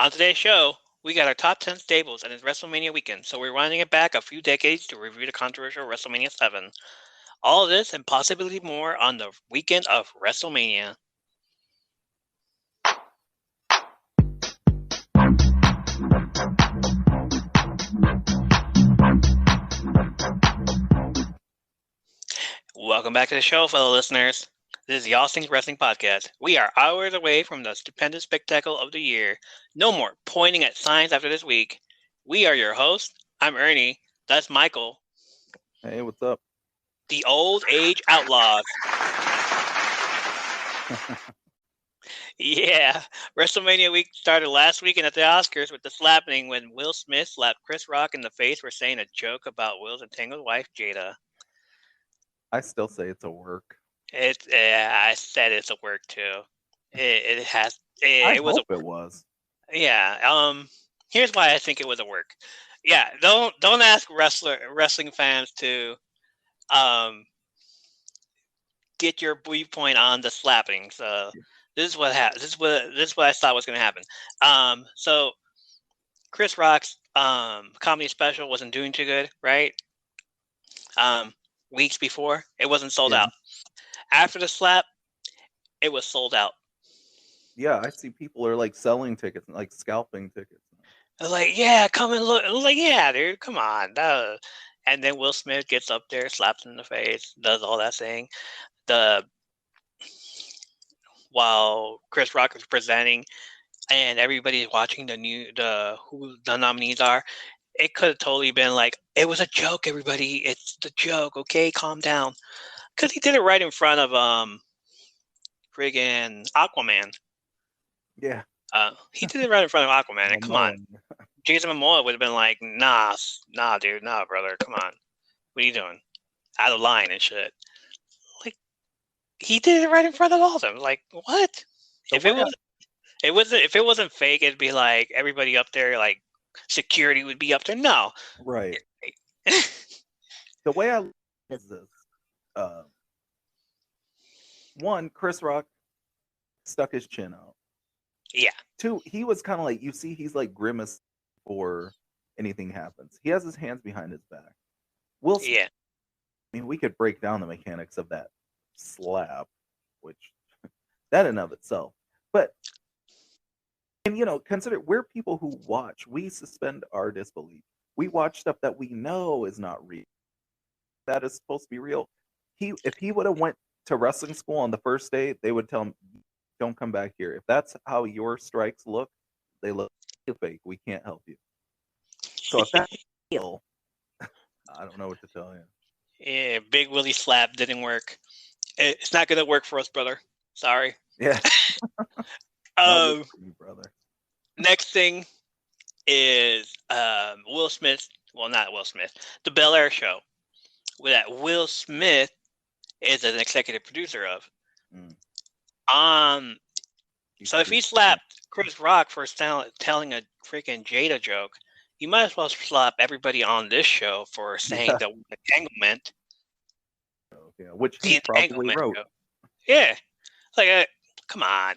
On today's show, we got our top 10 stables and it's WrestleMania weekend, so we're running it back a few decades to review the controversial WrestleMania 7. All of this and possibly more on the weekend of WrestleMania. Welcome back to the show, fellow listeners. This is the All Things Wrestling Podcast. We are hours away from the stupendous spectacle of the year. No more pointing at signs after this week. We are your hosts. I'm Ernie. That's Michael. Hey, what's up? The Old Age Outlaws. Yeah, WrestleMania week started last weekend at the Oscars with the slapping when Will Smith slapped Chris Rock in the face for saying a joke about Will's entangled wife, Jada. I still say it's a work. I said it's a work too. It has. It was. Yeah. Here's why I think it was a work. Yeah. Don't ask wrestling fans to get your viewpoint on the slapping. So this is what happened. This is what I thought was going to happen. So Chris Rock's comedy special wasn't doing too good, right? Weeks before, it wasn't sold out. After the slap, it was sold out. Yeah, I see people are like selling tickets, like scalping tickets. Like, yeah, come and look. I was like, yeah, dude, come on. And then Will Smith gets up there, slaps him in the face, does all that thing. While Chris Rock is presenting, and everybody's watching who the nominees are. It could have totally been like, it was a joke, everybody. It's the joke, okay? Calm down. Because he did it right in front of friggin' Aquaman. Yeah. He did it right in front of Aquaman. And come on. Jason Momoa would have been like, nah, dude, nah, brother, come on. What are you doing? Out of line and shit. Like, he did it right in front of all of them. Like, what? If it wasn't fake, it'd be like everybody up there, like, security would be up there. No. Right. The way I look at this, one, Chris Rock stuck his chin out. Yeah. Two, he was kind of like, you see, he's like grimace before anything happens. He has his hands behind his back. Yeah. I mean, we could break down the mechanics of that slap, which that in of itself. But and consider we're people who watch. We suspend our disbelief. We watch stuff that we know is not real. That is supposed to be real. If he would have went to wrestling school on the first day, they would tell him, "Don't come back here." If that's how your strikes look, they look fake. We can't help you. So if that's real, I don't know what to tell you. Yeah, Big Willie slap didn't work. It's not gonna work for us, brother. Sorry. Yeah. Brother. Next thing is Will Smith. Well, not Will Smith. The Bel Air show, that Will Smith is an executive producer of. So if he slapped Chris Rock for telling a freaking Jada joke, you might as well slap everybody on this show for saying the entanglement. Yeah, which he probably wrote. Joke. Yeah, like, come on.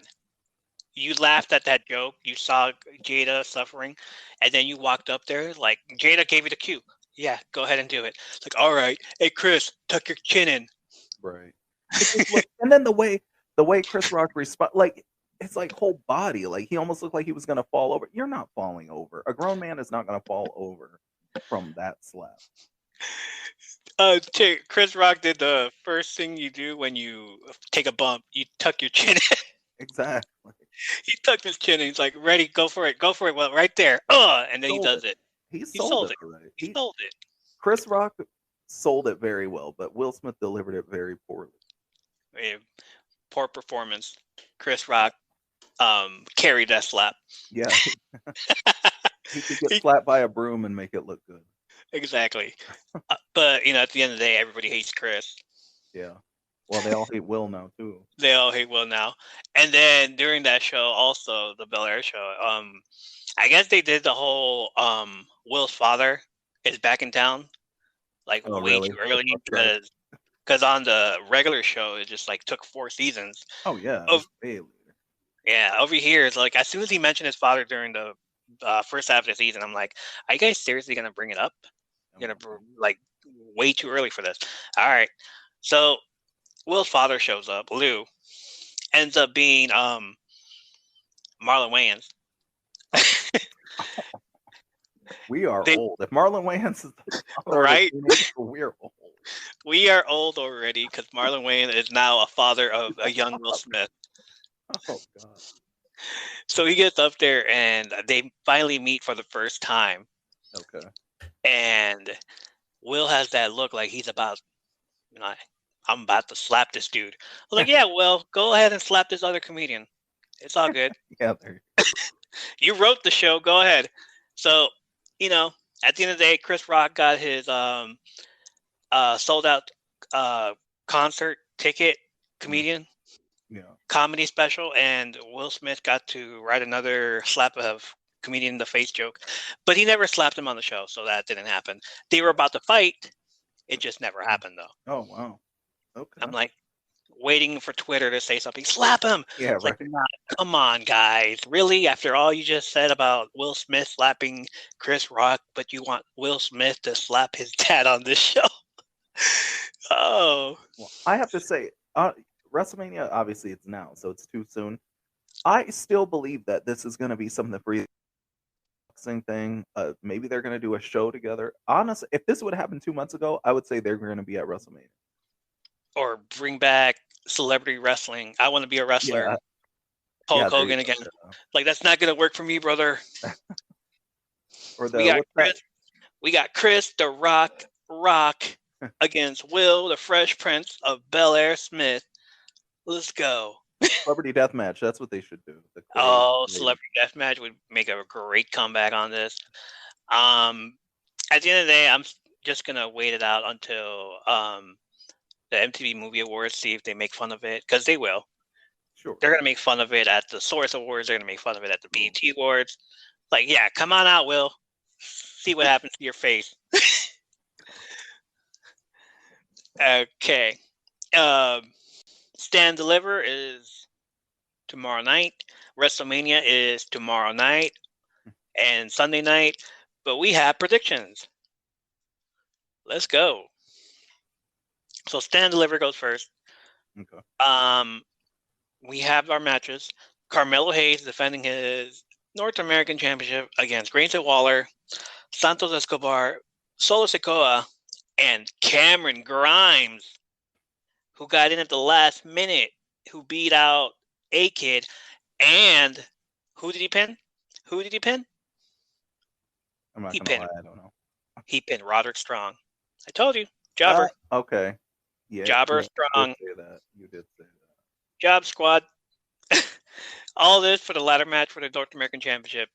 You laughed at that joke. You saw Jada suffering, and then you walked up there like Jada gave you the cue. Yeah, go ahead and do it. It's like, all right, hey Chris, tuck your chin in. Right. And then the way Chris Rock responded, like it's like whole body, like he almost looked like he was gonna fall over. You're not falling over. A grown man is not gonna fall over from that slap. Chris Rock did the first thing you do when you take a bump. You tuck your chin in. Exactly. He tucked his chin in. He's like, ready, go for it. Well, right there. And then he does it. He sold it. Already. He sold it. Chris Rock sold it very well, but Will Smith delivered it very poorly. Yeah, poor performance. Chris Rock carried that slap. Yeah. He could get slapped by a broom and make it look good. Exactly. But, at the end of the day, everybody hates Chris. Yeah. Well, they all hate Will now, too. They all hate Will now. And then during that show, also, the Bel Air show, I guess they did the whole Will's father is back in town, like way too early, because on the regular show, it just, like, took 4 seasons. Oh, yeah. Yeah, over here it's like as soon as he mentioned his father during the first half of the season, I'm like, are you guys seriously gonna bring it up? You're gonna like way too early for this. All right, so Will's father shows up. Lou ends up being Marlon Wayans. We are old. If Marlon Wayans is the father right, of a teenager, we're old. we are old already because Marlon Wayans is now a father of a young Will Smith. Oh God. So he gets up there and they finally meet for the first time. Okay. And Will has that look like he's about, I'm about to slap this dude. I was like, yeah, Will, go ahead and slap this other comedian. It's all good. Yeah, there You wrote the show. Go ahead. So, at the end of the day, Chris Rock got his sold out concert ticket comedian comedy special, and Will Smith got to write another slap of comedian in the face joke, but he never slapped him on the show, so that didn't happen. They were about to fight. It just never happened, though. Oh, wow. Okay. I'm like waiting for Twitter to say something. Slap him! Yeah, it's right. Like, nah, come on, guys. Really? After all you just said about Will Smith slapping Chris Rock, but you want Will Smith to slap his dad on this show? Oh. Well, I have to say, WrestleMania, obviously it's now, so it's too soon. I still believe that this is going to be something for you. Thing. Maybe they're going to do a show together. Honestly, if this would happen 2 months ago, I would say they're going to be at WrestleMania. Or bring back celebrity wrestling. I want to be a wrestler. Yeah. Hulk Hogan again. Like, that's not going to work for me, brother. Or we got Chris the Rock against Will the Fresh Prince of Bel-Air Smith. Let's go. Celebrity Deathmatch. That's what they should do. Celebrity Deathmatch would make a great comeback on this. At the end of the day, I'm just going to wait it out until the MTV Movie Awards, see if they make fun of it, because they will. Sure. They're going to make fun of it at the Source Awards. They're going to make fun of it at the BET Awards. Like, yeah, come on out, Will. See what happens to your face. Okay. Stand Deliver is tomorrow night. WrestleMania is tomorrow night and Sunday night. But we have predictions. Let's go. So Stand Deliver goes first. Okay. We have our matches. Carmelo Hayes defending his North American Championship against Grayson Waller, Santos Escobar, Solo Sikoa, and Cameron Grimes, who got in at the last minute, who beat out A-Kid. And who did he pin? I'm not gonna lie, I don't know. He pinned Roderick Strong. I told you. Jobber. Okay. Yeah. Jobber Strong. You did say that. Job squad. All this for the ladder match for the North American Championship.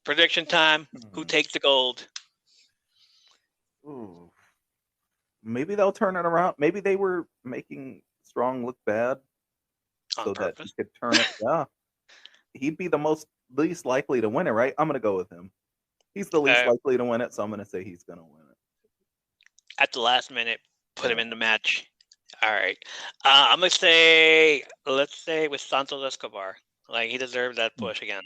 Prediction time. Who takes the gold? Ooh. Maybe they'll turn it around. Maybe they were making Strong look bad on purpose. That he could turn it. Yeah. He'd be the least likely to win it, right? I'm going to go with him. He's the least likely to win it, so I'm going to say he's going to win it. At the last minute, put him in the match. All right. I'm going to say, let's say with Santos Escobar. Like, he deserved that push again.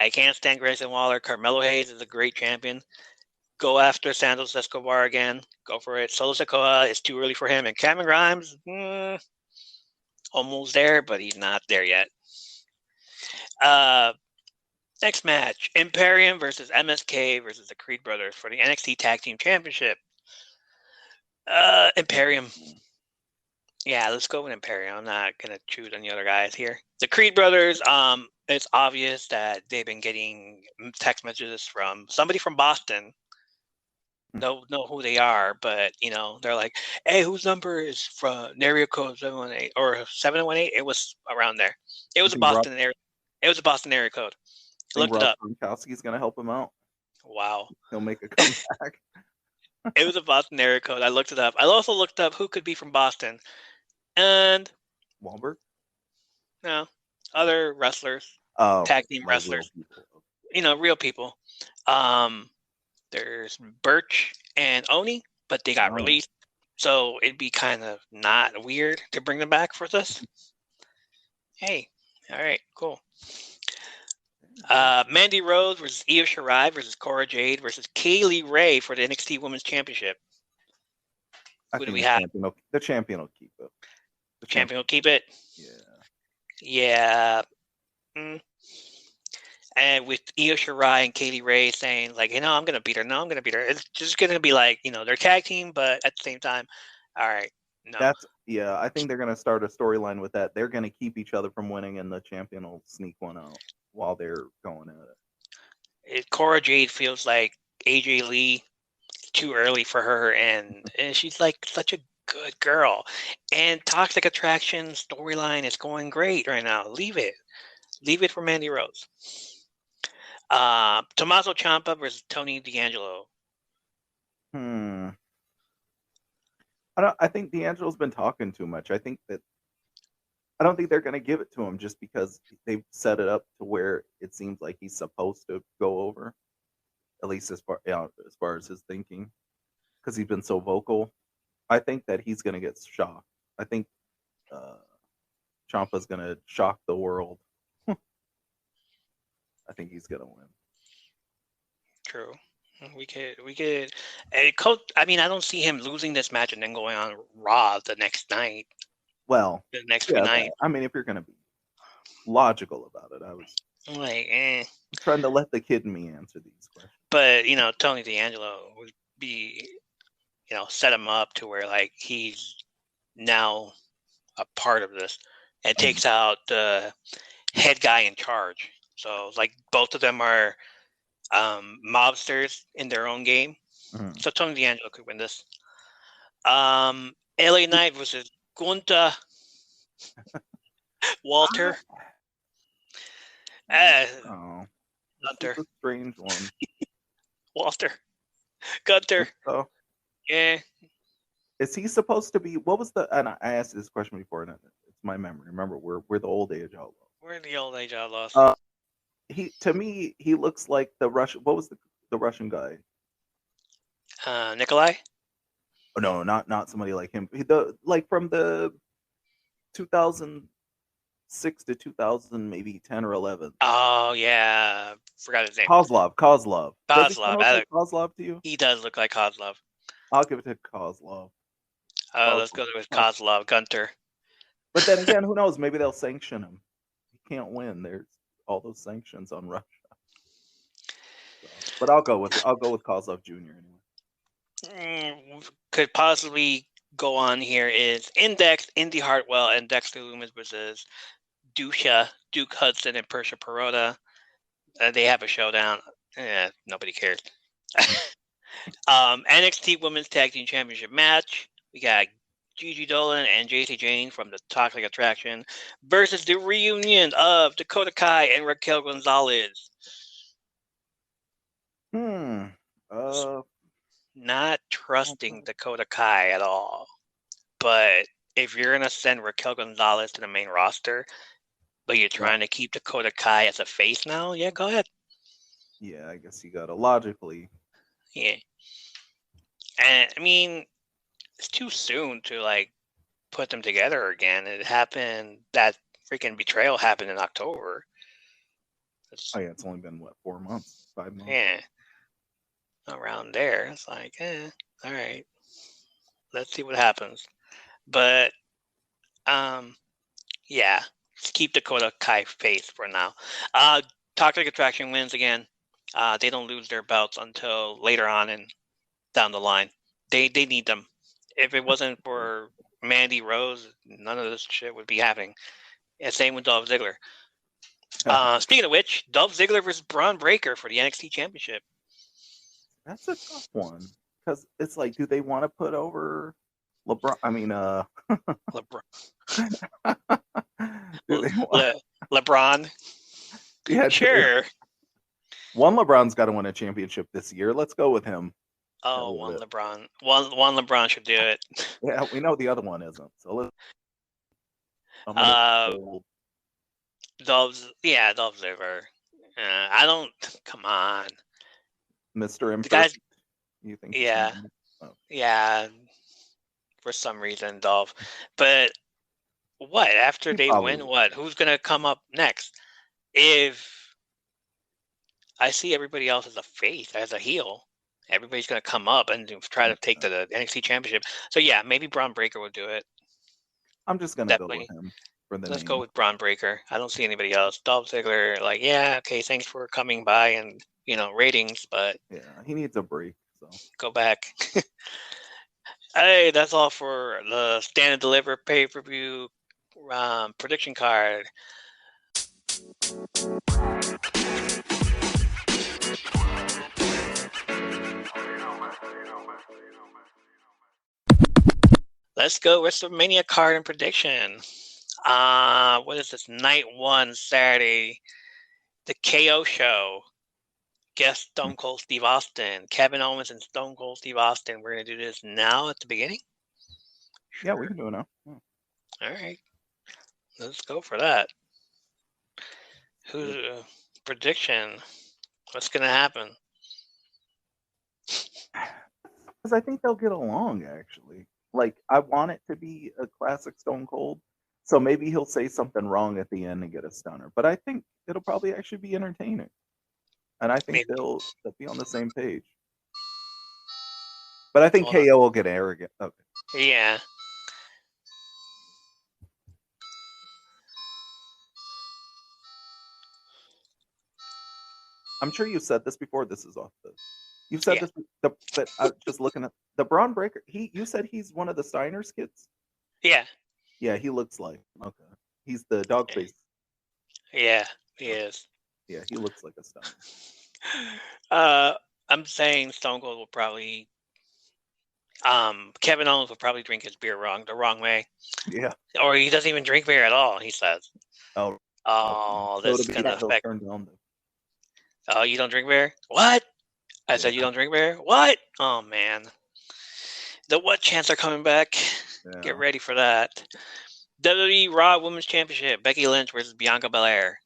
I can't stand Grayson Waller. Carmelo Hayes is a great champion. Go after Santos Escobar again. Go for it. Solo Sikoa is too early for him. And Cameron Grimes, almost there, but he's not there yet. Next match, Imperium versus MSK versus the Creed Brothers for the NXT Tag Team Championship. Imperium. Yeah, let's go with Imperium. I'm not going to choose any other guys here. The Creed Brothers, it's obvious that they've been getting text messages from somebody from Boston. Don't know who they are, but, they're like, hey, whose number is from area code 718 or 718? It was around there. It was a Boston area. It was a Boston area code. Looked it up. Gronkowski's going to help him out. Wow. He'll make a comeback. It was a Boston area code. I looked it up. I also looked up who could be from Boston. And Wahlberg? No. Other wrestlers. Tag team wrestlers. Real people. There's Birch and Oni, but they got released. So it'd be kind of not weird to bring them back for this. Hey, All right, cool. Mandy Rose versus Io Shirai versus Cora Jade versus Kaylee Ray for the NXT Women's Championship. Who do we have? The champion will keep it. The champion will keep it? Yeah. Yeah. And with Io Shirai and Kaylee Ray saying, like, I'm going to beat her. No, I'm going to beat her. It's just going to be like, they're tag team, but at the same time, all right, no. I think they're going to start a storyline with that. They're going to keep each other from winning, and the champion will sneak one out while they're going at it. Cora Jade feels like AJ Lee, too early for her, and she's like such a good girl. And Toxic Attraction storyline is going great right now. Leave it for Mandy Rose. Tommaso Ciampa versus Tony D'Angelo. I think D'Angelo's been talking too much. I don't think they're going to give it to him just because they've set it up to where it seems like he's supposed to go over, at least as far as his thinking, because he's been so vocal. I think that he's going to get shocked. I think Ciampa's going to shock the world. I think he's going to win. True. We could. I mean, I don't see him losing this match and then going on Raw the next night. Well, the next night. I mean, if you're going to be logical about it, I was like, I'm trying to let the kid in me answer these questions. But Tony D'Angelo would be, set him up to where like he's now a part of this and takes out the head guy in charge. So like both of them are mobsters in their own game. So Tony D'Angelo could win this. LA Knight versus Gunther. Walter. Gunter. That's a strange one. Walter. Gunter. Oh. Yeah. Is he supposed to be? What was the? And I asked this question before, and it's my memory. Remember, we're the old age outlaws. We're the old age outlaws. To me, he looks like the Russian. What was the Russian guy? Nikolai. Oh no, not somebody like him. From the 2006 to 2000, maybe 10 or 11. Oh yeah, forgot his name. Kozlov. Kozlov. Kozlov to you? He does look like Kozlov. I'll give it to Kozlov. Let's go with Kozlov. Gunter. But then again, who knows? Maybe they'll sanction him. He can't win. There's all those sanctions on Russia. So, but I'll go with Kozlov Jr. anyway. Could possibly go on here is Index, Indy Hartwell, and Dexter Lumis versus Duke Hudson, and Persia Perota. They have a showdown. Nobody cares. NXT Women's Tag Team Championship match. We got Gigi Dolan and JC Jane from the Toxic Attraction versus the reunion of Dakota Kai and Raquel Gonzalez. Not trusting Dakota Kai at all. But if you're going to send Raquel Gonzalez to the main roster, but you're trying to keep Dakota Kai as a face now, yeah, go ahead. Yeah, I guess you got to logically. Yeah. And, I mean, it's too soon to, like, put them together again. It happened, that freaking betrayal happened in October. It's only been, 4 months, 5 months? Yeah. Around there. It's like, all right. Let's see what happens. But, yeah. Just keep Dakota Kai face for now. Toxic Attraction wins again. They don't lose their belts until later on and down the line. They need them. If it wasn't for Mandy Rose, none of this shit would be happening. Yeah, same with Dolph Ziggler. Speaking of which, Dolph Ziggler versus Braun Breaker for the NXT Championship. That's a tough one because it's like, do they want to put over LeBron? I mean, LeBron. Yeah, sure. One LeBron's got to win a championship this year. Let's go with him. Oh, one LeBron. One LeBron should do it. Yeah, we know the other one isn't. So let's. Dolph Ziggler. I don't. Come on. Mr. Imperfect. You think? Yeah. Yeah. For some reason, Dolph. But What after He they probably win? will. What? Who's gonna come up next? If I see everybody else as a face, as a heel, everybody's gonna come up and try to take the NXT Championship. So yeah, maybe Braun Breaker will do it. I'm just gonna go with Definitely. him for the Let's name. go with Braun Breaker. I don't see anybody else. Dolph Ziggler, like, yeah, okay, thanks for coming by and ratings, but Yeah, he needs a break. So go back. Hey, that's all for the Stand and Deliver pay-per-view prediction card. Let's go Wrestlemania card and prediction. What is this? Night 1, Saturday. The KO show. Guest Stone Cold Steve Austin. Kevin Owens and Stone Cold Steve Austin. We're going to do this now at the beginning? Sure. Yeah, we can do it now. Yeah. All right. Let's go for that. Who's prediction? What's going to happen? Because I think they'll get along, actually. Like, I want it to be a classic Stone Cold. So maybe he'll say something wrong at the end and get a stunner. But I think it'll probably actually be entertaining. And I think they'll be on the same page. But I think KO will get arrogant. Okay. Yeah. I'm sure you said this before. This is off the. You've said this, but I was just looking at the Braun Breaker. You said he's one of the Steiner's kids. Yeah. Yeah, he looks like okay. He's the dog face. Yeah, he is. Yeah, he looks like a Steiner. I'm saying Stone Cold will probably. Kevin Owens will probably drink his beer the wrong way. Yeah. Or he doesn't even drink beer at all. He says. Oh. This is gonna affect. Oh, you don't drink beer? What? I said you don't drink beer? What? Oh man. The what chants are coming back. Yeah. Get ready for that. WWE Raw Women's Championship. Becky Lynch versus Bianca Belair.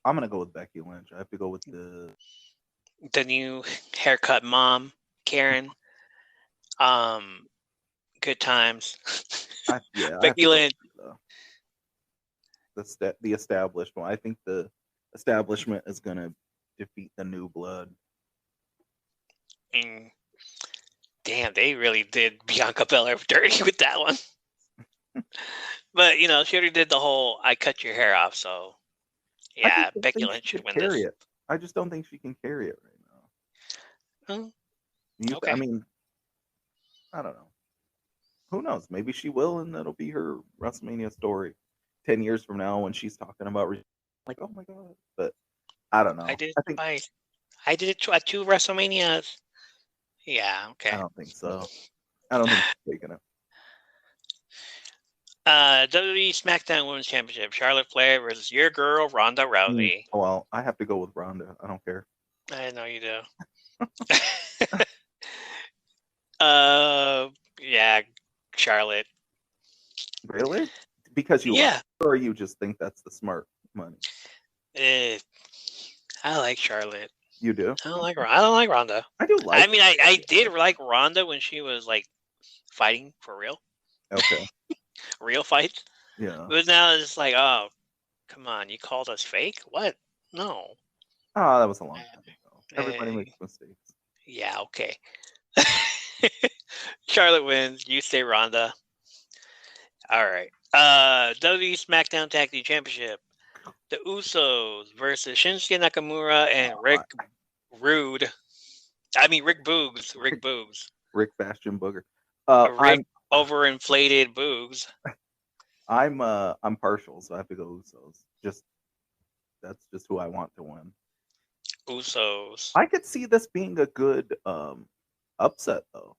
I'm gonna go with Becky Lynch. I have to go with the new haircut mom, Karen. Good times. Becky Lynch. The established one. I think the establishment is gonna defeat the new blood. Damn, they really did Bianca Belair dirty with that one. But she already did the whole "I cut your hair off," so yeah, Becky Lynch should win this. It. I just don't think she can carry it right now. Okay. I mean, I don't know. Who knows? Maybe she will, and that'll be her WrestleMania story 10 years from now when she's talking about like, oh my god. But I don't know. I did it at 2 WrestleManias. Yeah, okay. I don't think so. I don't think she's taking it. WWE SmackDown Women's Championship: Charlotte Flair versus your girl Ronda Rousey. Well, I have to go with Ronda. I don't care. I know you do. Yeah, Charlotte. Really? Because you like her, or you just think that's the smart money? I like Charlotte. You do? I don't like Ronda. I do like. I mean, I did like Ronda when she was like fighting for real. Okay. Real fights. Yeah. But now it's like, oh, come on, you called us fake? What? No. Oh, that was a long time ago. Everybody makes mistakes. Yeah. Okay. Charlotte wins. You say Ronda. All right. WWE SmackDown Tag Team Championship. The Usos versus Shinsuke Nakamura and Rick Boogs. Rick Bastion Booger. Rick overinflated Boogs. I'm partial, so I have to go Usos. That's just who I want to win. Usos. I could see this being a good upset though.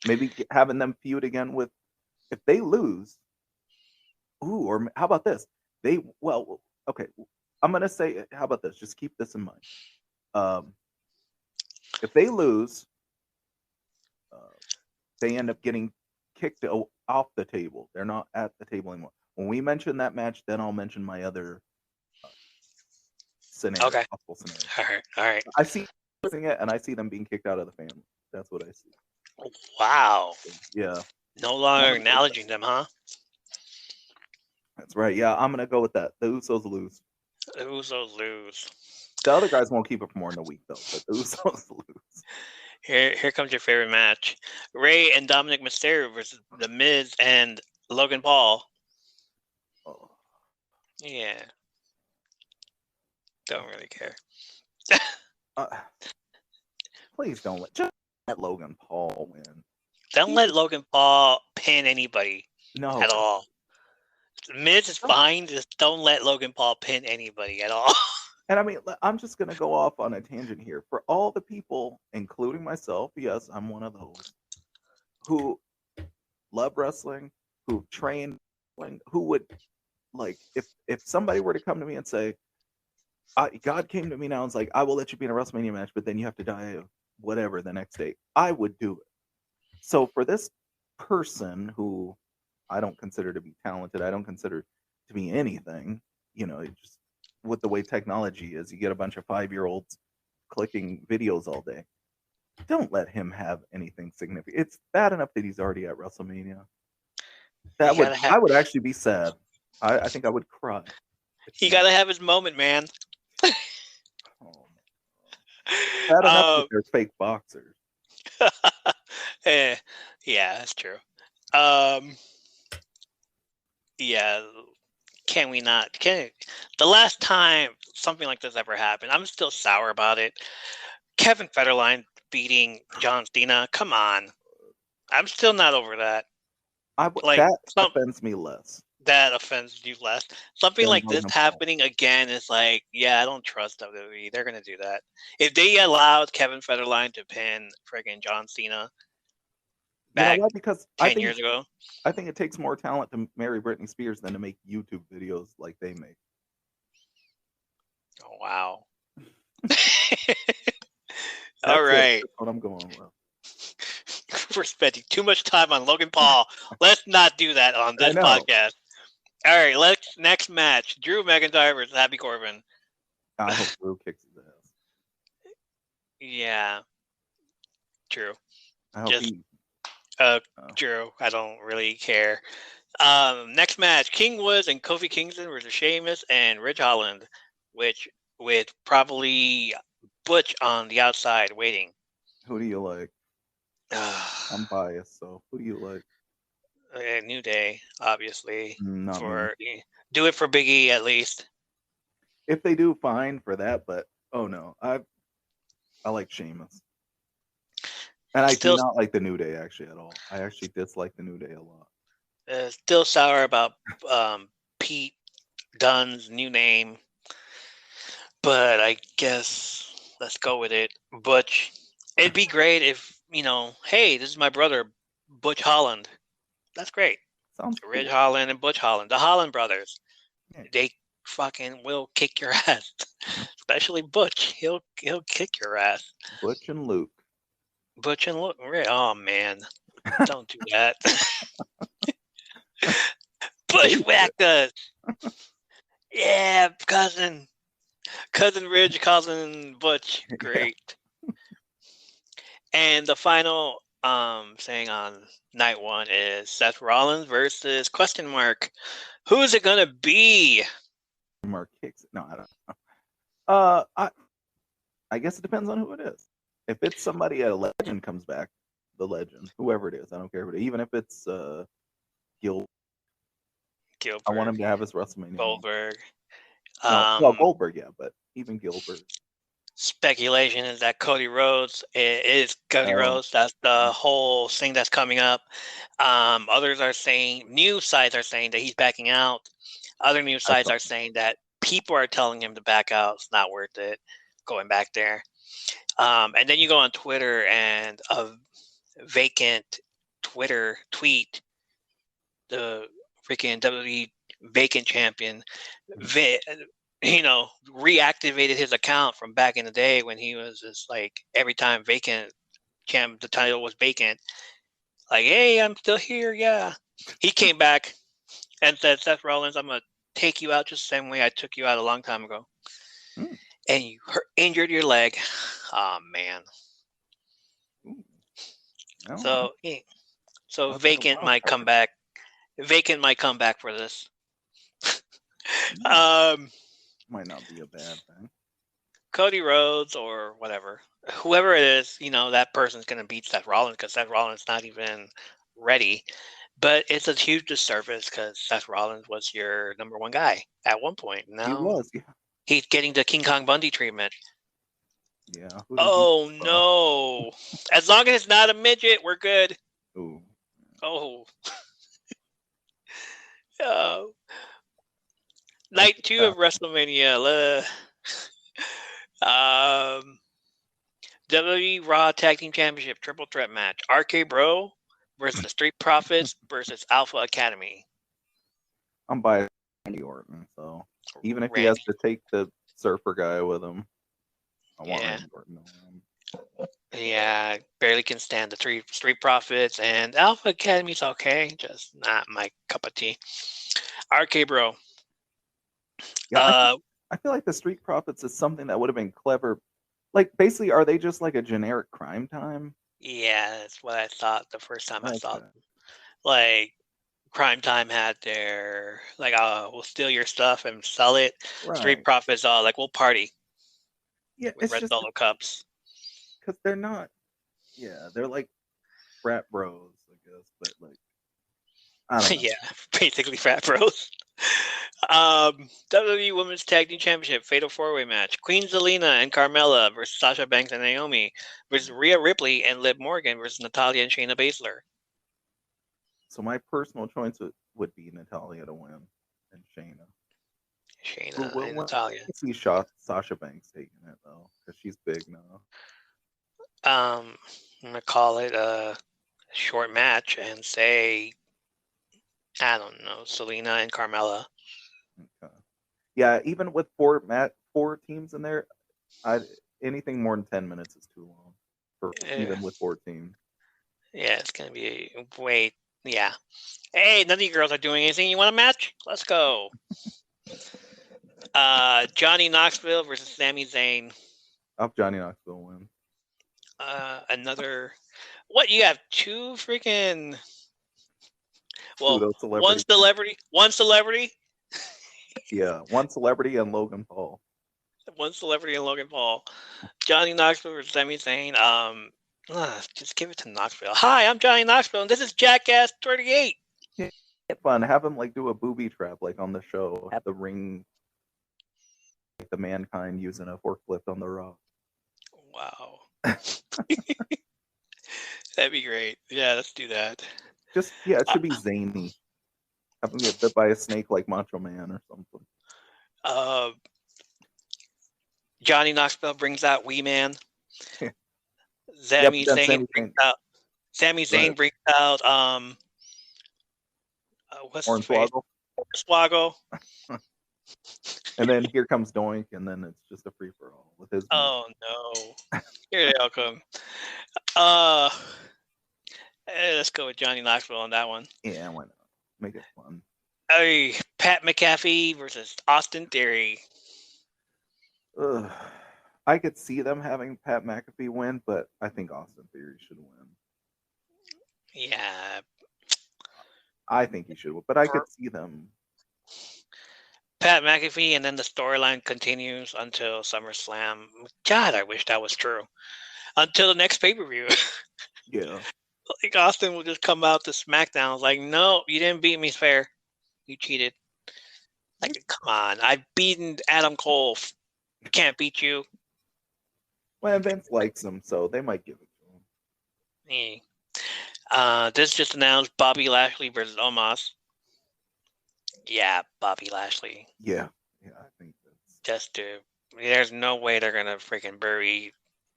Maybe having them feud again with if they lose. Ooh, or how about this? Okay. I'm gonna say, how about this? Just keep this in mind. If they lose, they end up getting kicked off the table. They're not at the table anymore. When we mention that match, then I'll mention my other scenario. Okay. Possible scenario. All right. I see it, and I see them being kicked out of the family. That's what I see. Wow. Yeah. No longer acknowledging them, huh? That's right. Yeah, I'm gonna go with that. The Usos lose. The Usos lose. The other guys won't keep it for more than a week though, but the Usos lose. Here comes your favorite match: Ray and Dominic Mysterio versus The Miz and Logan Paul. Oh. Yeah, don't really care. Please don't let Logan Paul win. Don't let Logan Paul pin anybody. No. At all. Miz is fine. Just don't let Logan Paul pin anybody at all. And I mean, I'm just going to go off on a tangent here. For all the people, including myself, yes, I'm one of those, who love wrestling, who train, who would, like, if somebody were to come to me and say, God came to me now and was like, I will let you be in a WrestleMania match, but then you have to die of whatever the next day, I would do it. So for this person who I don't consider to be talented, I don't consider to be anything, just with the way technology is, you get a bunch of 5-year-olds clicking videos all day. Don't let him have anything significant. It's bad enough that he's already at WrestleMania. I would actually be sad. I think I would cry. He got to have his moment, man. Oh, bad enough that they're fake boxers. Yeah, that's true. Yeah, can we not? The last time something like this ever happened, I'm still sour about it. Kevin Federline beating John Cena. Come on, I'm still not over that. That offends me less. That offends you less. Something like this happening again is like, yeah, I don't trust WWE. They're gonna do that. If they allowed Kevin Federline to pin friggin' John Cena, you know what? Because 10 years ago, I think it takes more talent to marry Britney Spears than to make YouTube videos like they make. Oh wow! All right, that's what I'm going with. We're spending too much time on Logan Paul. Let's not do that on this podcast. All right, next match: Drew McIntyre versus Happy Corbin. I hope Drew kicks his ass. Yeah, true. I hope Drew. I don't really care. Next match: King Woods and Kofi Kingston versus Sheamus and Ridge Holland, which with probably Butch on the outside waiting. Who do you like? I'm biased, so who do you like? New Day, obviously. Not me. Do it for Big E at least. If they do, fine for that. But oh no, I like Sheamus, and I do not like the New Day actually at all. I actually dislike the New Day a lot. Still sour about Pete Dunne's new name, but I guess let's go with it. Butch. It'd be great if hey, this is my brother, Butch Holland. That's great. Sounds Ridge cool. Holland and Butch Holland, the Holland brothers. Yeah. They fucking will kick your ass, especially Butch. He'll kick your ass. Butch and Luke. Oh man, don't do that. Bushwhacked us. Yeah, cousin Ridge, cousin Butch. Great. Yeah. And the final thing on night one is Seth Rollins versus ? Who is it gonna be? Mark kicks. No, I don't know. I guess it depends on who it is. If it's somebody a legend comes back, the legend, whoever it is, I don't care who it is. Even if it's Gilbert. I want him to have his WrestleMania. Goldberg. Goldberg, yeah, but even Gilbert. Speculation is that Cody Rhodes is Cody Rhodes. That's the whole thing that's coming up. Others are saying, news sites are saying that he's backing out. Other news sites are saying that people are telling him to back out. It's not worth it going back there. And then you go on Twitter and a vacant Twitter tweet, the freaking WWE vacant champion, reactivated his account from back in the day when he was just like, every time vacant champ, the title was vacant. Like, hey, I'm still here. Yeah. He came back and said, Seth Rollins, I'm going to take you out just the same way I took you out a long time ago. And you injured your leg. Oh, man. So, So Vacant might come back. Vacant might come back for this. Might not be a bad thing. Cody Rhodes or whatever, whoever it is, that person's gonna beat Seth Rollins because Seth Rollins not even ready. But it's a huge disservice because Seth Rollins was your number one guy at one point. Now he was, yeah. He's getting the King Kong Bundy treatment. Yeah. Oh no! As long as it's not a midget, we're good. Ooh. Oh. Oh. Night 2 of WrestleMania. WWE Raw Tag Team Championship Triple Threat match. RK Bro versus the Street Profits versus Alpha Academy. I'm biased Randy Orton, so even if he has to take the surfer guy with him, I want Randy Orton to win. Yeah, barely can stand the Street Profits, and Alpha Academy's okay, just not my cup of tea. RK Bro. Yeah, I feel like the Street Profits is something that would have been clever. Like, basically, are they just like a generic Crime Time? Yeah, that's what I thought the first time I saw them. Like, Crime Time had their, like, we'll steal your stuff and sell it. Right. Street Profits, like, we'll party. Yeah, with Red Solo cups. Because they're not, they're like frat bros, I guess, but like, I don't know. Yeah, basically frat bros. WWE Women's Tag Team Championship Fatal 4-Way match. Queen Zelina and Carmella versus Sasha Banks and Naomi versus Rhea Ripley and Liv Morgan versus Natalya and Shayna Baszler. So my personal choice would be Natalya to win and Shayna. And Natalya. I see Sasha Banks taking it though, because she's big now. I'm gonna call it a short match and say, I don't know, Selena and Carmella. Okay. Yeah, even with four teams in there, anything more than 10 minutes is too long even with 4 teams. Yeah, it's gonna be yeah. Hey, none of you girls are doing anything. You want a match? Let's go. Johnny Knoxville versus Sami Zayn. I'll Johnny Knoxville win. Another. What, you have 2 freaking. Well, one celebrity. Yeah, one celebrity and Logan Paul. One celebrity and Logan Paul. Johnny Knoxville versus Sami Zayn. Just give it to Knoxville. Hi, I'm Johnny Knoxville, and this is Jackass 38. Yeah, fun. Have him like do a booby trap like on the show at the ring. Like the Mankind using a forklift on the Raw. Wow. That'd be great. Yeah, let's do that. It should be zany. Have him get bit by a snake like Macho Man or something. Johnny Knoxville brings out Wee Man. Sami Zayn brings out what's Hornswoggle. Hornswoggle. And then here comes Doink, and then it's just a free for all with his. Oh no! Here they all come. Let's go with Johnny Knoxville on that one. Yeah, why not? Make it fun. Hey, Pat McAfee versus Austin Theory. I could see them having Pat McAfee win, but I think Austin Theory should win. Yeah. I think he should win, but I could see them. Pat McAfee, and then the storyline continues until SummerSlam. God, I wish that was true. Until the next pay-per-view. Yeah. Like, Austin will just come out to SmackDown. Like, no, you didn't beat me fair. You cheated. Like, come on. I've beaten Adam Cole. Can't beat you. Well, Vince likes him, so they might give it to him. This just announced Bobby Lashley versus Omos. Yeah, Bobby Lashley. Yeah, I think that's... There's no way they're going to freaking bury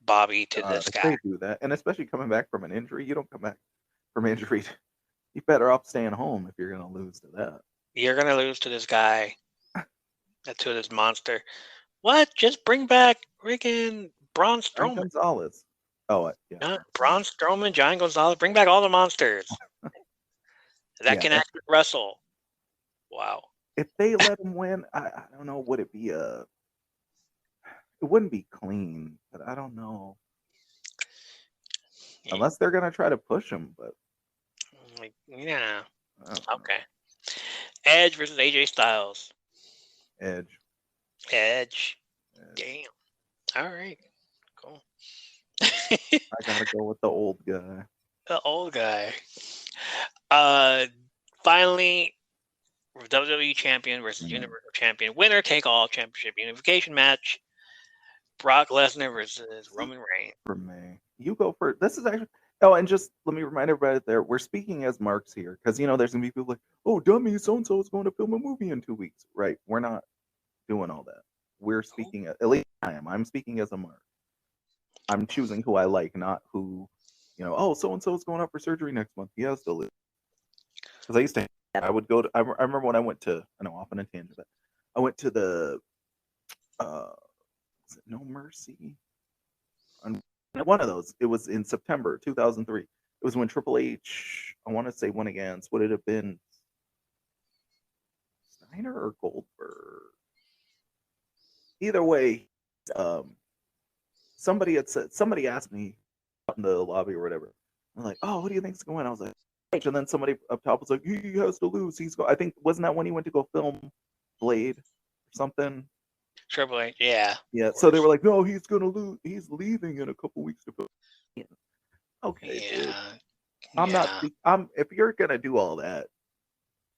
Bobby to this guy. They do that, and especially coming back from an injury. You don't come back from injury. You're better off staying home if you're going to lose to that. You're going to lose to this guy. To this monster. What? Just bring back freaking Braun Strowman. Gonzalez. Oh, yeah. Braun Strowman, Giant Gonzalez. Bring back all the monsters that can actually wrestle. Wow. If they let him win, I don't know. Would it be it wouldn't be clean, but I don't know. Yeah. Unless they're gonna try to push him, but Like, yeah. Okay. Edge versus AJ Styles. Edge. Damn. All right. Cool. I gotta go with the old guy. The old guy. Finally, WWE Champion versus Universal Champion. Winner take all championship unification match. Brock Lesnar versus Roman Reigns. For me, you go first. This is actually. Oh, and just let me remind everybody there, we're speaking as marks here because there's gonna be people like, oh, dummy, so and so is going to film a movie in 2 weeks, right? We're not doing all that. We're speaking at least I am. I'm speaking as a mark. I'm choosing who I like, not who, oh, so and so is going up for surgery next month. He has to live. Because I used to, I would go to. I remember when I went to. I know, off on a tangent, but I went to the. Was it No Mercy? On one of those. It was in September 2003. It was when Triple H, I want to say, went against. Would it have been Steiner or Goldberg? Either way, somebody asked me out in the lobby or whatever. I'm like, oh, what do you think's going on? I was like, H. And then somebody up top was like, he has to lose. I think, wasn't that when he went to go film Blade or something? Triple H, yeah. Yeah, so they were like, no, he's going to lose. He's leaving in a couple weeks to film. Yeah. Okay, dude. If you're going to do all that,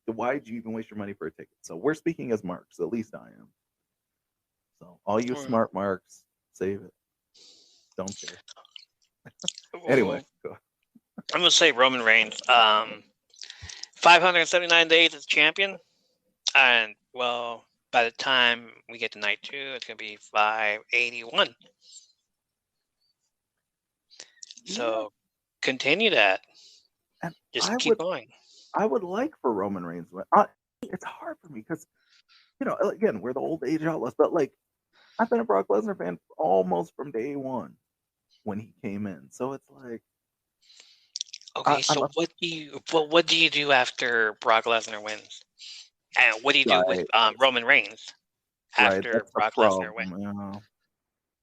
why'd you even waste your money for a ticket? So we're speaking as marks, at least I am. So all you smart marks, save it. Don't care. Anyway, go. I'm going to say Roman Reigns. 579 days as champion. And, well, by the time we get to night 2, it's going to be 581. So continue that. And just keep going. I would like for Roman Reigns. It's hard for me because, again, we're the old age outlaws, but like, I've been a Brock Lesnar fan almost from day one when he came in. So it's like, okay. So what do you do after Brock Lesnar wins? And what do you do with Roman Reigns after Brock Lesnar wins? Yeah.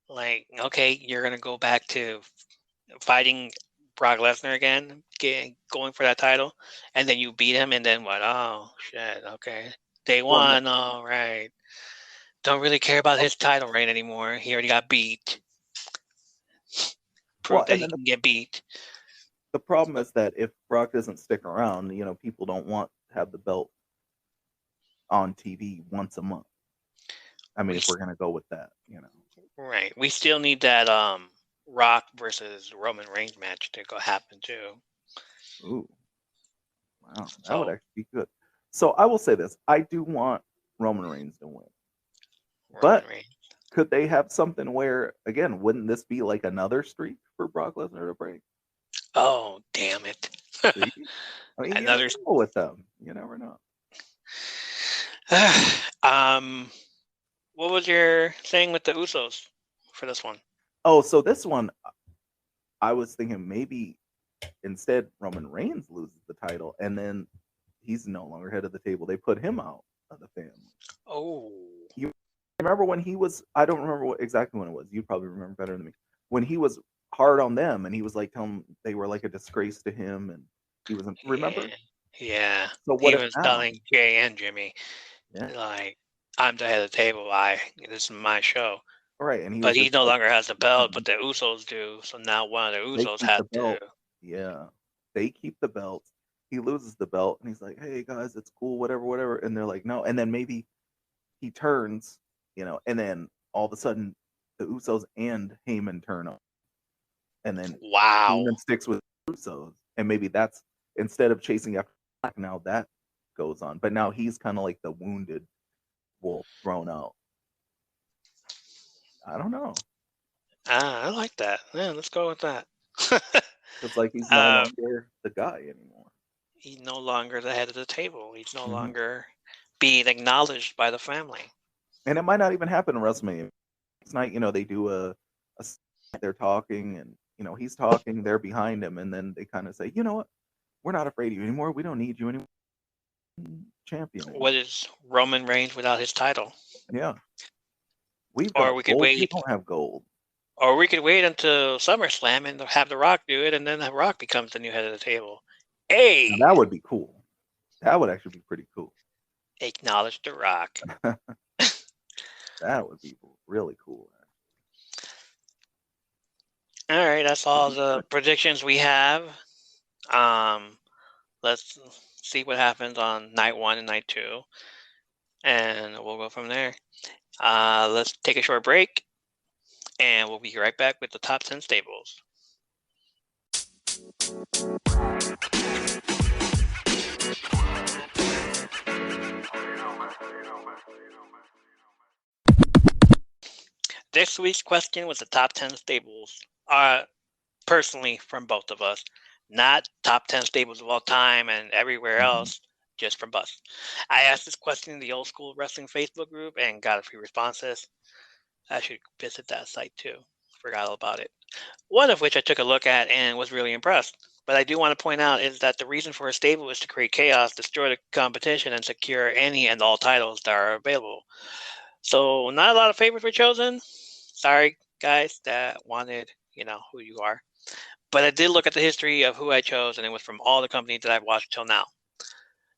Like, okay, you're gonna go back to fighting Brock Lesnar again, going for that title, and then you beat him, and then what? Oh shit! Okay, day one. All right. Don't really care about his title reign anymore. He already got beat. Prove that he can get beat. The problem is that if Brock doesn't stick around, people don't want to have the belt on TV once a month. I mean, if we're gonna go with that, Right. We still need that Rock versus Roman Reigns match to go happen too. Ooh. Wow. That would actually be good. So I will say this. I do want Roman Reigns to win. But could they have something where, again, wouldn't this be like another streak for Brock Lesnar to break? Oh, damn it. I mean, another streak with them. You never know. What was your thing with the Usos for this one? Oh, so this one, I was thinking maybe instead Roman Reigns loses the title and then he's no longer head of the table. They put him out of the family. Oh. You remember when he was, I don't remember exactly when it was. You probably remember better than me. When he was hard on them and he was like telling them they were like a disgrace to him and he wasn't, remember? Yeah. So what he was telling Jay and Jimmy, like, I'm the head of the table. This is my show. Right. And he no longer has the belt, but the Usos do. So now one of the Usos has to. Yeah. They keep the belt. He loses the belt and he's like, hey guys, it's cool, whatever. And they're like, no. And then maybe he turns, and then all of a sudden the Usos and Heyman turn on. And then Heyman sticks with the Usos. And maybe that's, instead of chasing after Black, now that goes on. But now he's kind of like the wounded wolf thrown out. I don't know. I like that. Yeah, let's go with that. It's like he's no longer the guy anymore. He's no longer the head of the table. He's no longer being acknowledged by the family. And it might not even happen in WrestleMania. Next night, they do they're talking and, he's talking, they're behind him. And then they kind of say, you know what? We're not afraid of you anymore. We don't need you anymore. Champion. What is Roman Reigns without his title? Yeah. We could wait. We don't have gold. Or we could wait until SummerSlam and have The Rock do it, and then The Rock becomes the new head of the table. Hey, now, that would be cool. That would actually be pretty cool. Acknowledge The Rock. That would be really cool. All right, that's all the predictions we have. Let's see what happens on night 1 and night 2, and we'll go from there. Let's take a short break, and we'll be right back with the top 10 stables. This week's question was the top 10 stables. Personally, from both of us, not top 10 stables of all time and everywhere else, just from us. I asked this question in the Old School Wrestling Facebook group and got a few responses. I should visit that site too. Forgot all about it. One of which I took a look at and was really impressed. But I do want to point out is that the reason for a stable is to create chaos, destroy the competition, and secure any and all titles that are available. So not a lot of favorites were chosen. Sorry, guys that wanted, who you are. But I did look at the history of who I chose, and it was from all the companies that I've watched till now.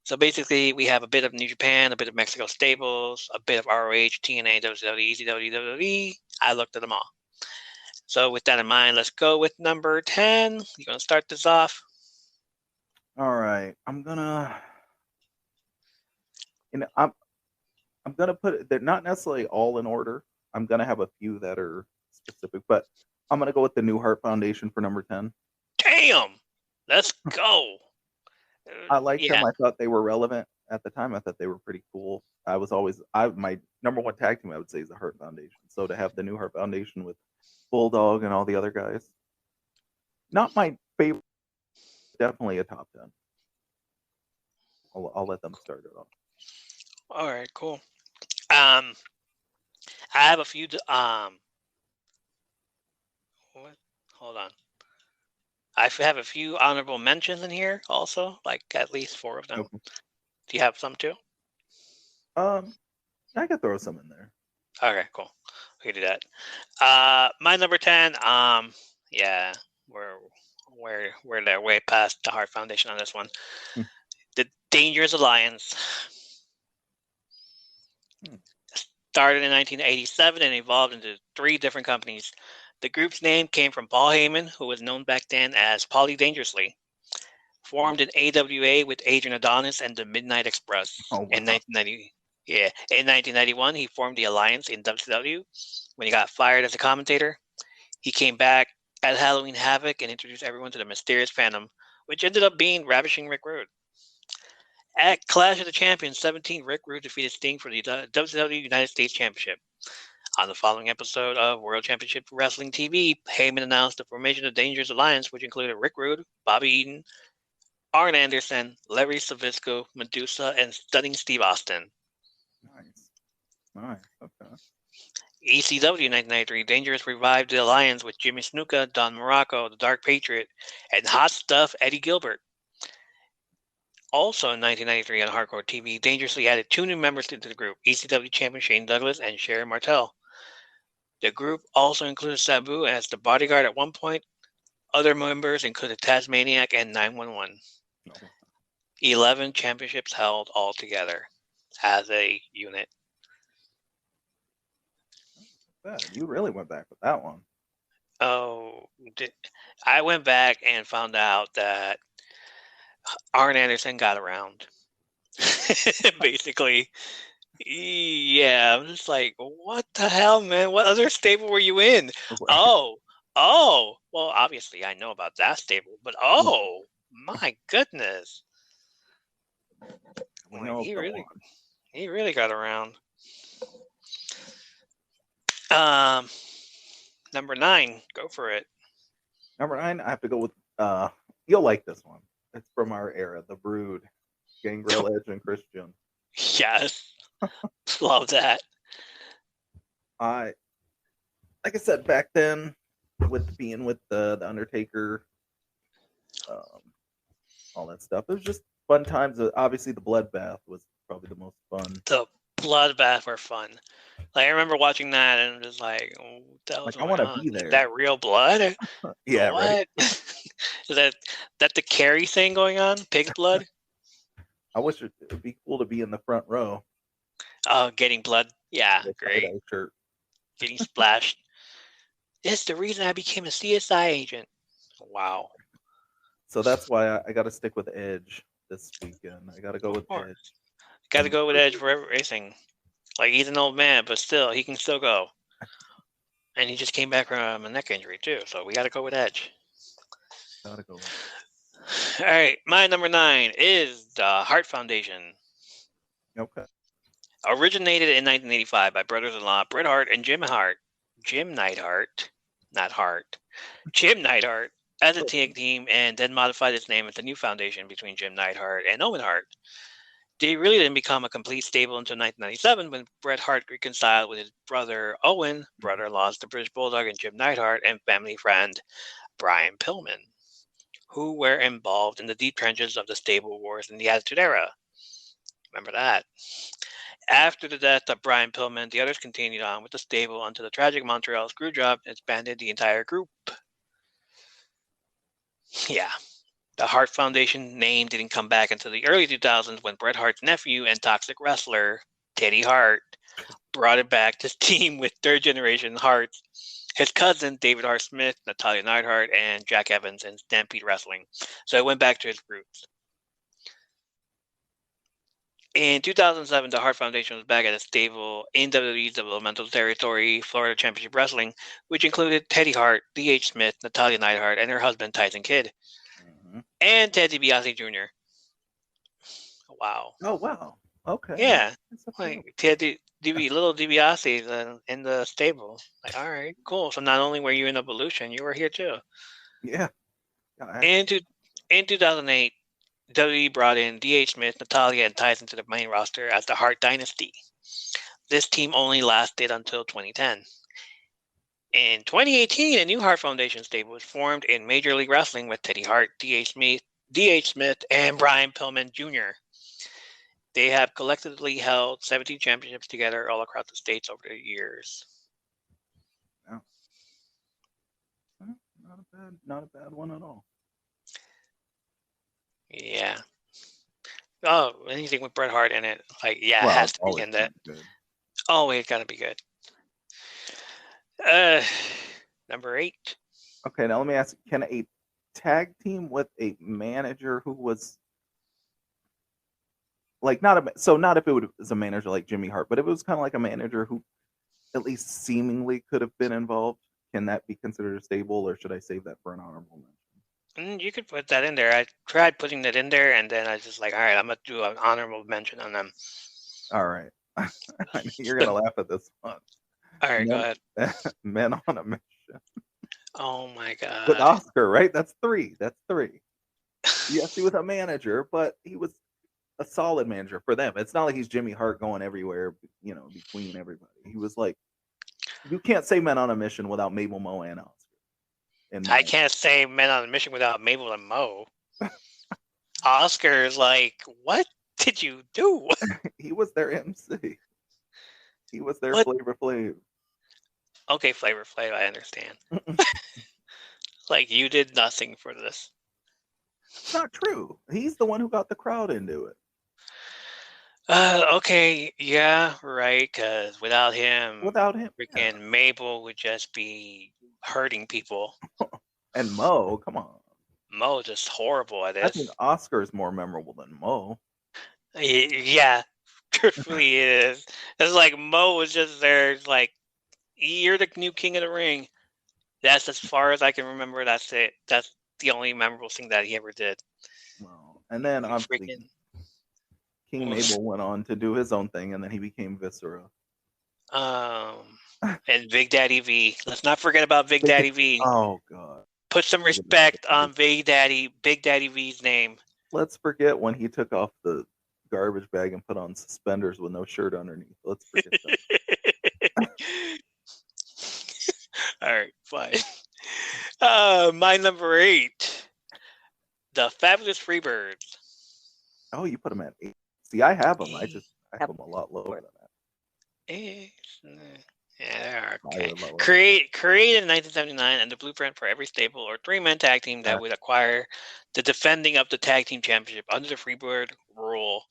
So basically, we have a bit of New Japan, a bit of Mexico stables, a bit of ROH, TNA, WWE, ECW, WWE. I looked at them all. So with that in mind, let's go with number 10. You going to start this off? All right. I'm gonna put it, they're not necessarily all in order. I'm gonna have a few that are specific, but I'm gonna go with the New Heart Foundation for number 10. Damn! Let's go. I liked them. I thought they were relevant at the time. I thought they were pretty cool. My number one tag team I would say is the Heart Foundation. So to have the New Heart Foundation with Bulldog and all the other guys, not my favorite, definitely a top 10. I'll let them start it off. All right, cool. I have a few. Hold on. I have a few honorable mentions in here also, like at least 4 of them. Okay. Do you have some too? I could throw some in there. Okay, cool. We can do that. My number 10. Yeah, we're there way past the Heart Foundation on this one. The Dangerous Alliance. Started in 1987 and evolved into 3 different companies. The group's name came from Paul Heyman, who was known back then as Paulie Dangerously. Formed in AWA with Adrian Adonis and the Midnight Express. Oh, wow. In 1991, he formed the Alliance in WCW. When he got fired as a commentator, he came back at Halloween Havoc and introduced everyone to the mysterious Phantom, which ended up being Ravishing Rick Rude. At Clash of the Champions 17, Rick Rude defeated Sting for the WCW United States Championship. On the following episode of World Championship Wrestling TV, Heyman announced the formation of the Dangerous Alliance, which included Rick Rude, Bobby Eaton, Arn Anderson, Larry Savisco, Medusa, and Stunning Steve Austin. Nice. Okay. ECW 1993, Dangerous revived the Alliance with Jimmy Snuka, Don Morocco, the Dark Patriot, and Hot Stuff Eddie Gilbert. Also in 1993 on Hardcore TV, Dangerously added 2 new members to the group, ECW champion Shane Douglas and Sharon Martel. The group also included Sabu as the bodyguard at one point. Other members included Tasmaniac and 911. 11 championships held altogether as a unit. You really went back with that one. Oh, I went back and found out that Arn Anderson got around. Basically. Yeah, I'm just like, what the hell, man? What other stable were you in? Oh, well, obviously I know about that stable, but my goodness. He really got around. Number 9, go for it. Number 9, I have to go with you'll like this one. It's from our era, The Brood, Gangrel, Edge, and Christian. Yes. Love that. Like I said, back then, with being with the Undertaker, all that stuff, it was just fun times. Obviously, the Bloodbath was probably the most fun. The Bloodbath were fun. Like I remember watching that and just like, what the hell's Like I going want to on? be Is there. that real blood? Yeah, right. What? Is that the Carrie thing going on? Pig's blood? I wish it would be cool to be in the front row. Oh, getting blood. Yeah, The great. tie-dye shirt. Getting splashed. It's the reason I became a CSI agent. Wow. So that's why I got to stick with Edge this weekend. I got to go Of with course. Edge. Got to go with Edge for everything. Like he's an old man, but still, he can still go. And he just came back from a neck injury too, so we got to go with Edge. Gotta go. All right, my number 9 is the Hart Foundation. Okay. Originated in 1985 by brothers-in-law Bret Hart and Jim Hart. Jim Neidhart, not Hart. Jim Neidhart as a tag team, and then modified its name into new foundation between Jim Neidhart and Owen Hart. They really didn't become a complete stable until 1997 when Bret Hart reconciled with his brother Owen, brother-in-laws the British Bulldog and Jim Neidhart, and family friend Brian Pillman, who were involved in the deep trenches of the stable wars in the Attitude Era. Remember that. After the death of Brian Pillman, the others continued on with the stable until the tragic Montreal Screwjob expanded the entire group. Yeah. The Hart Foundation name didn't come back until the early 2000s when Bret Hart's nephew and toxic wrestler, Teddy Hart, brought it back to team with third-generation Harts, his cousin, David Hart Smith, Natalia Neidhart, and Jack Evans in Stampede Wrestling. So it went back to its roots. In 2007, the Hart Foundation was back at a stable in WWE's developmental territory, Florida Championship Wrestling, which included Teddy Hart, D.H. Smith, Natalia Neidhart, and her husband, Tyson Kidd, and Ted DiBiase Jr. Wow. Oh, wow. Okay. Yeah. Like Ted little DiBiase in the stable. Like, all right, cool. So not only were you in Evolution, you were here too. Yeah. In 2008, WWE brought in D.H. Smith, Natalia, and Tyson to the main roster as the Hart Dynasty. This team only lasted until 2010. In 2018, a new Hart Foundation stable was formed in Major League Wrestling with Teddy Hart, D.H. Smith, and Brian Pillman Jr. They have collectively held 17 championships together all across the states over the years. Oh. Not a bad one at all. Yeah. Oh, anything with Bret Hart in it, like it has to be in that. Always got to be good. Number 8. Okay, now let me ask: can a tag team with a manager who was like not if it was a manager like Jimmy Hart, but if it was kind of like a manager who at least seemingly could have been involved, can that be considered a stable, or should I save that for an honorable mention? You could put that in there. I tried putting that in there, and then I was just like, all right, I'm going to do an honorable mention on them. All right. You're going to laugh at this one. All right, go ahead. Men on a Mission. Oh, my God. With Oscar, right? That's 3. Yes, he was a manager, but he was a solid manager for them. It's not like he's Jimmy Hart going everywhere, between everybody. He was like, you can't say Men on a Mission without Mabel, Mo, and Oscar. I can't say Men on a Mission without Mabel and Mo. Oscar is like, what did you do? He was their MC. He was their Flavor Flav. Okay, Flavor Flav, I understand. Like, you did nothing for this. It's not true. He's the one who got the crowd into it. Okay, yeah, right, because without him, freaking Mabel would just be hurting people. And Mo, come on. Mo is just horrible at this. I think Oscar is more memorable than Mo. Yeah, truthfully it is. It's like Mo was just there, it's like, you're the new king of the ring. That's as far as I can remember. That's it. That's the only memorable thing that he ever did. Well, and then obviously King Mabel went on to do his own thing, and then he became Viscera. And Big Daddy V. Let's not forget about Big Daddy V. Oh God! Put some respect on Big Daddy V's name. Let's forget when he took off the garbage bag and put on suspenders with no shirt underneath. Let's forget that. All right, fine. My number 8, the Fabulous Freebirds. Oh, you put them at 8. See, I have them. I have them a lot lower than that. Yeah, okay. Higher, lower. Created in 1979 and the blueprint for every stable or three-man tag team that would acquire the defending of the tag team championship under the Freebird rule.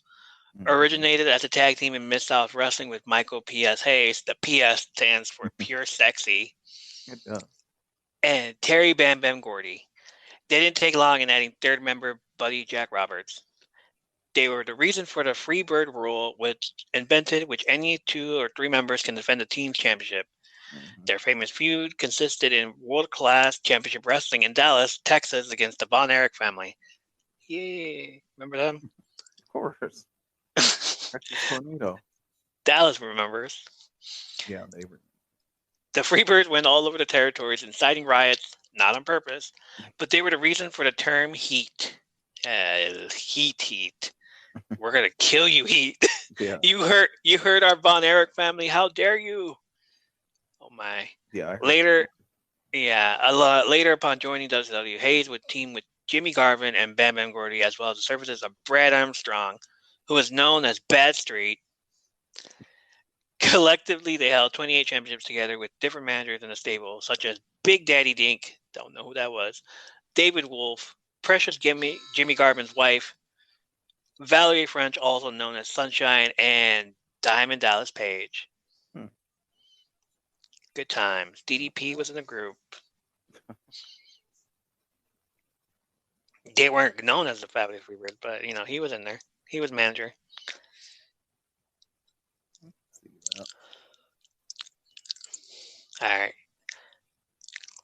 Originated as a tag team in Mid-South Wrestling with Michael P.S. Hayes. The P.S. stands for Pure Sexy. It does. And Terry Bam Bam Gordy. They didn't take long in adding third member Buddy Jack Roberts. They were the reason for the Freebird rule, which invented which any 2 or 3 members can defend the team's championship. Their famous feud consisted in world-class championship wrestling in Dallas, Texas, against the Von Erich family. Yay! Remember them? Of course. Texas Tornado. Dallas remembers. Yeah, they were. The Freebirds went all over the territories, inciting riots, not on purpose, but they were the reason for the term heat. Heat. We're gonna kill you, Heat. Yeah. You hurt our Von Erich family. How dare you? Oh my. Yeah. Later upon joining WCW, Hayes would team with Jimmy Garvin and Bam Bam Gordy, as well as the services of Brad Armstrong, who was known as Bad Street. Collectively, they held 28 championships together with different managers in the stable, such as Big Daddy Dink, don't know who that was, David Wolf, Precious Jimmy Garvin's wife, Valerie French, also known as Sunshine, and Diamond Dallas Page. Good times. DDP was in the group. They weren't known as the Fabulous Freebirds, but he was in there. He was manager. All right.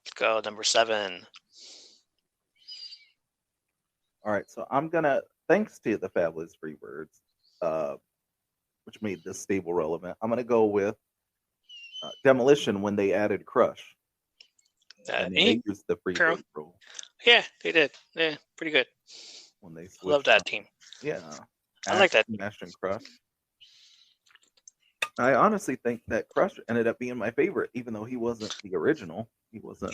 Let's go. Number 7. All right. So I'm going to, thanks to the Fabulous Freebirds, which made this stable relevant, I'm going to go with Demolition when they added Crush. They used the Freebird rule. Yeah, they did. Yeah, pretty good. When they I love that team. Yeah. I like that. Smash and Crush. I honestly think that Crush ended up being my favorite, even though he wasn't the original. He wasn't.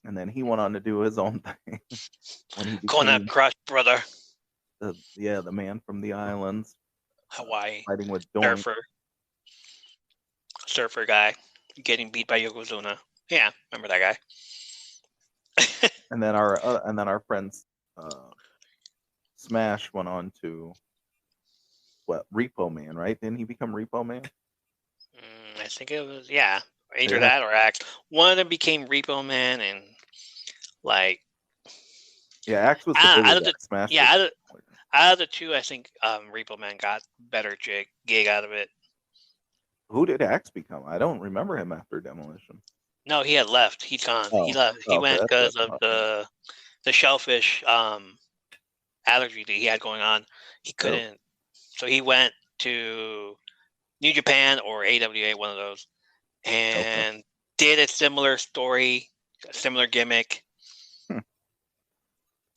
And then he went on to do his own thing. When he Going at Crush, brother. The man from the islands. Hawaii. Fighting with Doink. Surfer guy. Getting beat by Yokozuna. Yeah, remember that guy. and then our friends Smash went on to Repo Man, right? Didn't he become Repo Man? I think it was either that or Axe. One of them became Repo Man, and Axe was the Smash. Out of the two, I think Repo Man got better gig out of it. Who did Axe become? I don't remember him after Demolition. No, he had left. He's gone. He left. He went because of the shellfish allergy that he had going on. He couldn't. So he went to New Japan or AWA, one of those, and did a similar story, a similar gimmick,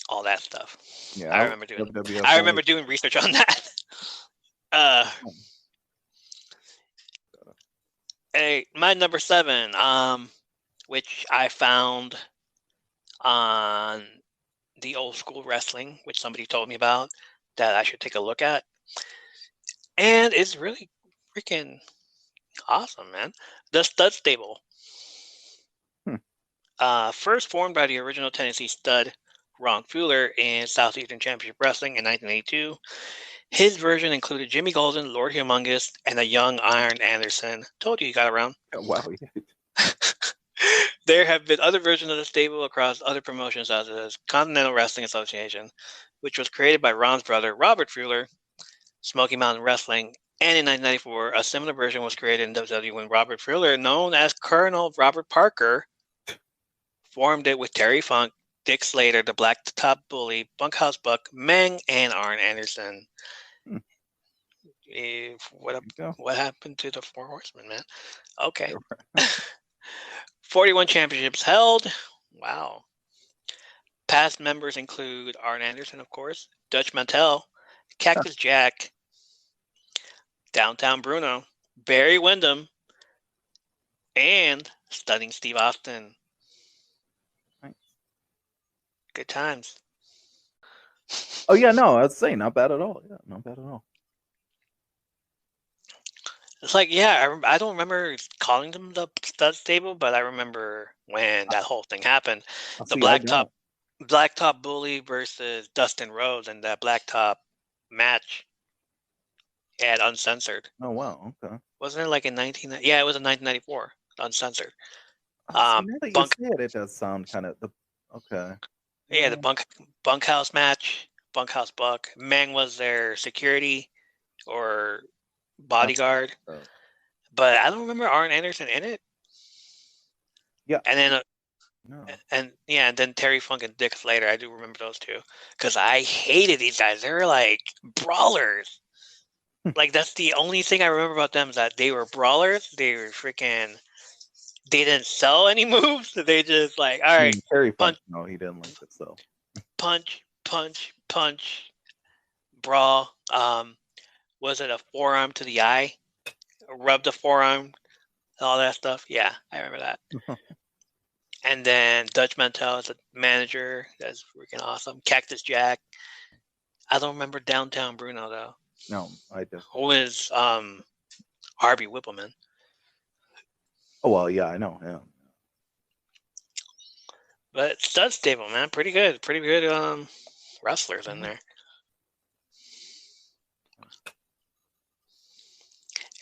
all that stuff. Yeah, I remember doing research on that. My number 7, which I found on the Old School Wrestling, which somebody told me about that I should take a look at. And it's really freaking awesome, man. The Stud Stable. First formed by the original Tennessee Stud, Ron Fuller, in Southeastern Championship Wrestling in 1982. His version included Jimmy Golden, Lord Humongous, and a young Arn Anderson. Told you got around. Oh, wow. There have been other versions of the stable across other promotions, such as Continental Wrestling Association, which was created by Ron's brother, Robert Fuller, Smoky Mountain Wrestling, and in 1994, a similar version was created in WWE when Robert Fuller, known as Colonel Robert Parker, formed it with Terry Funk, Dick Slater, the Black Top Bully, Bunkhouse Buck, Meng, and Arn Anderson. What happened to the Four Horsemen, man? Okay. 41 championships held. Wow. Past members include Arn Anderson, of course, Dutch Mantell, Cactus Jack, Downtown Bruno, Barry Windham, and Stunning Steve Austin. Good times. Oh, yeah, no, I was saying, not bad at all. Yeah, not bad at all. It's like, yeah, I don't remember calling them the stud stable, but I remember when that whole thing happened. The See, I don't. Blacktop Bully versus Dustin Rhodes, and that Blacktop match had uncensored. Oh wow, okay. Wasn't it like in 19? Yeah, it was in 1994, uncensored. See, now that you say it, it does sound kind of the okay. Yeah, the bunkhouse match, bunkhouse buck. Meng was their security or bodyguard, but I don't remember Arn Anderson in it. Yeah, and then no. and then Terry Funk and Dick Slater. I do remember those two because I hated these guys. They were like brawlers. Like that's the only thing I remember about them is that they were brawlers. They were freaking. They didn't sell any moves. They just like, all right, Terry punch. Funk. No, he didn't like it. So Punch, punch, punch, brawl. Was it a forearm to the eye? Rub the forearm, all that stuff. Yeah, I remember that. And then Dutch Mantel is a manager. That's freaking awesome. Cactus Jack. I don't remember Downtown Bruno though. No, I just. Who is Harvey Whippleman? Oh well, yeah, I know him. But stud stable, man, pretty good wrestlers in there.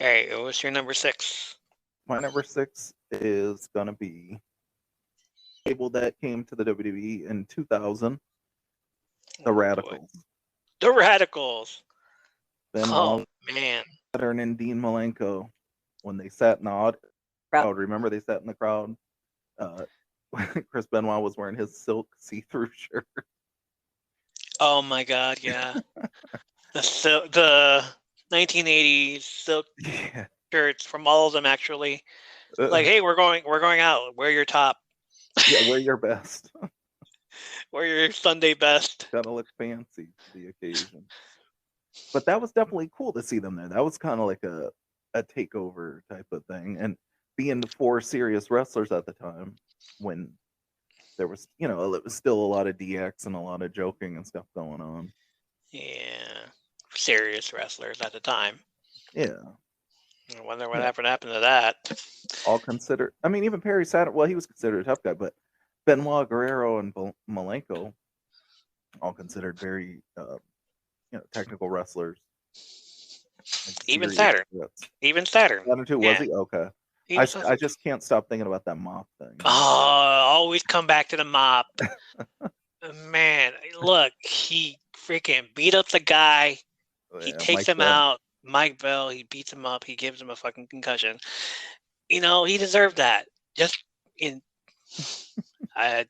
All right, what's your number 6? My number 6 is gonna be a stable that came to the WWE in 2000. The Radicals. The Radicals. Benoit, man. Saturn and Dean Malenko, when they sat in the crowd, remember they sat in the crowd? Chris Benoit was wearing his silk see-through shirt. Oh my God, yeah. the 1980s silk shirts from all of them actually. Like, hey, we're going out. Wear your top. Yeah, wear your best. Wear your Sunday best. Gotta look fancy for the occasion. But that was definitely cool to see them there. That was kind of like a takeover type of thing. And being 4 serious wrestlers at the time when there was, it was still a lot of DX and a lot of joking and stuff going on. Yeah. Serious wrestlers at the time. Yeah. I wonder what happened to that. All considered. I mean, even Perry Saturn, well, he was considered a tough guy, but Benoit, Guerrero, and Malenko, all considered very, technical wrestlers. Even Saturn. Even Saturn. Saturn too, was he? Okay. I just can't stop thinking about that mop thing. Oh, always come back to the mop. Man, look, he freaking beat up the guy. He takes him out. Mike Bell, he beats him up. He gives him a fucking concussion. He deserved that. Just in.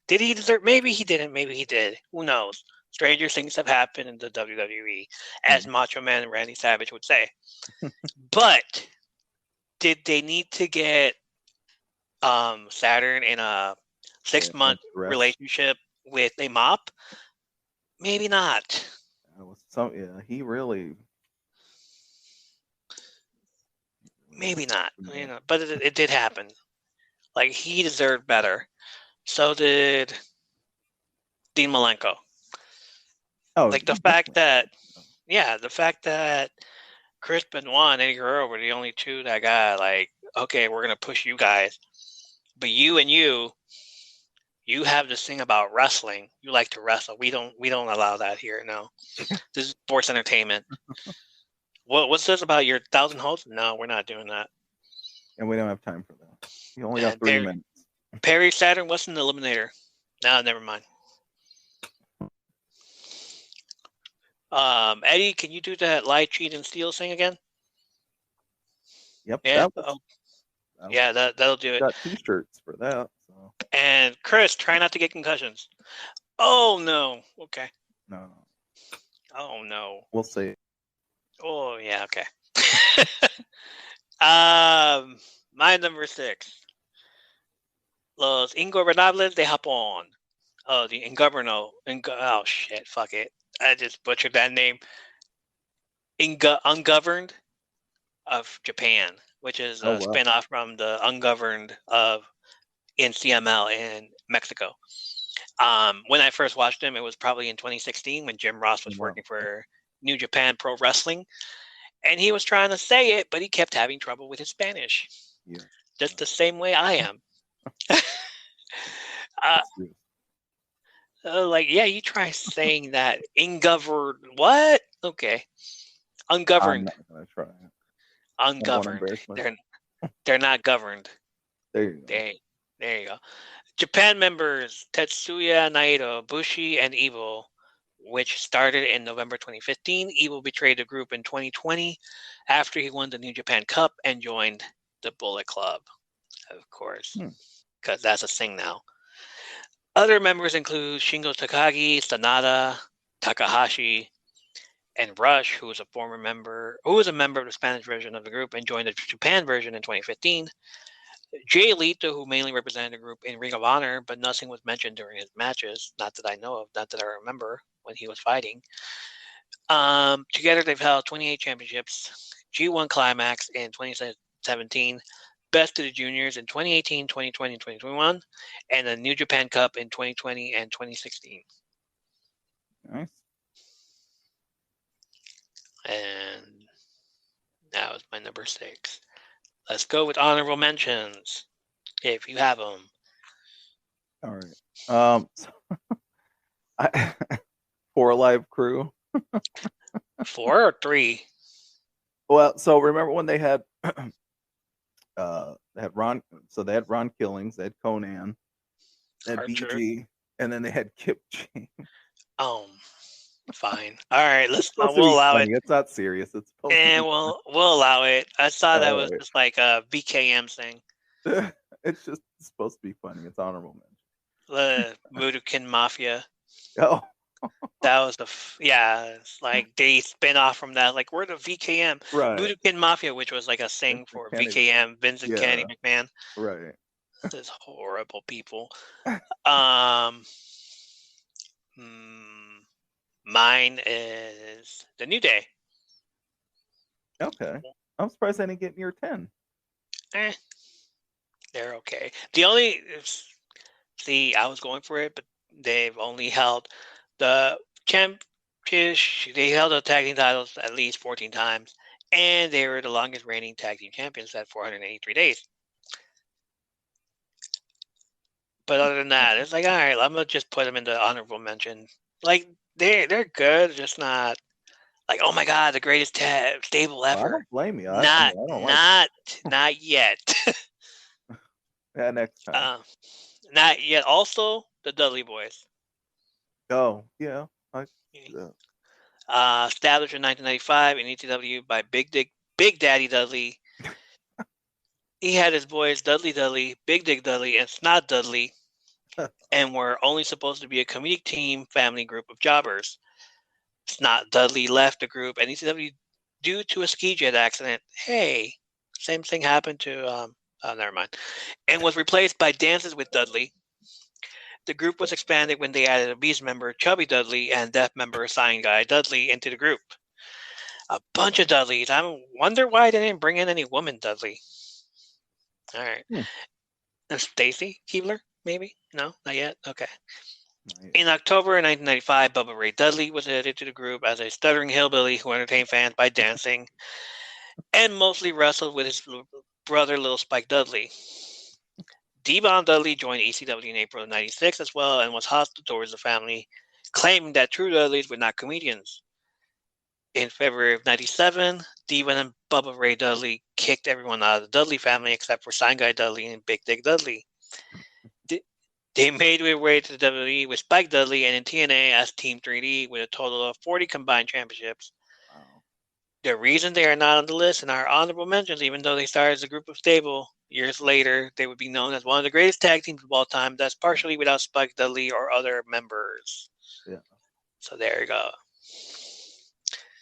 Did he deserve? Maybe he didn't. Maybe he did. Who knows? Stranger things have happened in the WWE, as Macho Man and Randy Savage would say. But did they need to get Saturn in a 6-month relationship with a mop? Maybe not. He really. Maybe not. But it did happen. Like, he deserved better. So did Dean Malenko. Oh, like the fact that Chris Benoit and Eddie Guerrero were the only two that got like, okay, we're gonna push you guys, but you have this thing about wrestling. You like to wrestle. We don't allow that here. No, this is sports entertainment. What's this about your 1,000 hosts? No, we're not doing that. And we don't have time for that. You only got 3 minutes. Perry Saturn, what's an eliminator? No, never mind. Eddie, can you do that lie, cheat, and steal thing again? Yep. Yeah. That'll do it. Got T-shirts for that. So. And Chris, try not to get concussions. Oh no. Okay. No. Oh no. We'll see. Oh yeah. Okay. My number 6. Los Ingobernables de Japón. Oh, the oh shit. Fuck it. I just butchered that name. Ungoverned of Japan, which is a spinoff from the Ungoverned of NCML in Mexico. When I first watched him, it was probably in 2016 when Jim Ross was working for New Japan Pro Wrestling. And he was trying to say it, but he kept having trouble with his Spanish. Yeah. Just the same way I am. uh, yeah, you try saying that. Ungoverned. What? Okay. Ungoverned. I'm not going to try it. Ungoverned. They're not governed. There you go. There you go. Japan members Tetsuya Naito, Bushi, and Evil, which started in November 2015. Evil betrayed the group in 2020 after he won the New Japan Cup and joined the Bullet Club, of course, because that's a thing now. Other members include Shingo Takagi, Sanada, Takahashi, and Rush, who was a member of the Spanish version of the group and joined the Japan version in 2015. Jay Lethal, who mainly represented the group in Ring of Honor, but nothing was mentioned during his matches, not that I know of, not that I remember when he was fighting. Together, they've held 28 championships, G1 Climax in 2017, Best of the Juniors in 2018, 2020, and 2021, and the New Japan Cup in 2020 and 2016. Nice. And that was my number 6. Let's go with honorable mentions, if you have them. All right. 4 Alive Crew. 4 or 3? Well, so remember when they had Ron? So they had Ron Killings, they had Conan, they had BG, and then they had Kip James. Fine. All right, we'll allow it. It's not serious. It's supposed to be we'll allow it. I saw that was just like a BKM thing. It's just supposed to be funny. It's honorable mention. The Budokan Mafia. Oh. That was it's like they spin off from that. Like, we're the VKM. Right. Budokan Mafia, which was like a thing for VKM, Vincent Kennedy McMahon. Right. Those horrible people. Mine is the New Day. Okay. I'm surprised I didn't get near 10. They're okay. I was going for it, but they've only held the they held the tag team titles at least 14 times, and they were the longest reigning tag team champions at 483 days. But other than that, it's like, all right, I'm gonna just put them in the honorable mention. Like, they're good, just not like, oh my god, the greatest stable ever. I don't blame you. Not yet. Yeah, next time. Not yet. Also, the Dudley Boys. Oh yeah. Established in 1995 in ECW by Big Daddy Dudley. He had his boys Dudley, Big Dick Dudley, and Snot Dudley, and were only supposed to be a comedic team family group of jobbers. Snot Dudley left the group and ECW due to a ski jet accident. Hey, same thing happened to never mind. And was replaced by Dances with Dudley. The group was expanded when they added a Beast member, Chubby Dudley, and Deaf member, Sign Guy Dudley, into the group. A bunch of Dudleys. I wonder why they didn't bring in any woman Dudley. All right. Stacy Keebler, maybe? No, not yet? Okay. In October 1995, Bubba Ray Dudley was added to the group as a stuttering hillbilly who entertained fans by dancing and mostly wrestled with his brother, Little Spike Dudley. Devon Dudley joined ECW in April of 1996 as well and was hostile towards the family, claiming that true Dudleys were not comedians. In February of 1997, Devon and Bubba Ray Dudley kicked everyone out of the Dudley family except for Sign Guy Dudley and Big Dick Dudley. They made their way to the WWE with Spike Dudley and in TNA as Team 3D with a total of 40 combined championships. Wow. The reason they are not on the list and are honorable mentions, even though they started as a group of stable, years later they would be known as one of the greatest tag teams of all time. That's partially without Spike Dudley or other members. Yeah. So there you go.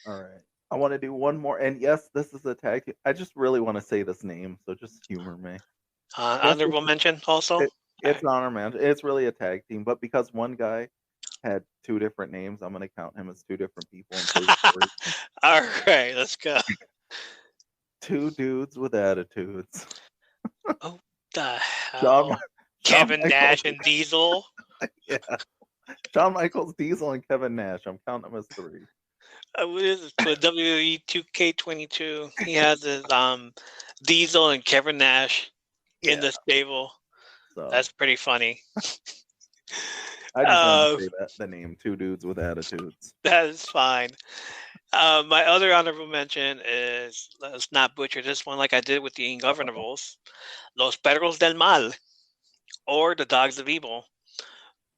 All right. I want to do one more. And yes, this is a tag team. I just really want to say this name, so just humor me. Honorable mention also? It's an honor mention. It's really a tag team, but because one guy had 2 different names, I'm going to count him as 2 different people. All right, let's go. 2 dudes with attitudes. Oh, the hell. Kevin Nash and Diesel? Yeah. Shawn Michaels, Diesel, and Kevin Nash. I'm counting them as 3. What is it? For WWE 2K22, he has his Diesel and Kevin Nash in the stable. So That's pretty funny. I just want to say that the name Two Dudes with Attitudes. That is fine. My other honorable mention is, let's not butcher this one like I did with the Ingovernables, Los Perros del Mal, or the Dogs of Evil.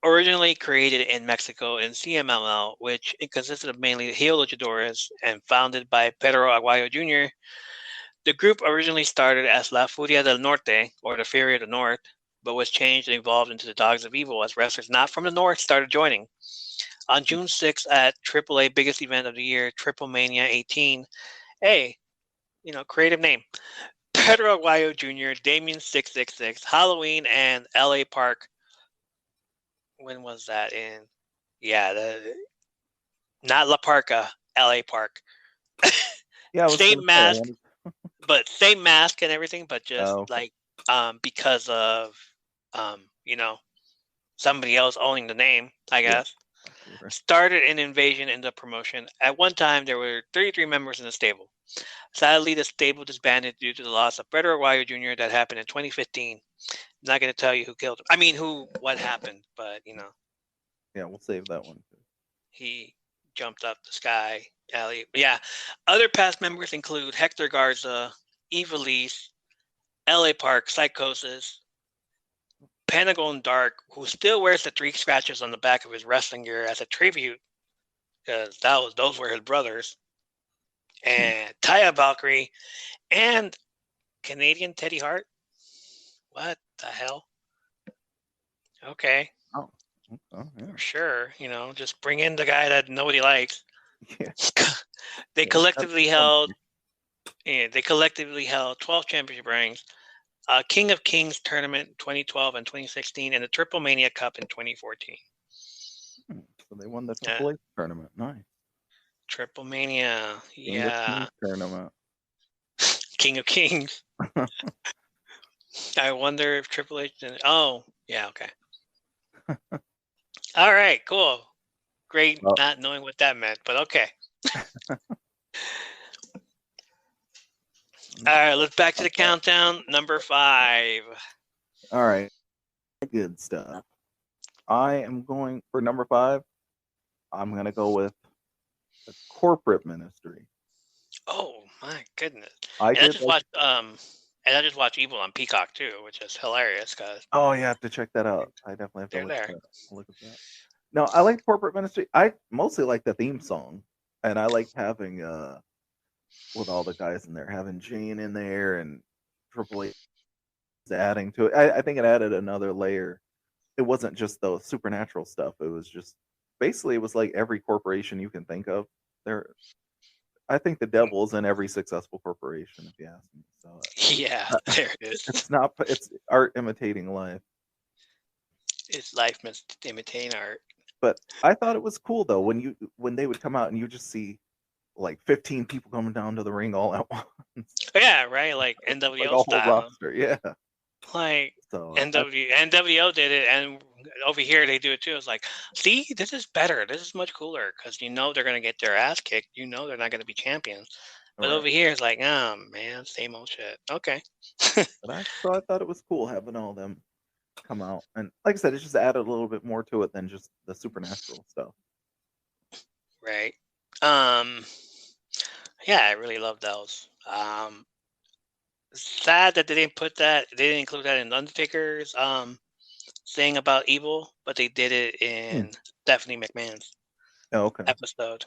Originally created in Mexico in CMLL, which it consisted of mainly heel luchadores and founded by Pedro Aguayo Jr., the group originally started as La Furia del Norte, or the Fury of the North, but was changed and evolved into the Dogs of Evil as wrestlers not from the North started joining. On June 6th at AAA biggest event of the year, Triplemania 18, hey, creative name, Pedro Aguayo Jr., Damien 666, Halloween, and LA Park. When was that in? Yeah, not La Parka, LA Park. Yeah, same mask, but same mask and everything, but just because of somebody else owning the name, I guess. Yeah. Started an invasion in the promotion. At one time, there were 33 members in the stable. Sadly, the stable disbanded due to the loss of Pedro Aguayo Jr. that happened in 2015. I'm not going to tell you who killed him. I mean, what happened, but Yeah, we'll save that one. He jumped up the sky. Yeah. Other past members include Hector Garza, Evilise, LA Park, Psychosis, Pentagon Dark, who still wears the 3 scratches on the back of his wrestling gear as a tribute, because those were his brothers, and Taya Valkyrie, and Canadian Teddy Hart. What the hell? Okay. Oh, yeah. Sure, just bring in the guy that nobody likes. Yeah. They collectively held 12 championship rings, King of Kings tournament in 2012 and 2016, and the Triplemania Cup in 2014. So they won the Triple H tournament. Nice. Triplemania, King of Kings tournament. King of Kings. I wonder if Triple H didn't. Oh, yeah, okay. All right, cool. Great not knowing what that meant, but okay. All right, let's back to the countdown. Number 5. All right. Good stuff. I am going for number 5. I'm going to go with the corporate ministry. Oh, my goodness. I just watched Evil on Peacock, too, which is hilarious. Oh, you have to check that out. I definitely have to look at that. No, I like corporate ministry. I mostly like the theme song. And I like having, with all the guys in there, having Jane in there and Triple H adding to it. I think it added another layer. It wasn't just the supernatural stuff. It was just, basically, it was like every corporation you can think of. I think the devil is in every successful corporation, if you ask me. So yeah, there it is. It's art imitating life. It's life imitating art. But I thought it was cool though when they would come out and you just see like 15 people coming down to the ring all at once. Yeah, right. Like NWO like style. Roster, yeah. Like NWO did it, and over here they do it too. It's like, see, this is better. This is much cooler because they're gonna get their ass kicked. They're not gonna be champions. But over here it's like, oh man, same old shit. Okay. So I thought it was cool having all them come out, and like I said, it just added a little bit more to it than just the supernatural stuff. Right. Yeah, I really love those. Sad that they didn't include that in Undertaker's saying about evil, but they did it in Stephanie McMahon's episode.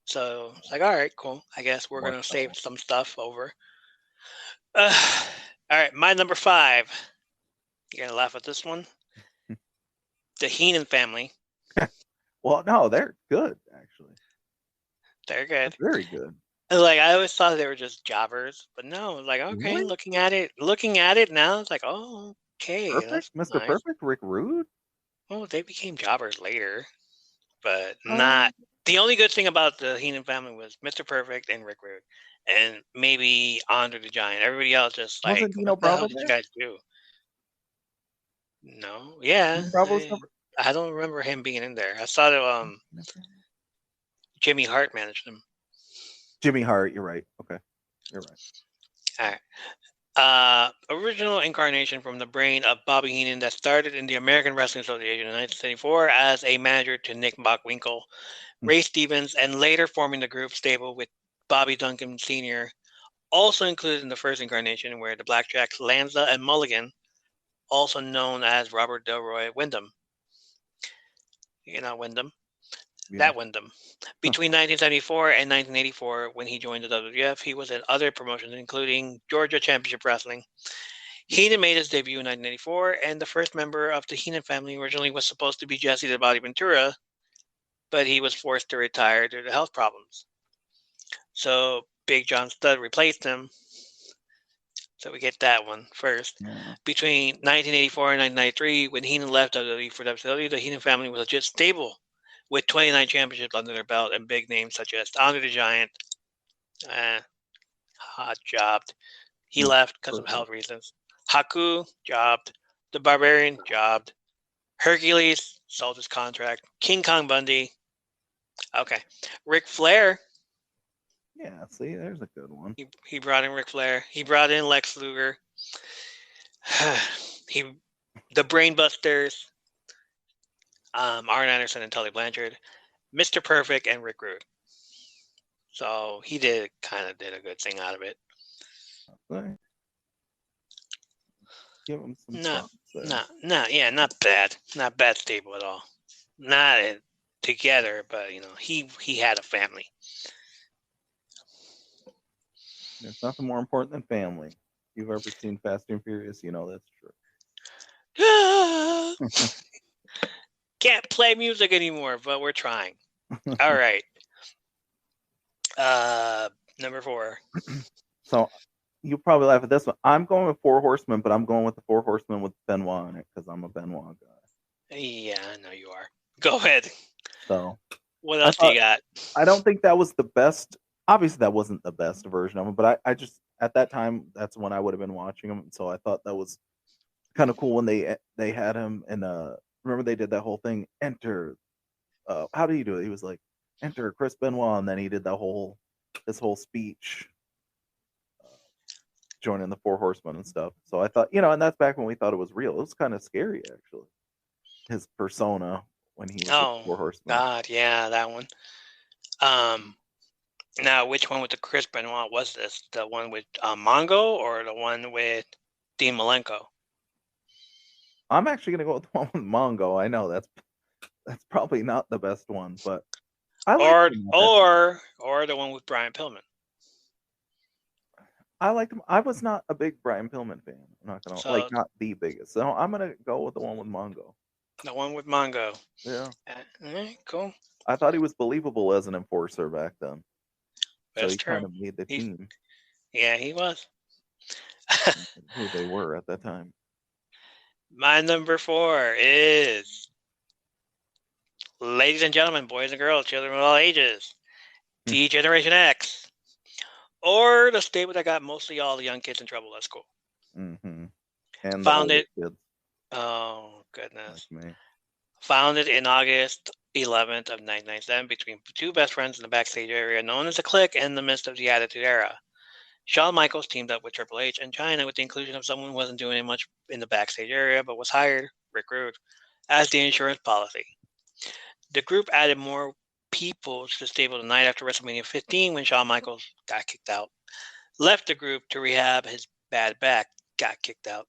So it's like, all right, cool. I guess we're gonna save some stuff over. All right, my number 5. You're gonna laugh at this one. The Heenan family. Well, no, they're good actually. They're good. They're very good. Like, I always thought they were just jobbers, but no. Like, okay, really? looking at it now, it's like, oh, okay, Perfect, Mr. Nice. Perfect, Rick Rude. Well, they became jobbers later, but not. The only good thing about the Heenan family was Mr. Perfect and Rick Rude, and maybe Andre the Giant. Everybody else just like, what the hell did you guys do? No, yeah, I don't remember him being in there. I saw that Jimmy Hart managed him. Jimmy Hart, you're right. Okay, you're right. All right. Original incarnation from the brain of Bobby Heenan that started in the American Wrestling Association in 1974 as a manager to Nick Bockwinkel, Ray Stevens, and later forming the group stable with Bobby Duncan Sr., also included in the first incarnation where the Blackjacks Lanza and Mulligan, also known as Robert Delroy Wyndham. You know Wyndham? Yeah. That Wyndham. Between 1974 and 1984, when he joined the WWF, he was in other promotions, including Georgia Championship Wrestling. Heenan made his debut in 1984, and the first member of the Heenan family originally was supposed to be Jesse the Body Ventura, but he was forced to retire due to health problems. So Big John Studd replaced him. So we get that one first. Yeah. Between 1984 and 1993, when Heenan left WWE for WCW, the Heenan family was legit stable, with 29 championships under their belt and big names such as Andre the Giant, hot jobbed. He left because of health reasons. Haku, jobbed. The Barbarian, jobbed. Hercules, sold his contract. King Kong Bundy. Okay. Ric Flair. Yeah, see, there's a good one. He brought in Ric Flair. He brought in Lex Luger. The Brainbusters. Arn Anderson and Tully Blanchard. Mr. Perfect and Rick Rude. So he kind of did a good thing out of it. Okay. Give him some not bad. Not bad stable at all. Not together, but he had a family. There's nothing more important than family. If you've ever seen Fast and Furious, you know that's true. Can't play music anymore, but we're trying. All right. Number 4. So you'll probably laugh at this one. I'm going with Four Horsemen, but I'm going with the Four Horsemen with Benoit in it because I'm a Benoit guy. Yeah, I know you are. Go ahead. So what else do you got? I don't think that was the best. Obviously, that wasn't the best version of him, but I just at that time that's when I would have been watching him. So I thought that was kind of cool when they had him and remember they did that whole thing. Enter. How do you do it? He was like, enter Chris Benoit, and then he did this whole speech. Joining the Four Horsemen and stuff. So I thought, and that's back when we thought it was real. It was kind of scary, actually. His persona when he was with Four Horsemen. God, yeah, that one. Now, which one with the Chris Benoit was this? The one with Mongo or the one with Dean Malenko? I'm actually gonna go with the one with Mongo. I know that's probably not the best one, but I like or the one with Brian Pillman. I liked him. I was not a big Brian Pillman fan. I'm not gonna not the biggest. So I'm gonna go with the one with Mongo. The one with Mongo. Yeah. Cool. I thought he was believable as an enforcer back then. That's so he true. Kind of made the team. Yeah, he was. Who they were at that time. My number 4 is, ladies and gentlemen, boys and girls, children of all ages, D Generation X. Or the stable that got mostly all the young kids in trouble at school. Mm-hmm. And founded. Kids. Oh goodness! Like me. Founded in August 11th of 1997 between two best friends in the backstage area known as the Clique in the midst of the Attitude Era. Shawn Michaels teamed up with Triple H and China with the inclusion of someone who wasn't doing much in the backstage area but was hired, Rick Rude, as the insurance policy. The group added more people to the stable the night after WrestleMania 15 when Shawn Michaels got kicked out. Left the group to rehab his bad back, got kicked out.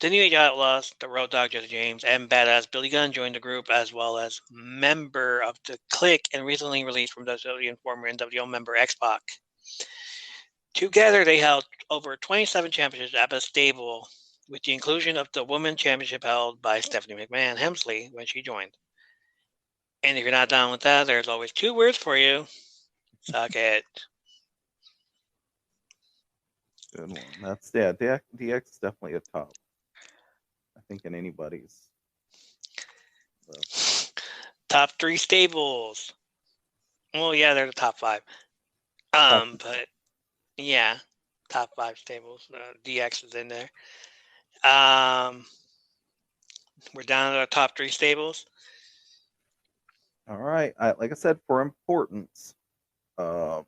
The New Age Outlaws, the Road Dogg Jesse James, and Badass Billy Gunn joined the group as well as member of the Clique and recently released from WWE and former NWO member X-Pac. Together, they held over 27 championships at the stable, with the inclusion of the Women's Championship held by Stephanie McMahon Hemsley when she joined. And if you're not down with that, there's always 2 words for you. Suck it. Good one. That's DX is definitely a top. I think in anybody's. Top 3 stables. Well, yeah, they're the top 5. But yeah, top 5 stables. DX is in there. We're down to our top 3 stables. All right. Like I said, for importance, uh,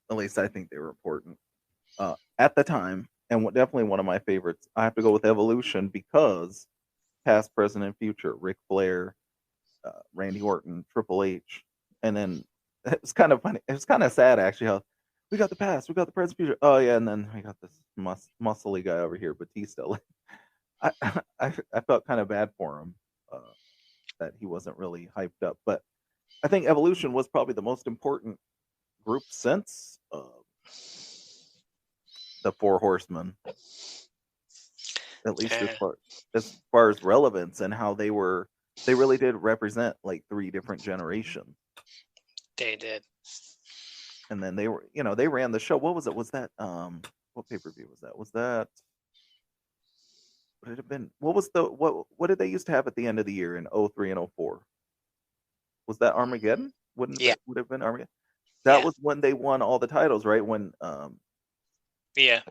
at least I think they were important at the time, and definitely one of my favorites. I have to go with Evolution because past, present, and future. Ric Flair, Randy Orton, Triple H, and then it was kind of funny. It was kind of sad actually how we got the past, we got the present, future. Oh yeah, and then we got this muscly guy over here, Batista. I, I felt kind of bad for him that he wasn't really hyped up, but I think Evolution was probably the most important group since the Four Horsemen, at least as far as relevance and how they really did represent like three different generations. They did. And then they were, they ran the show. What was it? Was that what pay-per-view was that? Was that would it have been what was the what did they used to have at the end of the year in 03 and 04? Was that Armageddon? Wouldn't Yeah. it would have been Armageddon? That was when they won all the titles, right? When yeah.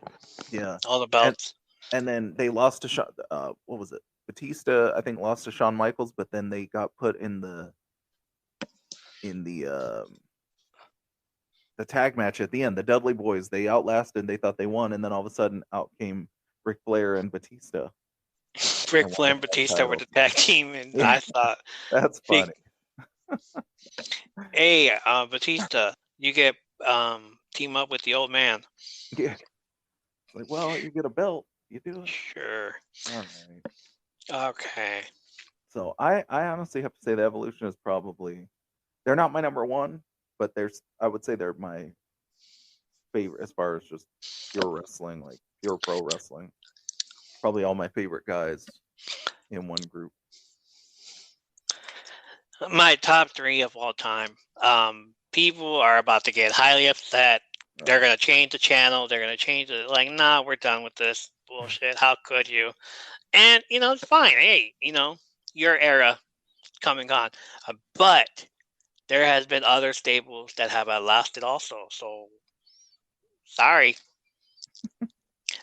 All the and belts. and then they lost to Shawn, what was it? Batista, I think, lost to Shawn Michaels, but then they got put in the tag match at the end. The Dudley Boys, they outlasted, they thought they won, and then all of a sudden out came Ric Flair and Batista. Ric Flair and Batista were the tag team, and Yeah. I thought That's funny. Hey, Batista, you get team up with the old man. Yeah. Like, well, you get a belt. You do it. Sure. All right. Okay. So I honestly have to say the Evolution is probably, they're not my number one, but I would say they're my favorite as far as just pure wrestling, like pure pro wrestling. Probably all my favorite guys in one group. My top three of all time. People are about to get highly upset. They're going to change the channel. They're going to change it. Like, nah, we're done with this bullshit. How could you? And, it's fine. Hey, your era come and gone. But there has been other staples that have lasted also. So, sorry.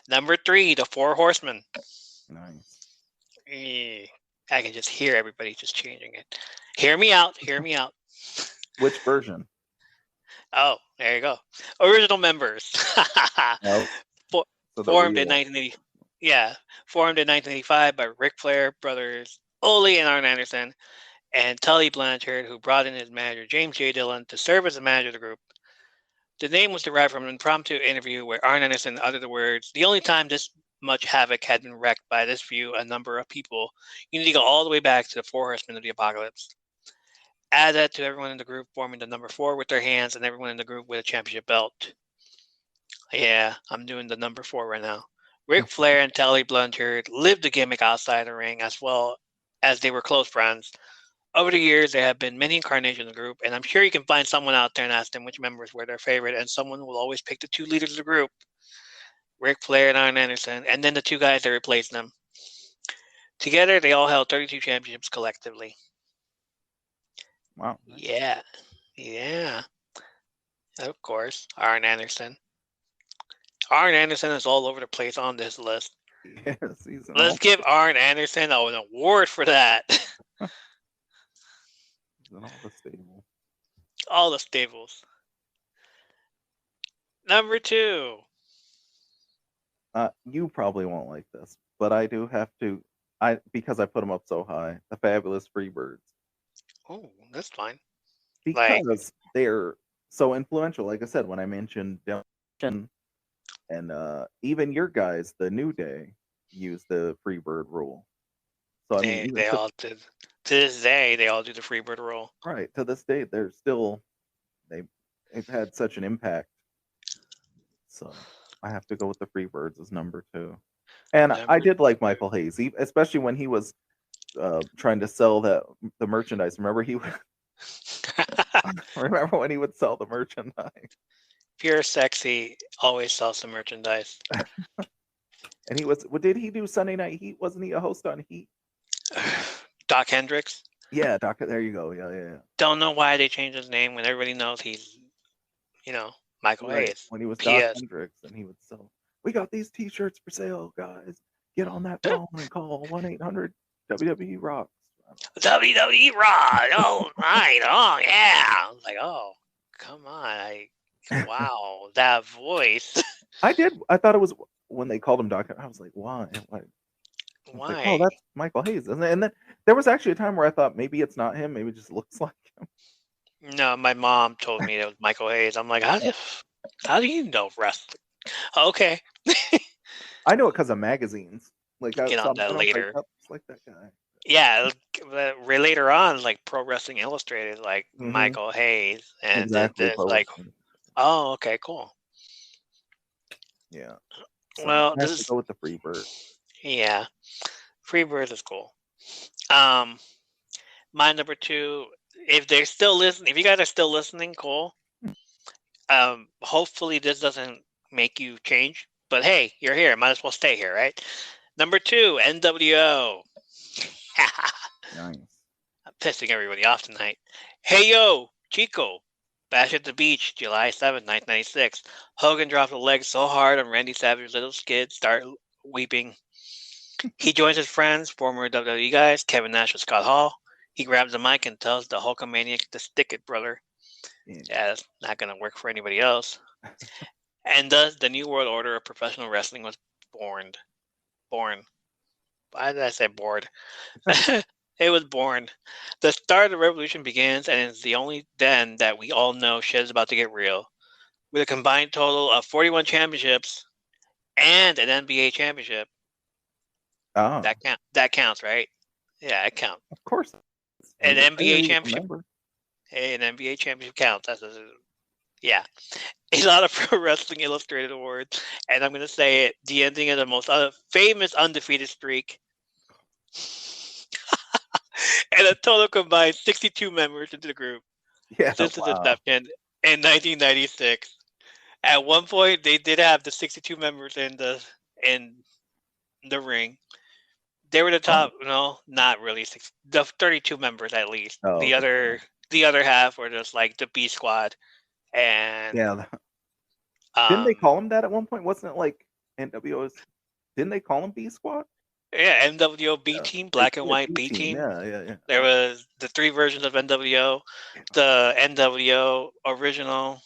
Number 3, the Four Horsemen. Nice. I can just hear everybody just changing it. Hear me out. Hear me out. Which version? Oh, there you go. Original members. Nope. Formed in 1980. Yeah, formed in 1985 by Ric Flair, brothers Ole and Arn Anderson, and Tully Blanchard, who brought in his manager James J. Dillon to serve as the manager of the group. The name was derived from an impromptu interview where Arn Anderson uttered the words, "The only time this much havoc had been wreaked by this few a number of people, you need to go all the way back to the Four Horsemen of the Apocalypse." Add that to everyone in the group forming the number 4 with their hands and everyone in the group with a championship belt. Yeah, I'm doing the number 4 right now. Ric Flair and Tully Blanchard lived the gimmick outside the ring as well as they were close friends. Over the years, there have been many incarnations of the group, and I'm sure you can find someone out there and ask them which members were their favorite, and someone will always pick the 2 leaders of the group, Ric Flair and Arn Anderson, and then the 2 guys that replaced them. Together, they all held 32 championships collectively. Wow. Yeah. Of course, Arn Anderson. Arn Anderson is all over the place on this list. Yes, Let's give Arn Anderson an award for that. He's in all the stables. All the stables. Number 2. You probably won't like this, but I do have to. Because I put them up so high. The Fabulous Freebirds. Oh, that's fine. Because they're so influential. Like I said, when I mentioned Demolition, and even your guys, the New Day, use the Freebird rule. So I mean, they all did. To this day, they all do the Freebird rule. Right. To this day, they're still they've had such an impact. So I have to go with the Freebirds as number 2. And I did like Michael Hayes, especially when he was trying to sell the merchandise. Remember remember when he would sell the merchandise? Pure Sexy always sells the merchandise. And did he do Sunday Night Heat? Wasn't he a host on Heat? Doc Hendricks? Yeah, Doc, there you go. Yeah. Don't know why they changed his name when everybody knows he's, Michael Hayes. When he was Doc Hendricks, and he would sell, "We got these t-shirts for sale, guys. Get on that phone and call 1-800-WWE Rocks." WWE Raw. Oh, right. Oh, yeah. I was like, oh, come on. Wow, that voice. I thought it was when they called him Doctor. I was like, why? I was like, oh, Why? that's Michael Hayes. And then there was actually a time where I thought maybe it's not him. Maybe it just looks like him. No, my mom told me it was Michael Hayes. I'm like, how do you know wrestling? Okay. I know it because of magazines. Like I Get saw on that later. Like, it's like that guy. Yeah, later on, like Pro Wrestling Illustrated, like Michael Hayes, and exactly. like, oh, okay, cool. Yeah. So Well, I have to go with the Freebird. Yeah, Freebird is cool. My number 2, if they're still listening, if you guys are still listening, cool. Hopefully this doesn't make you change, but hey, you're here, might as well stay here, right? Number 2, NWO. Nice. I'm pissing everybody off tonight. Hey yo, Chico. Bash at the Beach, July 7th, 1996. Hogan drops a leg so hard on Randy Savage's little skid, start weeping. He joins his friends, former WWE guys, Kevin Nash and Scott Hall. He grabs the mic and tells the Hulkamaniac to stick it, brother. Yeah, that's not going to work for anybody else. And thus, the New World Order of Professional Wrestling was born. Why did I say bored? It was born. The start of the revolution begins, and it's the only then that we all know shit is about to get real. With a combined total of 41 championships and an NBA championship. Oh. That counts, right? Yeah, it counts. Of course. An NBA championship. Hey, an NBA championship counts. Yeah. A lot of Pro Wrestling Illustrated awards, and I'm going to say it, the ending of the most famous undefeated streak. And a total combined 62 members into the group. Yeah, since its inception in 1996. At one point, they did have the 62 members in the ring. They were the top. No, not really. The 32 members at least. Oh, the other half were just like the B Squad, and yeah. Didn't they call them that at one point? Wasn't it like NWO's? Didn't they call them B Squad? Yeah, NWO B Team, Black and White B Team. Yeah. There was the 3 versions of NWO, the NWO original,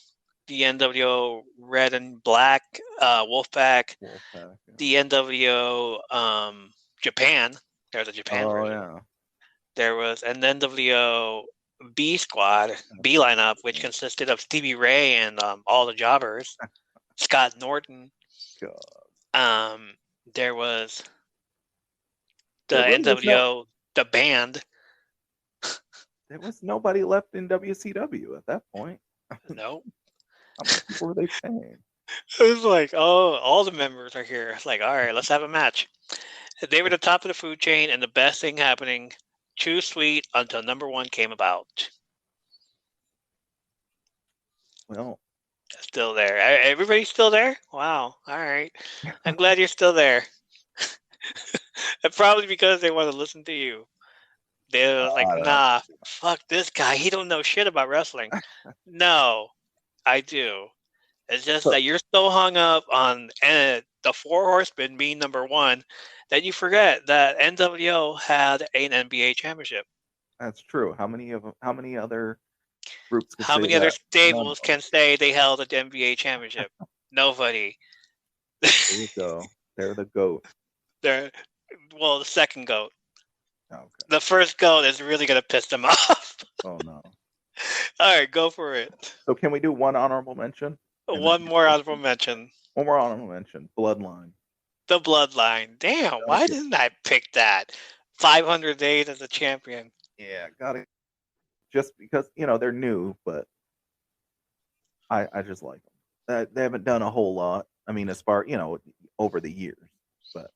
the NWO Red and Black, Wolfpack, the NWO Japan. There was a Japan version. Yeah. There was an NWO B Squad, B lineup, which consisted of Stevie Ray and all the jobbers, Scott Norton. God. There was the NWO, the band. There was nobody left in WCW at that point. Nope. How many people were they paying? It was like, oh, all the members are here. It's like, all right, let's have a match. They were the top of the food chain, and the best thing happening. Too sweet until number 1 came about. Well, still there. Everybody's still there? Wow. All right. I'm glad you're still there. And probably because they want to listen to you. They're like, nah, fuck this guy. He don't know shit about wrestling. No, I do. It's just that you're so hung up on the 4 Horsemen being number 1 that you forget that NWO had an NBA championship. That's true. How many other groups? How many other stables can say they held an NBA championship? Nobody. There you go. They're the GOAT. The second GOAT. Okay. The first GOAT is really gonna piss them off. Oh no. All right, go for it. So can we do one honorable mention? One more honorable mention. One more honorable mention. Bloodline. The Bloodline. Damn, why didn't I pick that? 500 days as a champion. Yeah, got it. Just because, they're new, but I just like them. They haven't done a whole lot. I mean, as far, over the years. But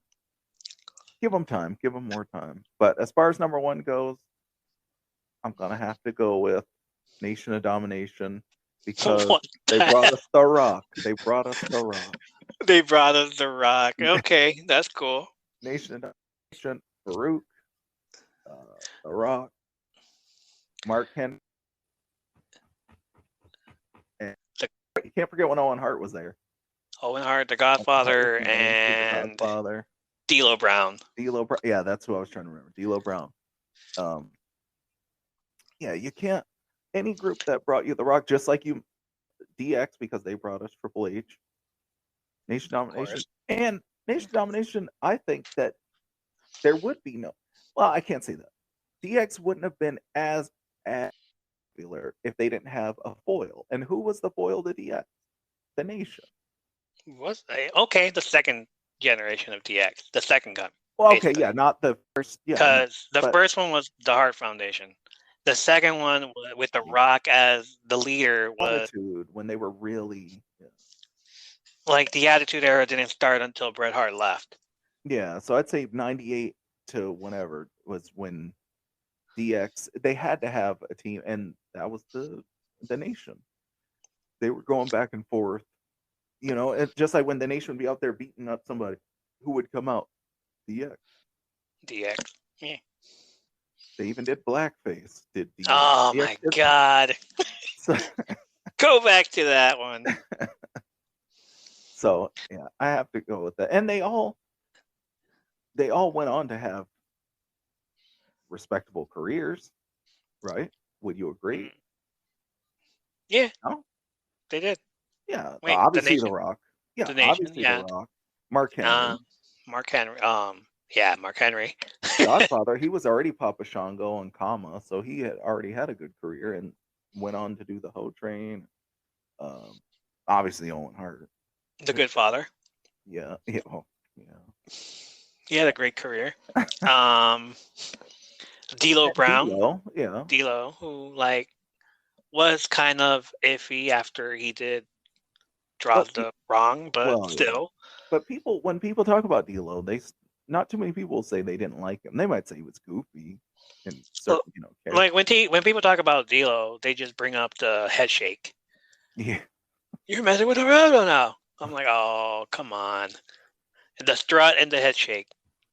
give them time. Give them more time. But as far as number 1 goes, I'm going to have to go with Nation of Domination. Because they brought us The Rock. They brought us The Rock. Okay, that's cool. Nation of Domination, Farouk, The Rock, Mark Henry. And you can't forget when Owen Hart was there. Owen Hart, The Godfather, and D'Lo Brown. Yeah, that's who I was trying to remember. D'Lo Brown. Yeah, you can't. Any group that brought you The Rock, just like you, DX, because they brought us Triple H, Nation Domination, and Nation Domination. I think that there would be no. Well, I can't say that. DX wouldn't have been as popular if they didn't have a foil. And who was the foil to DX? The Nation. Okay, the second generation of DX, the second gun. Well, okay, basically. Yeah, not the first. Yeah, because the first one was the Hart Foundation. The second one with The Rock as the leader was Attitude, when they were really like the Attitude Era didn't start until Bret Hart left. Yeah, so I'd say 98 to whenever was when DX, they had to have a team, and that was the Nation. They were going back and forth, you know, it's just like when the Nation would be out there beating up somebody, who would come out? DX. Yeah. They even did blackface. Did DX. Oh my God! So, go back to that one. So yeah, I have to go with that. And they all went on to have respectable careers, right? Would you agree? Yeah. No? They did. Yeah. Wait, obviously The Rock. Yeah, obviously The Rock. Mark Henry. Mark Henry. Yeah, Mark Henry. Godfather, he was already Papa Shango and Kama, so he had already had a good career and went on to do the Ho Train. Obviously Owen Hart. The Good Father. Yeah. Yeah. He had a great career. D'Lo Brown. D'Lo, who was kind of iffy after he did draws the wrong, but still. Yeah. But when people talk about D'Lo, not too many people say they didn't like him. They might say he was goofy and certain, like when people talk about D'Lo, they just bring up the head shake. Yeah. You're messing with Ronaldo now. I'm like, oh, come on. The strut and the head shake.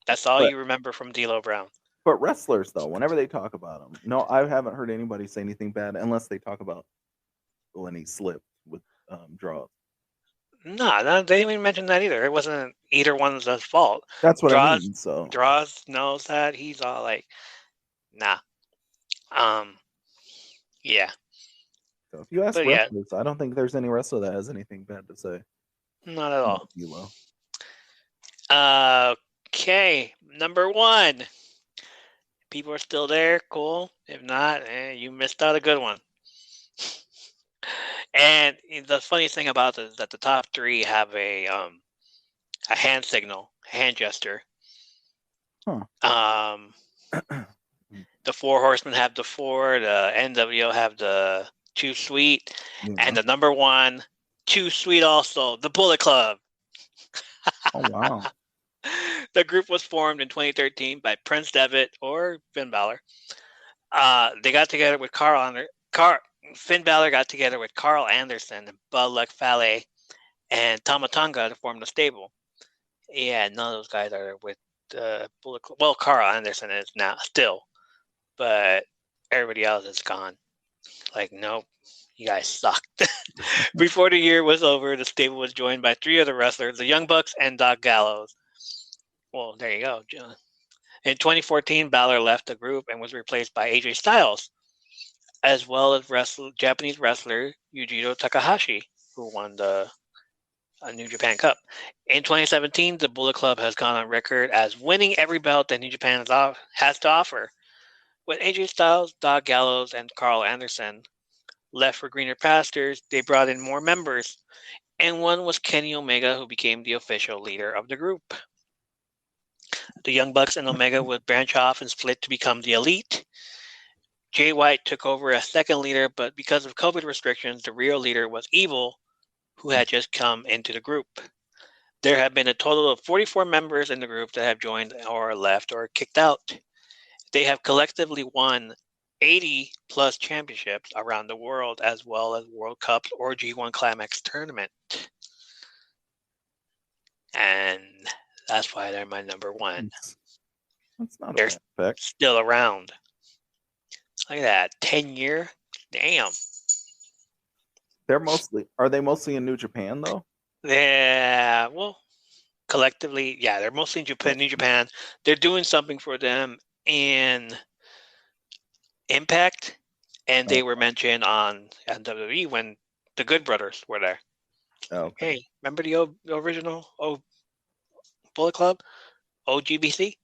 That's all you remember from D'Lo Brown. But wrestlers, though, whenever they talk about him, no, I haven't heard anybody say anything bad unless they talk about when he slipped with draws. No, they didn't even mention that either. It wasn't either one's fault. That's what I mean. So Draws knows that. He's all like, nah. Yeah. So if you ask wrestlers, I don't think there's any wrestler that has anything bad to say. Not at all. D'Lo. Okay, number 1. People are still there. Cool. If not, you missed out a good one. And the funniest thing about this is that the top 3 have a hand signal, hand gesture. Huh. The 4 Horsemen have the 4. The NWO have the Too Sweet, and the number 1 Too Sweet also, the Bullet Club. Oh wow. The group was formed in 2013 by Prince Devitt or Finn Balor. They got together with Finn Balor got together with Carl Anderson and Bud Luck Fale and Tama Tonga to form the stable. Yeah, none of those guys are with Bullet Club. Well, Carl Anderson is now still, but everybody else is gone. Like, nope, you guys sucked. Before the year was over, the stable was joined by 3 other wrestlers, the Young Bucks and Doc Gallows. Well, there you go, John. In 2014, Balor left the group and was replaced by AJ Styles, as well as Japanese wrestler Yujiro Takahashi, who won the New Japan Cup. In 2017, the Bullet Club has gone on record as winning every belt that New Japan has to offer. With AJ Styles, Doc Gallows, and Carl Anderson left for greener pastures, they brought in more members, and one was Kenny Omega, who became the official leader of the group. The Young Bucks and Omega would branch off and split to become the Elite. Jay White took over as second leader, but because of COVID restrictions, the real leader was Evil, who had just come into the group. There have been a total of 44 members in the group that have joined or left or kicked out. They have collectively won 80 plus championships around the world, as well as World Cups or G1 Climax tournament. And that's why they're my number 1. That's not they're still around. Look at that, 10-year. Damn. Are they mostly in New Japan though? Yeah, well, collectively, yeah, they're mostly in Japan, New Japan. They're doing something for them in Impact, and they were mentioned on WWE when the Good Brothers were there. Okay. Hey, remember the original Bullet Club? OGBC?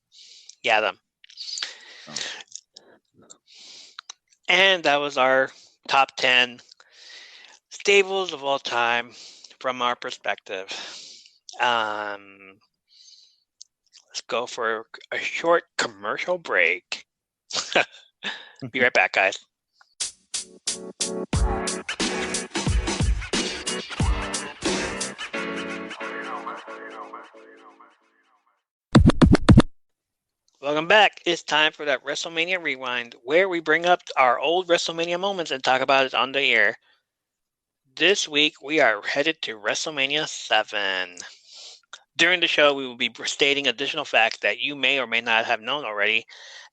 Yeah, them. Oh. And that was our top 10 stables of all time from our perspective. Let's go for a short commercial break. Be right back, guys. Welcome back. It's time for that WrestleMania Rewind, where we bring up our old WrestleMania moments and talk about it on the air. This week, we are headed to WrestleMania 7. During the show, we will be stating additional facts that you may or may not have known already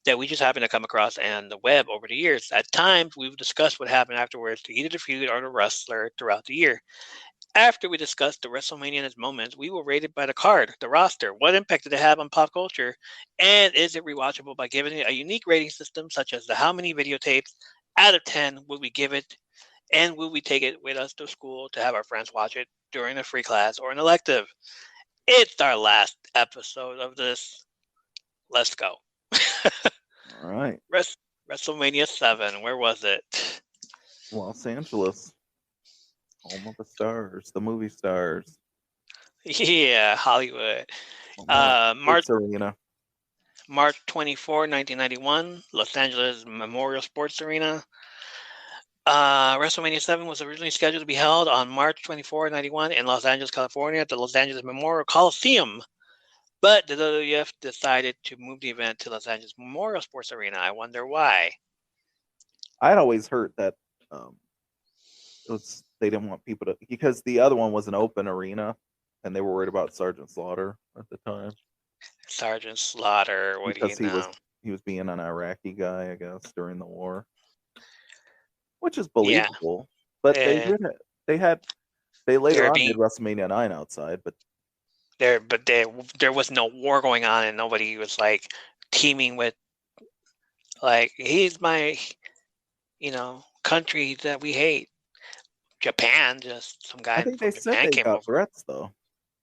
that we just happened to come across on the web over the years. At times, we will discuss what happened afterwards to either the feud or the wrestler throughout the year. After we discuss the WrestleMania and its moments, we will rate it by the card, the roster, what impact did it have on pop culture, and is it rewatchable by giving it a unique rating system such as the how many videotapes out of 10 would we give it, and will we take it with us to school to have our friends watch it during a free class or an elective. It's our last episode of this. Let's go. All right. WrestleMania 7, where was it? Los Angeles. Home of the stars, the movie stars. Yeah, Hollywood. March Arena. March 24, 1991, Los Angeles Memorial Sports Arena. WrestleMania 7 was originally scheduled to be held on March 24, 91 in Los Angeles, California at the Los Angeles Memorial Coliseum. But the WWF decided to move the event to Los Angeles Memorial Sports Arena. I wonder why. I'd always heard that they didn't want people to, because the other one was an open arena and they were worried about Sergeant Slaughter at the time. Sergeant Slaughter, what because do you know? He was being an Iraqi guy, I guess, during the war, which is believable. Yeah. But they later on did WrestleMania 9 outside, but there was no war going on, and nobody was like teaming with like he's my country that we hate. Japan, just some guy. I think they said they got threats though.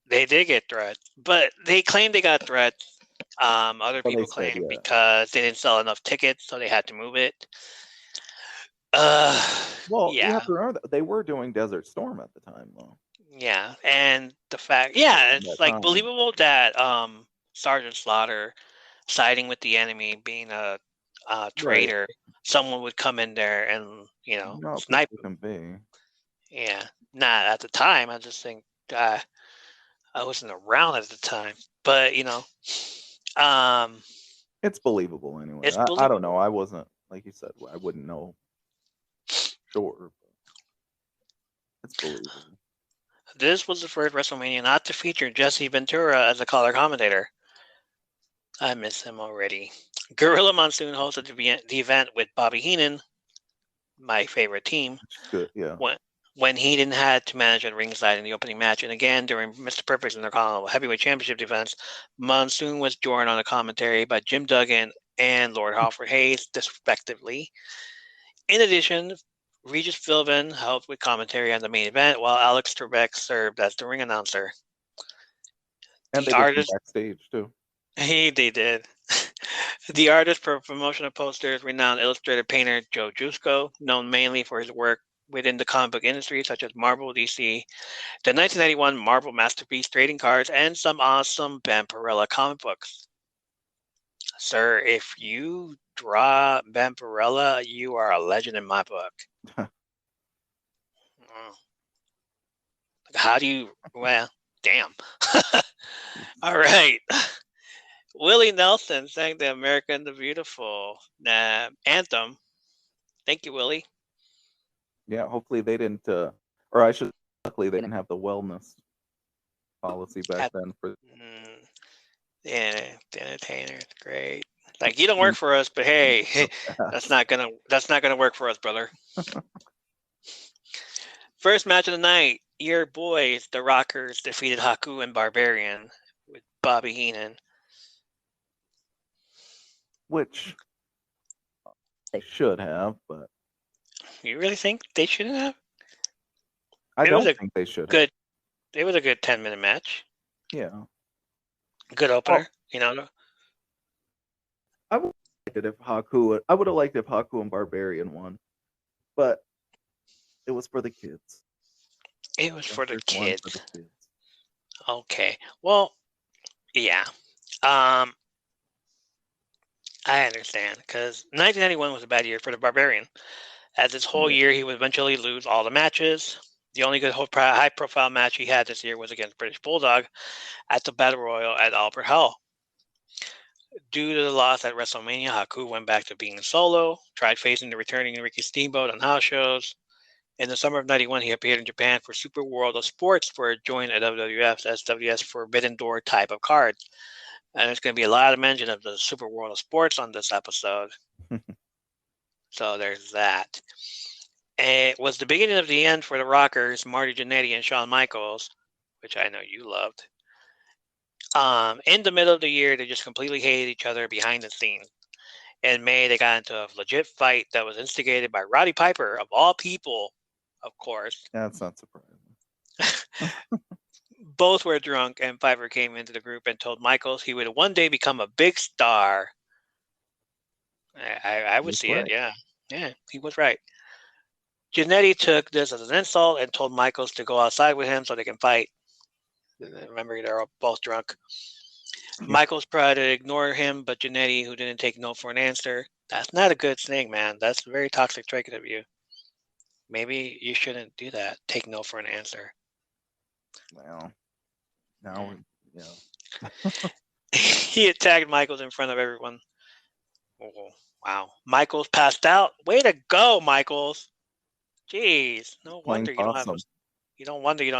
They did get threats, but they claimed they got threats. Other people claimed because they didn't sell enough tickets, so they had to move it. Well, you have to remember that they were doing Desert Storm at the time, though. Yeah, and the fact, it's like believable that Sergeant Slaughter siding with the enemy, being a traitor, someone would come in there and snipe him. Yeah, not at the time. I just think I wasn't around at the time, but it's believable anyway. I don't know. I wasn't, like you said, I wouldn't know. Sure, it's believable. This was the first WrestleMania not to feature Jesse Ventura as a color commentator. I miss him already. Gorilla Monsoon hosted the event with Bobby Heenan, my favorite team. Good, yeah. When Heenan had to manage at ringside in the opening match, and again during Mr. Perfect's Intercontinental Heavyweight Championship defense, Monsoon was joined on the commentary by Jim Duggan and Lord Halford Hayes, respectively. In addition, Regis Philbin helped with commentary on the main event, while Alex Trebek served as the ring announcer. And the artist backstage too. They did. The artist for promotional posters, renowned illustrator painter Joe Jusko, known mainly for his work within the comic book industry, such as Marvel, DC, the 1991 Marvel Masterpiece trading cards, and some awesome Vampirella comic books. Sir, if you draw Vampirella, you are a legend in my book. How do you? Well, damn. All right. Willie Nelson sang the American the Beautiful anthem. Thank you, Willie. Yeah, hopefully they didn't, luckily they didn't have the wellness policy back then for. Yeah, the entertainer, great. Like, you don't work for us, but hey, that's not gonna work for us, brother. First match of the night, your boys, the Rockers, defeated Haku and Barbarian with Bobby Heenan. Which They should have, but You really think they shouldn't have? I don't think they should have. It was a good 10-minute match. Yeah. Good opener, you know. I would have liked it if Haku and Barbarian won, but it was for the kids. It was for the There's one kids. for the kids. Okay. Well, yeah. I understand because 1991 was a bad year for the Barbarian. As this whole year, he would eventually lose all the matches. The only good high-profile match he had this year was against British Bulldog at the Battle Royal at Albert Hall. Due to the loss at WrestleMania, Haku went back to being solo, tried facing the returning Ricky Steamboat on house shows. In the summer of 91, he appeared in Japan for Super World of Sports for a join at WWF's SWS Forbidden Door type of card. And there's going to be a lot of mention of the Super World of Sports on this episode. So there's that. And it was the beginning of the end for the Rockers, Marty Jannetty and Shawn Michaels, which I know you loved. In the middle of the year, they just completely hated each other behind the scenes. In May, they got into a legit fight that was instigated by Roddy Piper, of all people, of course. That's not surprising. Both were drunk, and Piper came into the group and told Michaels he would one day become a big star. I would see it, yeah. Yeah, he was right. Jannetty took this as an insult and told Michaels to go outside with him so they can fight. Remember, they're both drunk. Michaels tried to ignore him, but Jannetty, who didn't take no for an answer, that's not a good thing, man. That's a very toxic trait of you. Maybe you shouldn't do that. Take no for an answer. Well, now, He attacked Michaels in front of everyone. Oh, wow. Michaels passed out. Way to go, Michaels. Jeez. No wonder you don't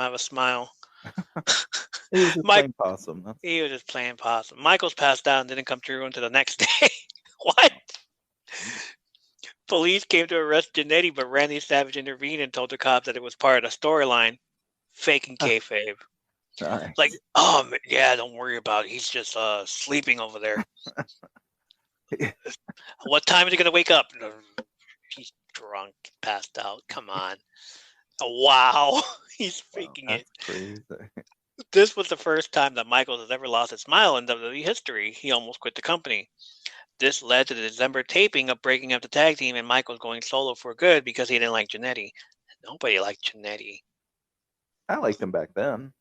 have a smile. He was just playing possum. He was just playing possum. Michaels passed out and didn't come through until the next day. What? Police came to arrest Jannetty, but Randy Savage intervened and told the cops that it was part of the storyline, faking kayfabe. Nice. Like, oh yeah, don't worry about it. He's just sleeping over there. What time is he gonna wake up? He's drunk, passed out. Come on. Oh, wow, he's faking it. Crazy. This was the first time that Michaels has ever lost a smile in WWE history. He almost quit the company. This led to the December taping of breaking up the tag team and Michaels going solo for good because he didn't like Jannetty. Nobody liked Jannetty. I liked him back then.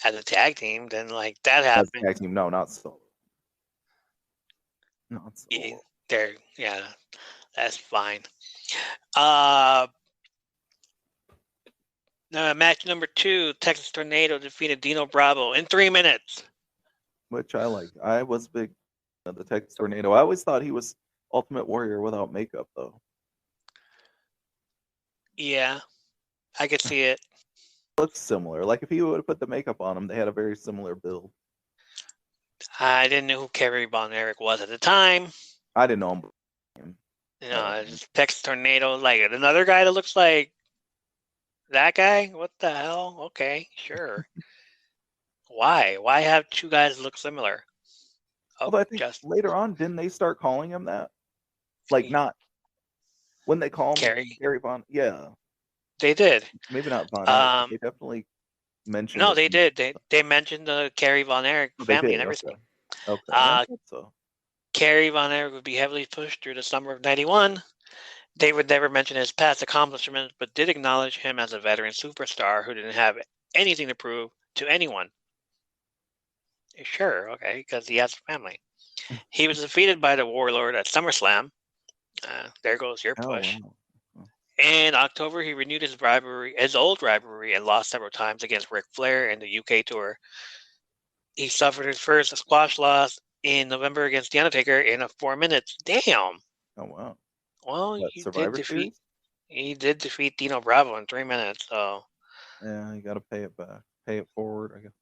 As a tag team, then like that happened. As a tag team, no, not solo. Not solo. Yeah, that's fine. Match number 2, Texas Tornado defeated Dino Bravo in 3 minutes. Which I like. I was big of the Texas Tornado. I always thought he was Ultimate Warrior without makeup, though. Yeah, I could see it. Looks similar. Like if he would have put the makeup on him, they had a very similar build. I didn't know who Kerry Von Erich was at the time. I didn't know him. Texas Tornado, like another guy that looks like that guy? What the hell? Okay, sure. Why? Why have two guys look similar? Although I think later on, didn't they start calling him that? Like not when they call him Kerry Von. Yeah, they did. Maybe not Von Erich. They definitely mentioned. No, they did. They mentioned the Kerry Von Erich family and everything. Okay. Kerry Von Erich would be heavily pushed through the summer of '91. They would never mention his past accomplishments, but did acknowledge him as a veteran superstar who didn't have anything to prove to anyone. Sure, okay, because he has a family. He was defeated by the Warlord at SummerSlam. There goes your push. Wow. In October, he renewed his old rivalry, and lost several times against Ric Flair in the UK tour. He suffered his first squash loss in November against The Undertaker in 4 minutes. Damn. Oh, wow. Well, he did defeat Dino Bravo in 3 minutes, so. Yeah, you got to pay it back. Pay it forward, I guess.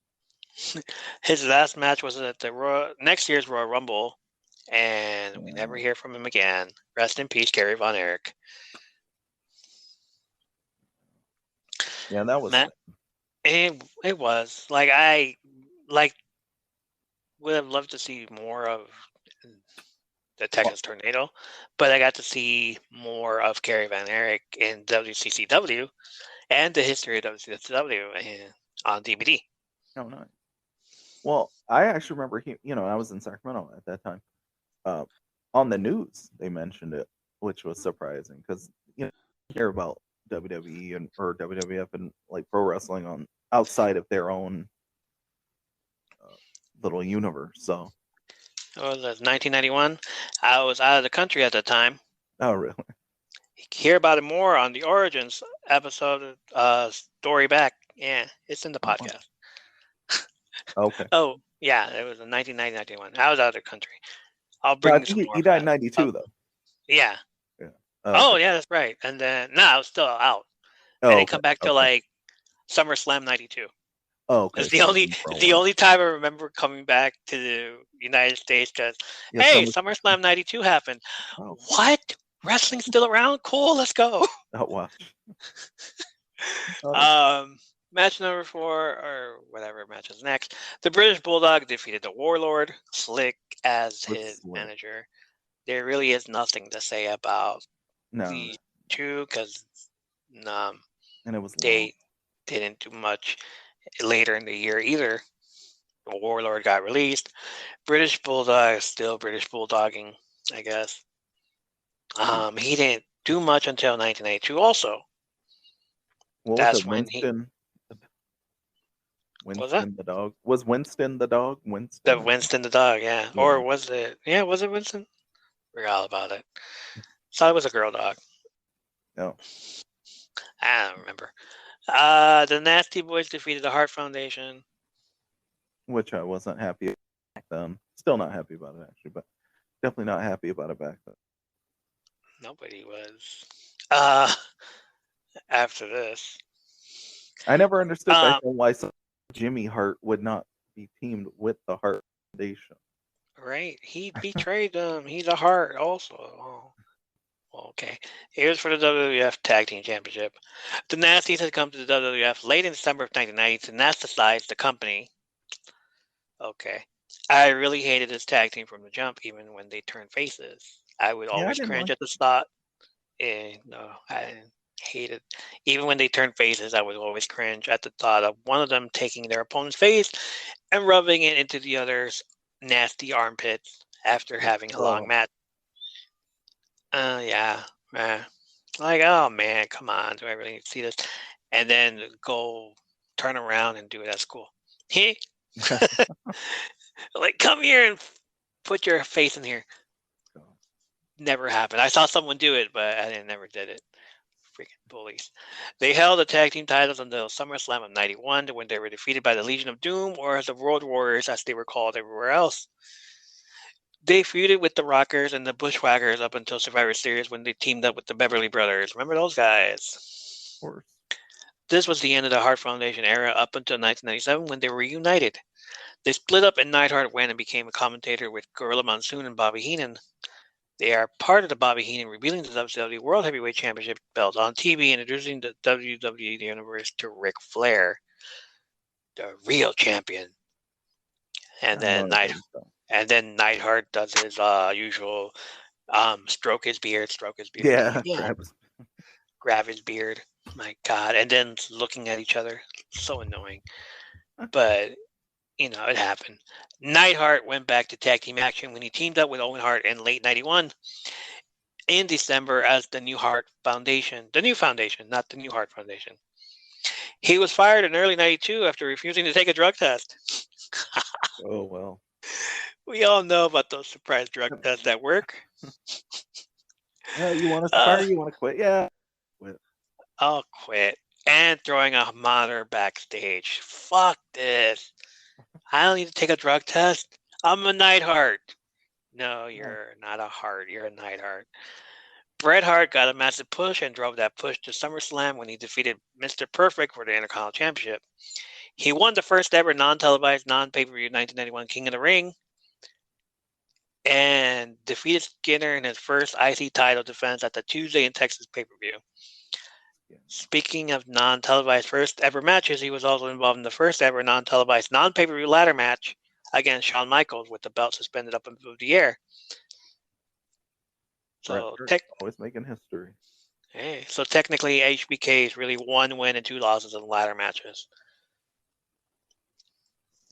His last match was at the next year's Royal Rumble, and we never hear from him again. Rest in peace, Kerry Von Erich. Yeah, that was. It was like I would have loved to see more of the Texas Tornado, but I got to see more of Gary Van Erich in WCCW and the history of WCCW on DVD. Oh, nice. Well, I actually remember I was in Sacramento at that time. On the news, they mentioned it, which was surprising because you hear about WWE or WWF and like pro wrestling on outside of their own little universe. So, it was 1991. I was out of the country at the time. Oh, really? Hear about it more on the Origins episode, Story Back. Yeah, it's in the podcast. Okay. Oh, yeah, it was in 1991. I was out of the country. I'll bring some more. He died in 92, though. Yeah. Yeah. Oh, yeah, that's right. And then, I was still out. I didn't come back to like SummerSlam 92. Oh, okay. It's the only time I remember coming back to the United States because, hey, SummerSlam 92 happened. Oh. What? Wrestling's still around? Cool, let's go. Oh, wow. Match number 4, or whatever match is next. The British Bulldog defeated the Warlord, Slick as his manager. There really is nothing to say about these two because and it was they didn't do much later in the year either. The Warlord got released. British Bulldog is still British Bulldogging, I guess. He didn't do much until 1992 also. That's when Winston the dog? Was Winston the dog? Winston the dog, yeah. Or was it? Yeah, was it Winston? Forgot all about it. Thought it was a girl dog. No. I don't remember. The Nasty Boys defeated the Hart Foundation. Which I wasn't happy about back then. Still not happy about it, actually, but definitely not happy about it back then. Nobody was. After this. I never understood why Jimmy Hart would not be teamed with the Hart Foundation. Right. He betrayed them. He's a Hart also. Oh. Okay. Here's for the WWF Tag Team Championship. The Nasties had come to the WWF late in December of 1990 to nasticize the company. Okay. I really hated this tag team from the jump, even when they turned faces. I would always cringe at the start. No, I didn't hate it. Even when they turned faces, I would always cringe at the thought of one of them taking their opponent's face and rubbing it into the other's nasty armpits after having a long match. Yeah. Like, oh man, come on. Do I really need to see this? And then go turn around and do it at school. Like, come here and put your face in here. Never happened. I saw someone do it, but I never did it. Freaking bullies. They held the tag team titles until SummerSlam of 91 when they were defeated by the Legion of Doom, or the Road Warriors as they were called everywhere else. They feuded with the Rockers and the Bushwhackers up until Survivor Series when they teamed up with the Beverly Brothers. Remember those guys? Of course. This was the end of the Hart Foundation era up until 1997 when they were reunited. They split up and Neidhart went and became a commentator with Gorilla Monsoon and Bobby Heenan. They are part of the Bobby Heenan revealing the WCW World Heavyweight Championship belt on TV and introducing the WWE Universe to Ric Flair, the real champion. And then Neidhart does his usual stroke his beard. Yeah. Grab his beard. My God. And then looking at each other. So annoying. But, it happened. Neidhart went back to tag team action when he teamed up with Owen Hart in late 91 in December as the New Hart Foundation. The New Foundation, not the New Hart Foundation. He was fired in early 92 after refusing to take a drug test. Oh, well. We all know about those surprise drug tests at work. Yeah, you want to fire? You want to quit? Yeah. Quit. I'll quit. And throwing a monitor backstage. Fuck this. I don't need to take a drug test. I'm a Neidhart. No, you're not a Hart. You're a Neidhart. Bret Hart got a massive push and drove that push to SummerSlam when he defeated Mr. Perfect for the Intercontinental Championship. He won the first ever non-televised, non-pay-per-view 1991 King of the Ring and defeated Skinner in his first IC title defense at the Tuesday in Texas pay-per-view. Speaking of non-televised first ever matches, he was also involved in the first ever non-televised non-pay-per-view ladder match against Shawn Michaels with the belt suspended up into the air. So always making history. Hey, so technically HBK is really 1 win and 2 losses in ladder matches.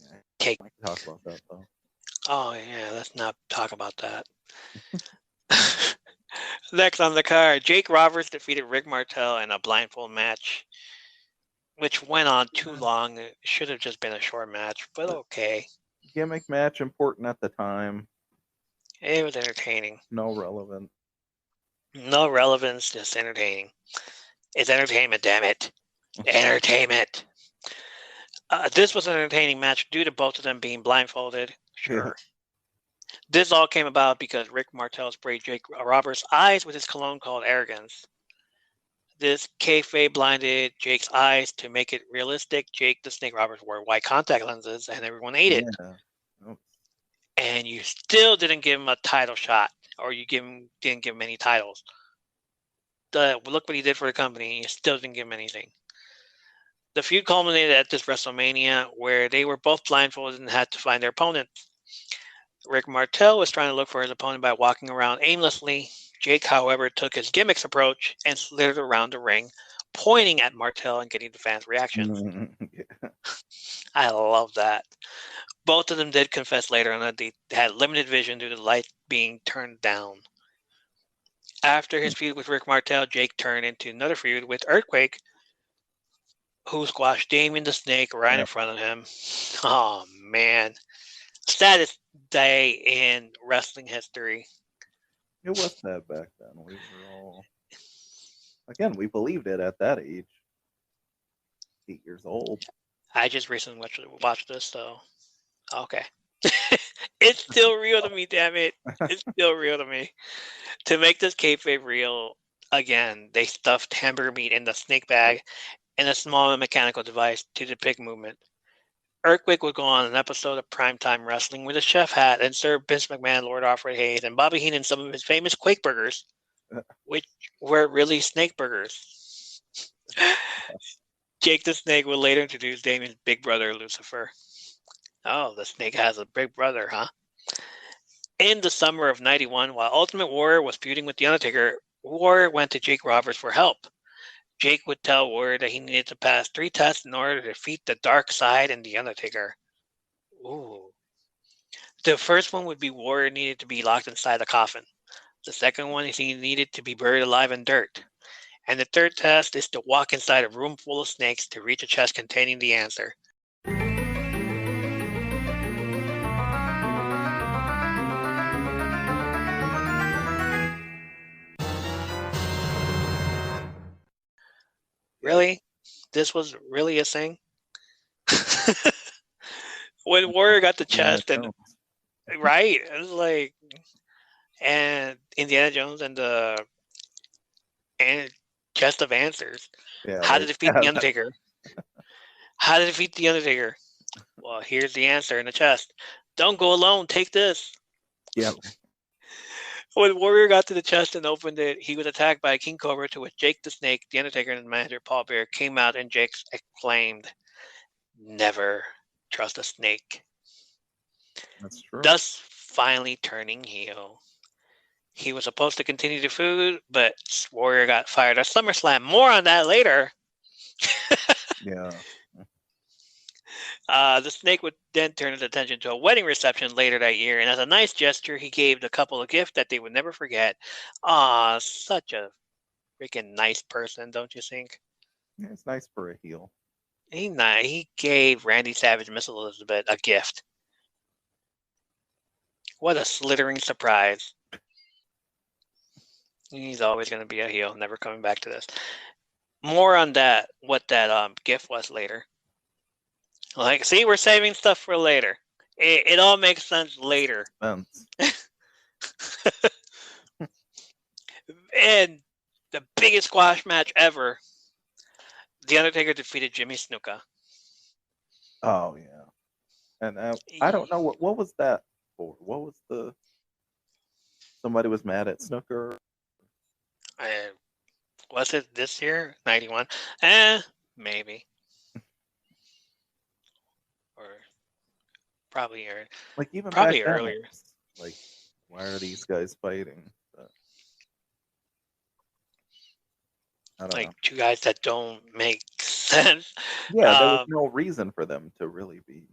Yeah, I can talk about that though. Oh yeah, let's not talk about that. Next on the card, Jake Roberts defeated Rick Martel in a blindfold match, which went on too long. It should have just been a short match, but okay. Gimmick match, important at the time. It was entertaining. No relevance. No relevance, just entertaining. It's entertainment, damn it. Entertainment. This was an entertaining match due to both of them being blindfolded. Sure. Yeah. This all came about because Rick Martel sprayed Jake Roberts' eyes with his cologne called Arrogance. This kayfabe blinded Jake's eyes to make it realistic. Jake the Snake Roberts wore white contact lenses and everyone ate it. Oh. And you still didn't give him a title shot, or didn't give him any titles. Look what he did for the company. You still didn't give him anything. The feud culminated at this WrestleMania where they were both blindfolded and had to find their opponents. Rick Martel was trying to look for his opponent by walking around aimlessly. Jake, however, took his gimmicks approach and slithered around the ring, pointing at Martel and getting the fans' reactions. Yeah. I love that. Both of them did confess later on that they had limited vision due to the light being turned down. After his feud with Rick Martel, Jake turned into another feud with Earthquake, who squashed Damien the Snake right in front of him. Oh, man. Saddest day in wrestling history. It was sad back then. We were all... Again, we believed it at that age. 8 years old. I just recently watched this, so... Okay. It's still real to me, damn it. It's still real to me. To make this kayfabe real, again, they stuffed hamburger meat in the snake bag and a small mechanical device to depict movement. Earthquake would go on an episode of Primetime Wrestling with a chef hat and serve Vince McMahon, Lord Alfred Hayes, and Bobby Heenan some of his famous Quake burgers, which were really snake burgers. Jake the Snake would later introduce Damien's big brother, Lucifer. Oh, the Snake has a big brother, huh? In the summer of 91, while Ultimate Warrior was feuding with The Undertaker, Warrior went to Jake Roberts for help. Jake would tell Warrior that he needed to pass 3 tests in order to defeat the Dark Side and The Undertaker. Ooh. The first one would be Warrior needed to be locked inside a coffin. The second one is he needed to be buried alive in dirt. And the third test is to walk inside a room full of snakes to reach a chest containing the answer. Really? This was really a thing? When Warrior got the chest and right, it was like, and Indiana Jones and the chest of answers. Yeah, how to defeat the Undertaker? How to defeat the Undertaker? Well, here's the answer in the chest. Don't go alone. Take this. Yep. When Warrior got to the chest and opened it, he was attacked by a King Cobra, to which Jake the Snake, the Undertaker, and the manager Paul Bear came out, and Jake exclaimed, "Never trust a snake." That's true. Thus, finally turning heel. He was supposed to continue the feud, but Warrior got fired at SummerSlam. More on that later. Yeah. The Snake would then turn his attention to a wedding reception later that year, and as a nice gesture, he gave the couple a gift that they would never forget. Aw, such a freaking nice person, don't you think? Yeah, it's nice for a heel. He gave Randy Savage, Miss Elizabeth, a gift. What a slithering surprise. He's always going to be a heel, never coming back to this. More on that, what that gift was later. Like, see, we're saving stuff for later. It all makes sense later. And the biggest squash match ever, The Undertaker defeated Jimmy Snuka. Oh, yeah. And I don't know, what was that for? What was the... Somebody was mad at Snooker? Was it this year? 91? Maybe. Or probably like even probably earlier. Like, why are these guys fighting? But I don't Like know. two guys that don't make sense. Yeah, there was no reason for them to really be.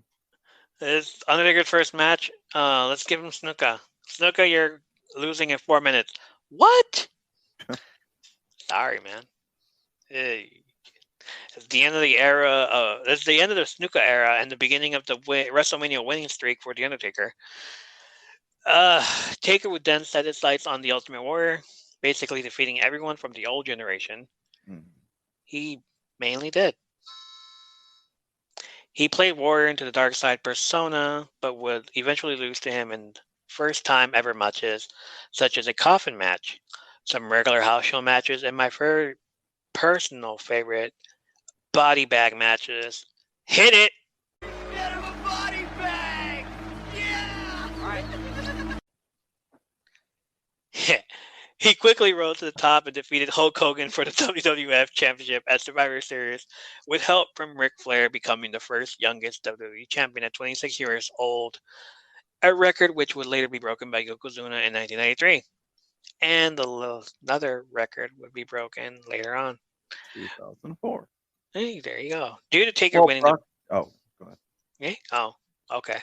This Undertaker's first match. Let's give him Snuka. Snuka, you're losing in 4 minutes. What? Sorry, man. Hey. It's the end of the era. It's the end of the Snuka era and the beginning of the WrestleMania winning streak for the Undertaker. Taker would then set his sights on the Ultimate Warrior, basically defeating everyone from the old generation. He mainly did. He played Warrior into the Dark Side persona, but would eventually lose to him in first time ever matches, such as a coffin match, some regular house show matches, and my personal favorite, body bag matches. Hit it! Get him a body bag! Yeah! All right. He quickly rose to the top and defeated Hulk Hogan for the WWF Championship at Survivor Series, with help from Ric Flair becoming the first youngest WWE champion at 26 years old, a record which would later be broken by Yokozuna in 1993. And another record would be broken later on. 2004. Hey, there you go. Due to Taker winning the... Oh, go ahead. Yeah? Oh, okay.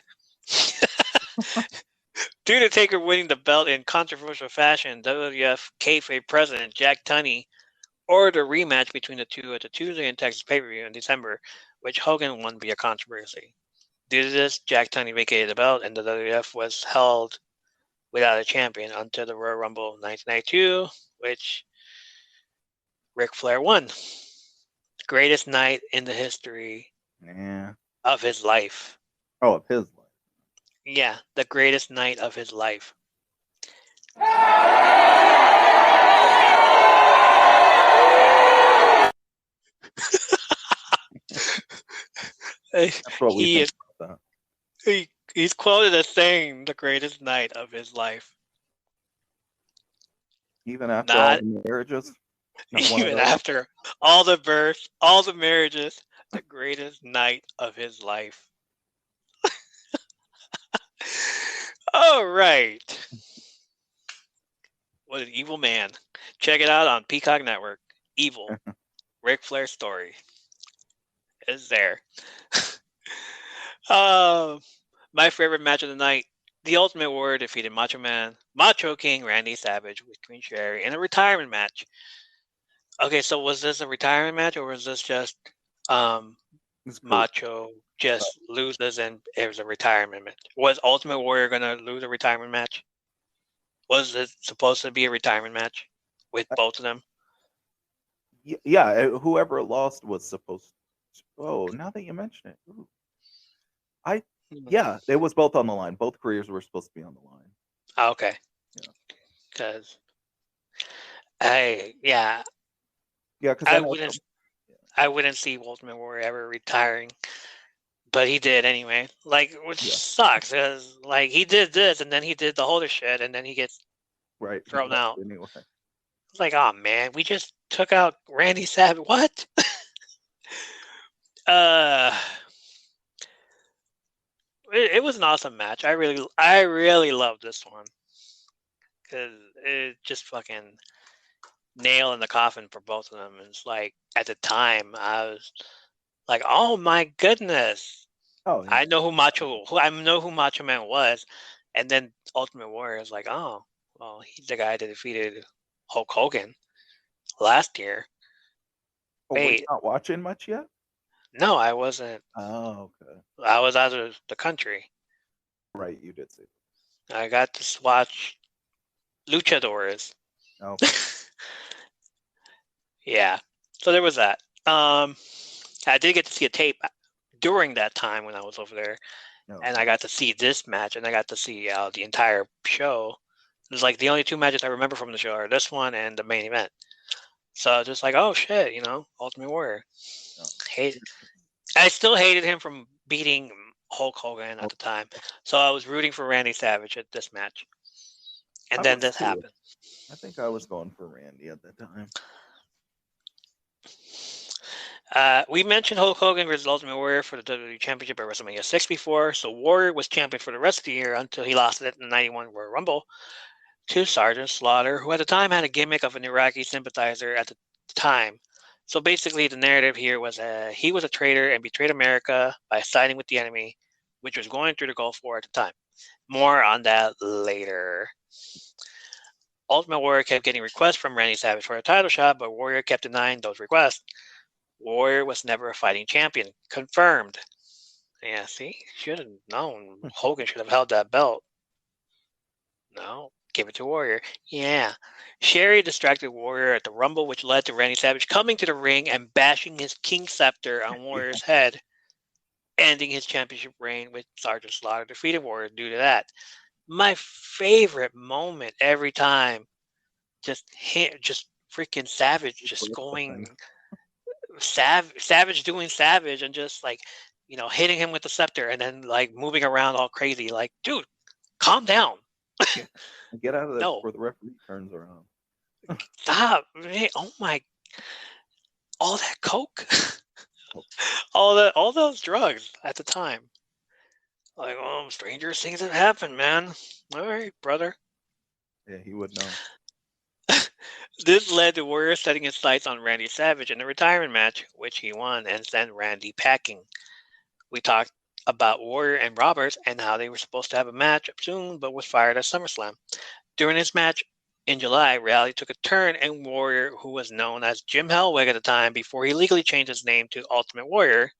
Due to Taker winning the belt in controversial fashion, WWF kayfabe president Jack Tunney ordered a rematch between the two at the Tuesday in Texas pay-per-view in December, which Hogan won via controversy. Due to this, Jack Tunney vacated the belt, and the WWF was held without a champion until the Royal Rumble 1992, which Ric Flair won. The greatest night in the history of his life. Oh, of his life. Yeah, the greatest night of his life. That's what we think about that. He's quoted as saying the greatest night of his life. Even after all the marriages? Even after all the births, all the marriages, the greatest night of his life. All right. What an evil man. Check it out on Peacock Network. Evil. Ric Flair story is there. My favorite match of the night. The Ultimate Warrior defeated Macho King Randy Savage with Queen Sherry in a retirement match. Okay, so was this a retirement match, or was this just Macho just loses and it was a retirement match? Was Ultimate Warrior going to lose a retirement match? Was it supposed to be a retirement match with both of them? Yeah, whoever lost was supposed to. Oh, now that you mention it. Ooh. Yeah, it was both on the line. Both careers were supposed to be on the line. Oh, okay. Because I wouldn't see Ultimate Warrior ever retiring, but he did anyway. Like, which sucks, because like he did this and then he did the other shit and then he gets thrown out. Anyway. It's like, oh man, we just took out Randy Savage. What? It was an awesome match. I really loved this one because it just fucking nail in the coffin for both of them. It's like at the time I was like, oh my goodness. Oh, yeah. I know who Macho Man was, and then Ultimate Warrior is like, oh, well, he's the guy that defeated Hulk Hogan last year. Oh, were you not watching much yet? No, I wasn't. Oh, okay. I was out of the country. Right, you did say that. I got to watch Luchadores. Okay. Yeah, so there was that. I did get to see a tape during that time when I was over there, and I got to see this match, and I got to see the entire show. It was like the only two matches I remember from the show are this one and the main event. So just like, oh shit, Ultimate Warrior. I still hated him from beating Hulk Hogan at the time, so I was rooting for Randy Savage at this match, and then this happened. I think I was going for Randy at that time. We mentioned Hulk Hogan versus Ultimate Warrior for the WWE Championship at WrestleMania 6 before, so Warrior was champion for the rest of the year until he lost it in the 91 Royal Rumble to Sergeant Slaughter, who at the time had a gimmick of an Iraqi sympathizer at the the time. So basically, the narrative here was he was a traitor and betrayed America by siding with the enemy, which was going through the Gulf War at the time. More on that later. Ultimate Warrior kept getting requests from Randy Savage for a title shot, but Warrior kept denying those requests. Warrior was never a fighting champion. Confirmed. Yeah, see? Should have known. Hogan should have held that belt. No, give it to Warrior. Yeah. Sherry distracted Warrior at the Rumble, which led to Randy Savage coming to the ring and bashing his King Scepter on Warrior's head, ending his championship reign with Sergeant Slaughter defeating Warrior due to that. My favorite moment every time, just freaking Savage just going Savage doing Savage and just like, hitting him with the scepter and then like moving around all crazy. Like, dude, calm down. Get out of there before the referee turns around. Stop. Man, oh my, all that coke. all those drugs at the time. Like, stranger things have happened, man. All right, brother. Yeah, he would know. This led to Warrior setting his sights on Randy Savage in the retirement match, which he won and sent Randy packing. We talked about Warrior and Roberts and how they were supposed to have a match soon, but was fired at SummerSlam. During this match in July, reality took a turn, and Warrior, who was known as Jim Hellwig at the time before he legally changed his name to Ultimate Warrior,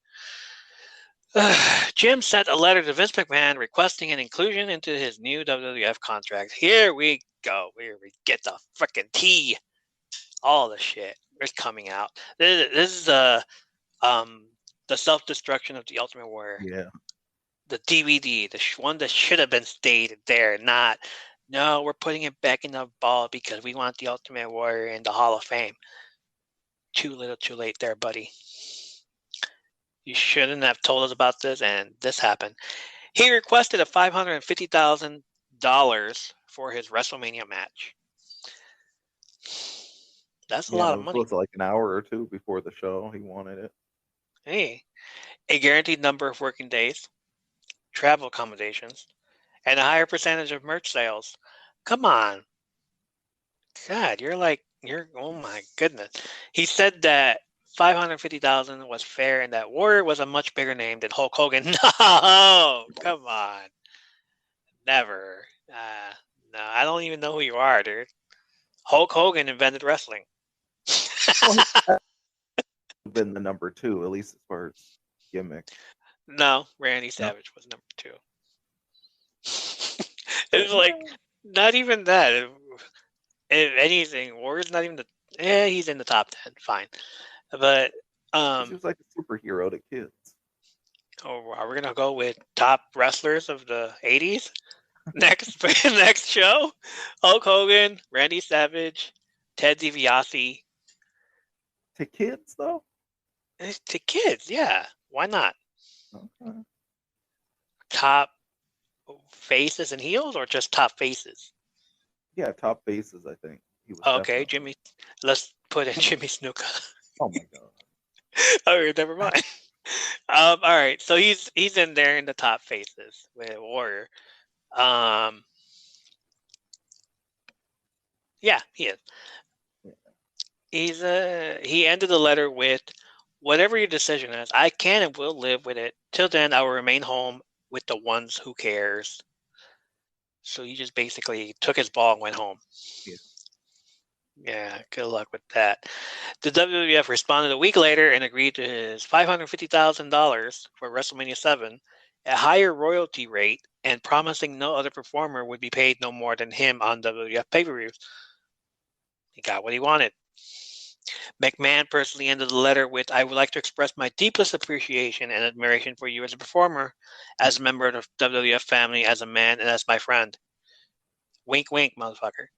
Jim sent a letter to Vince McMahon requesting an inclusion into his new WWF contract. Here we go. Here we get the freaking tea. All the shit is coming out. This is the self-destruction of the Ultimate Warrior. Yeah. The DVD, the one that should have been stayed there, not, no, we're putting it back in the vault because we want the Ultimate Warrior in the Hall of Fame. Too little, too late there, buddy. You shouldn't have told us about this, and this happened. He requested a $550,000 for his WrestleMania match. That's a lot of money. It was like an hour or two before the show. He wanted it. Hey, a guaranteed number of working days, travel accommodations, and a higher percentage of merch sales. Come on. God, oh my goodness. He said that $550,000 was fair and that Warrior was a much bigger name than Hulk Hogan. No, come on. Never. No, I don't even know who you are, dude. Hulk Hogan invented wrestling. Been the number 2, at least as far as gimmick. No, Randy Savage was number 2. It's like not even that. If anything, Warrior's not even he's in the top 10, fine. But he was like a superhero to kids. Oh, are we gonna go with top wrestlers of the 80s? Next show? Hulk Hogan, Randy Savage, Ted DiBiase. To kids, though? To kids, yeah. Why not? Okay. Top faces and heels, or just top faces? Yeah, top faces, I think. He was okay, Jimmy. Let's put in Jimmy Snuka. Oh my god. Okay, never mind. All right, so he's in there in the top faces with Warrior. Yeah, he is. He ended the letter with, "Whatever your decision is, I can and will live with it. Till then, I will remain home with the ones who cares." So he just basically took his ball and went home. Yeah, good luck with that. The WWF responded a week later and agreed to his $550,000 for WrestleMania 7, a higher royalty rate, and promising no other performer would be paid no more than him on WWF pay-per-views. He got what he wanted. McMahon personally ended the letter with, "I would like to express my deepest appreciation and admiration for you as a performer, as a member of the WWF family, as a man, and as my friend." Wink, wink, motherfucker.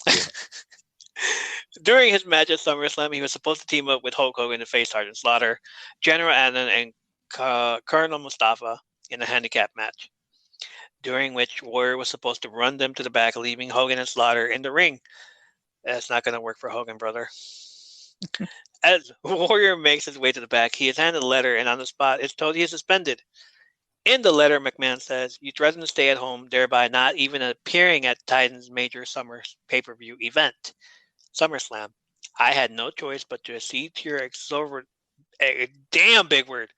Yeah. During his match at SummerSlam, he was supposed to team up with Hulk Hogan to face Sergeant Slaughter, General Adnan, and Colonel Mustafa in a handicap match, during which Warrior was supposed to run them to the back, leaving Hogan and Slaughter in the ring. That's not going to work for Hogan, brother. As Warrior makes his way to the back, he is handed a letter, and on the spot, it's told he is suspended. In the letter, McMahon says, "You threatened to stay at home, thereby not even appearing at Titan's major summer pay-per-view event, SummerSlam. I had no choice but to accede to your exorbitant, damn big word,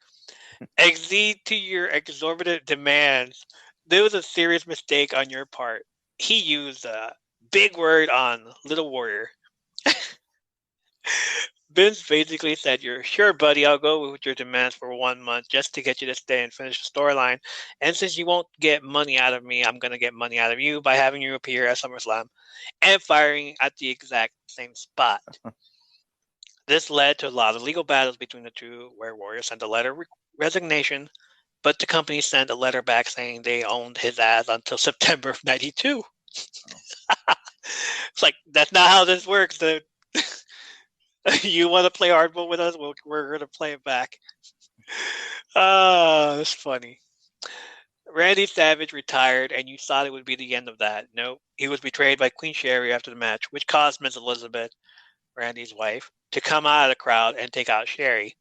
accede to your exorbitant demands. There was a serious mistake on your part. He used a big word on Little Warrior. Vince basically said, "You're sure, buddy. I'll go with your demands for 1 month just to get you to stay and finish the storyline. And since you won't get money out of me, I'm going to get money out of you by having you appear at SummerSlam and firing at the exact same spot." This led to a lot of legal battles between the two, where Warrior sent a letter of resignation, but the company sent a letter back saying they owned his ass until September of '92. It's like, that's not how this works, dude. You want to play hardball with us? We're going to play it back. That's funny. Randy Savage retired, and you thought it would be the end of that. No, he was betrayed by Queen Sherry after the match, which caused Miss Elizabeth, Randy's wife, to come out of the crowd and take out Sherry.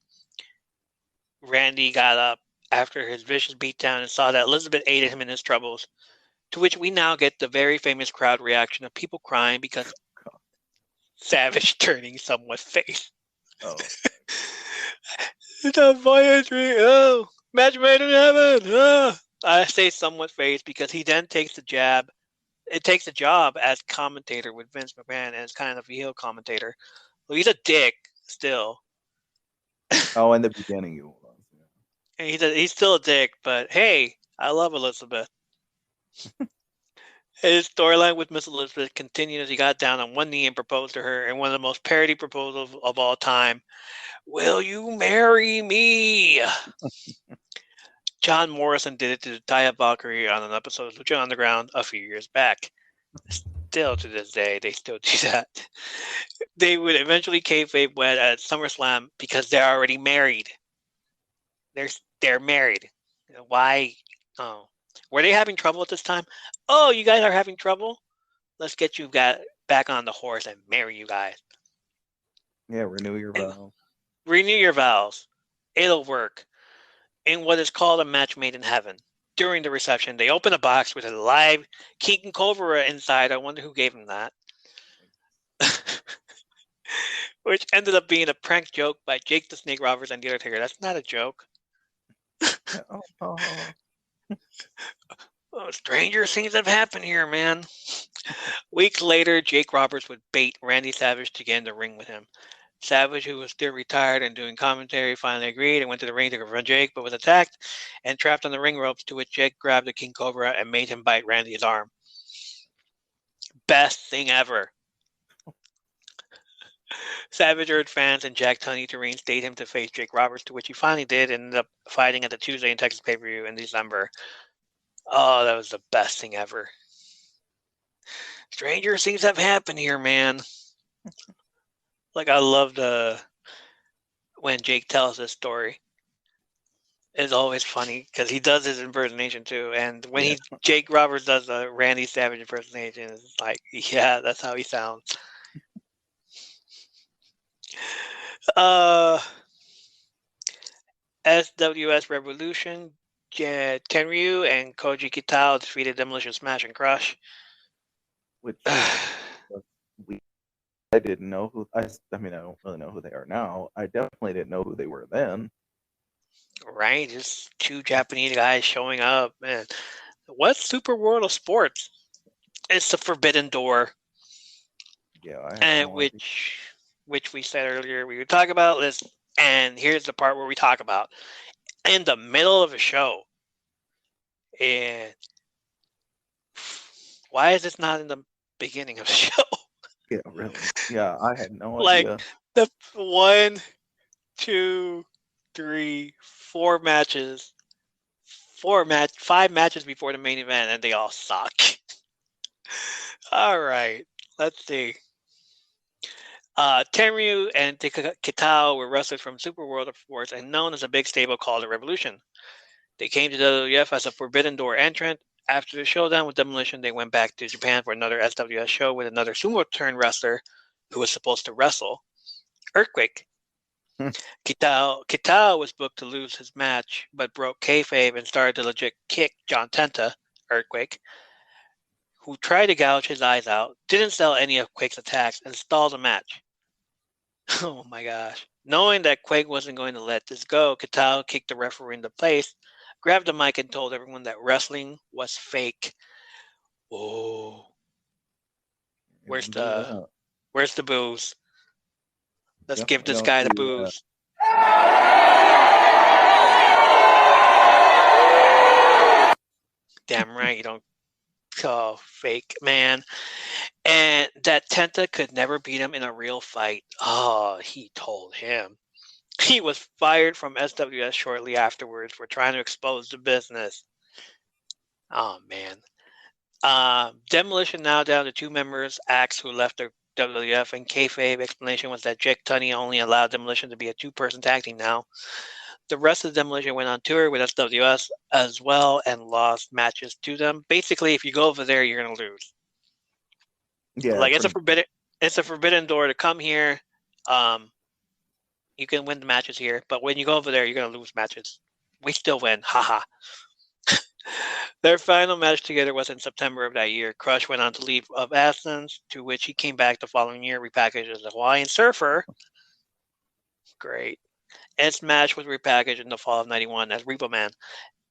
Randy got up after his vicious beatdown and saw that Elizabeth aided him in his troubles, to which we now get the very famous crowd reaction of people crying because Savage turning somewhat face. Oh. It's a voyage. Oh, match made in heaven. Oh. I say somewhat face because he then takes the jab. It takes a job as commentator with Vince McMahon, and it's kind of a heel commentator. Well, he's a dick still. Oh, in the beginning you was. And he's still a dick, but hey, I love Elizabeth. His storyline with Miss Elizabeth continued as he got down on one knee and proposed to her in one of the most parody proposals of all time. Will you marry me? John Morrison did it to Taya Valkyrie on an episode of Lucha Underground a few years back. Still to this day, they still do that. They would eventually kayfabe wed at SummerSlam because they're already married. They're married. Why? Oh. Were they having trouble at this time? Oh, you guys are having trouble? Let's get you back on the horse and marry you guys. Yeah, renew your vows. Renew your vows. It'll work. In what is called a match made in heaven. During the reception, they open a box with a live King Cobra inside. I wonder who gave him that. Which ended up being a prank joke by Jake the Snake Roberts and The Undertaker. That's not a joke. Oh, stranger things have happened here, man. Weeks later, Jake Roberts would bait Randy Savage to get in the ring with him. Savage, who was still retired and doing commentary, finally agreed and went to the ring to confront Jake, but was attacked and trapped on the ring ropes, to which Jake grabbed the King Cobra and made him bite Randy's arm. Best thing ever. Savage urged fans and Jack Tunney to reinstate him to face Jake Roberts, to which he finally did and ended up fighting at the Tuesday in Texas pay-per-view in December. Oh, that was the best thing ever. Stranger things have happened here, man. Like, I love when Jake tells this story. It's always funny because he does his impersonation too. And when Jake Roberts does a Randy Savage impersonation, it's like, yeah, that's how he sounds. SWS Revolution, Tenryu and Koji Kitao defeated Demolition Smash and Crush. Which I didn't know who. I mean, I don't really know who they are now. I definitely didn't know who they were then. Right, just two Japanese guys showing up, man. What's Super World of Sports? It's the Forbidden Door. Yeah, and which we said earlier we would talk about this. And here's the part where we talk about in the middle of a show. And why is this not in the beginning of the show? Yeah, really. Yeah, I had no idea. Like the 1, 2, 3, 4 matches, 5 matches before the main event, and they all suck. All right, let's see. Tenryu and Kitao were wrestlers from Super World of Sports and known as a big stable called the Revolution. They came to WWF as a Forbidden Door entrant. After the showdown with Demolition, they went back to Japan for another SWS show with another sumo-turned wrestler who was supposed to wrestle, Earthquake. Kitao was booked to lose his match, but broke kayfabe and started to legit kick John Tenta, Earthquake, who tried to gouge his eyes out, didn't sell any of Quake's attacks, and stalled the match. Oh my gosh. Knowing that Quake wasn't going to let this go, Katal kicked the referee into place, grabbed the mic, and told everyone that wrestling was fake. Oh. Where's the booze? Let's give this guy the booze. Damn right, you don't call fake, man. And that Tenta could never beat him in a real fight. Oh, he told him. He was fired from SWS shortly afterwards for trying to expose the business. Oh, man. Demolition now down to 2 members, Axe, who left the WWF, and kayfabe explanation was that Jake Tunney only allowed Demolition to be a 2-person tag team now. The rest of Demolition went on tour with SWS as well and lost matches to them. Basically, if you go over there, you're gonna lose. Yeah, like it's a forbidden door to come here. You can win the matches here, but when you go over there, you're gonna lose matches. We still win, haha. Their final match together was in September of that year. Crush went on to leave of absence, to which he came back the following year, repackaged as a Hawaiian Surfer. Great. Its match was repackaged in the fall of '91 as Repo Man,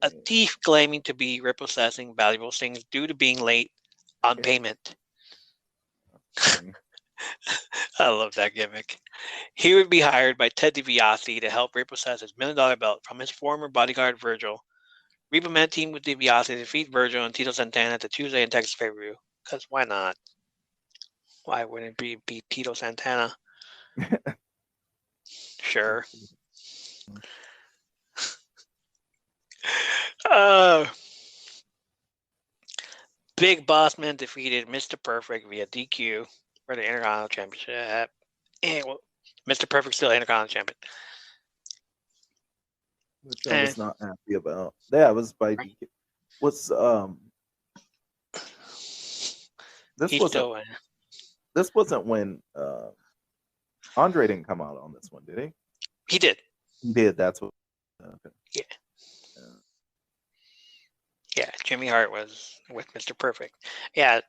a thief claiming to be repossessing valuable things due to being late on payment. I love that gimmick. He would be hired by Ted DiBiase to help repossess his $1 million belt from his former bodyguard Virgil. Repo Man teamed with DiBiase to defeat Virgil and Tito Santana at the Tuesday in Texas pay-per-view. Because why not? Why wouldn't it be Tito Santana? Sure. Big Boss Man defeated Mr. Perfect via DQ for the Intercontinental Championship. Well, Mr. Perfect still Intercontinental Champion. Which I was not happy about. Yeah, it was by DQ. This wasn't when Andre didn't come out on this one, did he? He did. He did. That's what. Okay. Yeah. Yeah, Jimmy Hart was with Mr. Perfect. Yeah,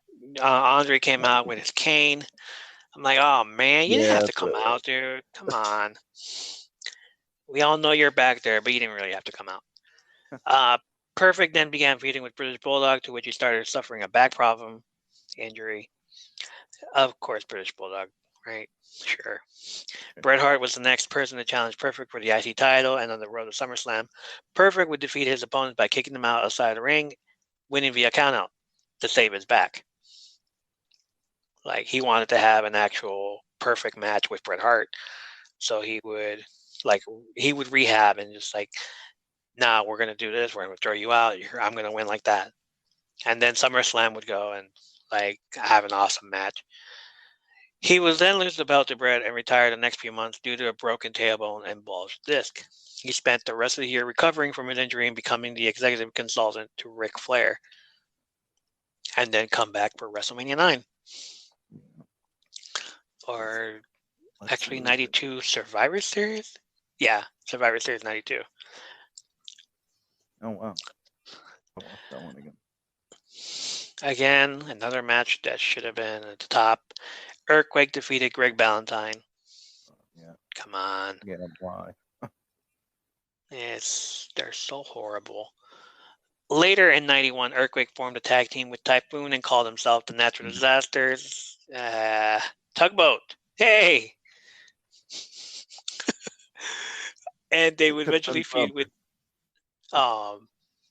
Andre came out with his cane. I'm like, oh man, you didn't have to come out, dude. Come on. We all know you're back there, but you didn't really have to come out. Perfect then began feuding with British Bulldog, to which he started suffering a back problem, injury. Of course, British Bulldog, right? Sure. Bret Hart was the next person to challenge Perfect for the IC title, and on the road to SummerSlam, Perfect would defeat his opponents by kicking them out outside the ring, winning via countout to save his back. Like, he wanted to have an actual perfect match with Bret Hart, so he would rehab and just like, nah, we're gonna do this. We're gonna throw you out. I'm gonna win like that, and then SummerSlam would go and like have an awesome match. He was then lose the belt to Bret and retired the next few months due to a broken tailbone and bulged disc. He spent the rest of the year recovering from his injury and becoming the executive consultant to Ric Flair, and then come back for WrestleMania 9. Or actually 92 Survivor Series? Yeah, Survivor Series 92. Oh, wow. I'll watch that one again. Again, another match that should have been at the top. Earthquake defeated Greg Valentine. Yeah. Come on. Yeah, why? They're so horrible. Later in 91, Earthquake formed a tag team with Typhoon and called himself the Natural Disasters. Tugboat. Hey! And they would eventually feud with... Oh,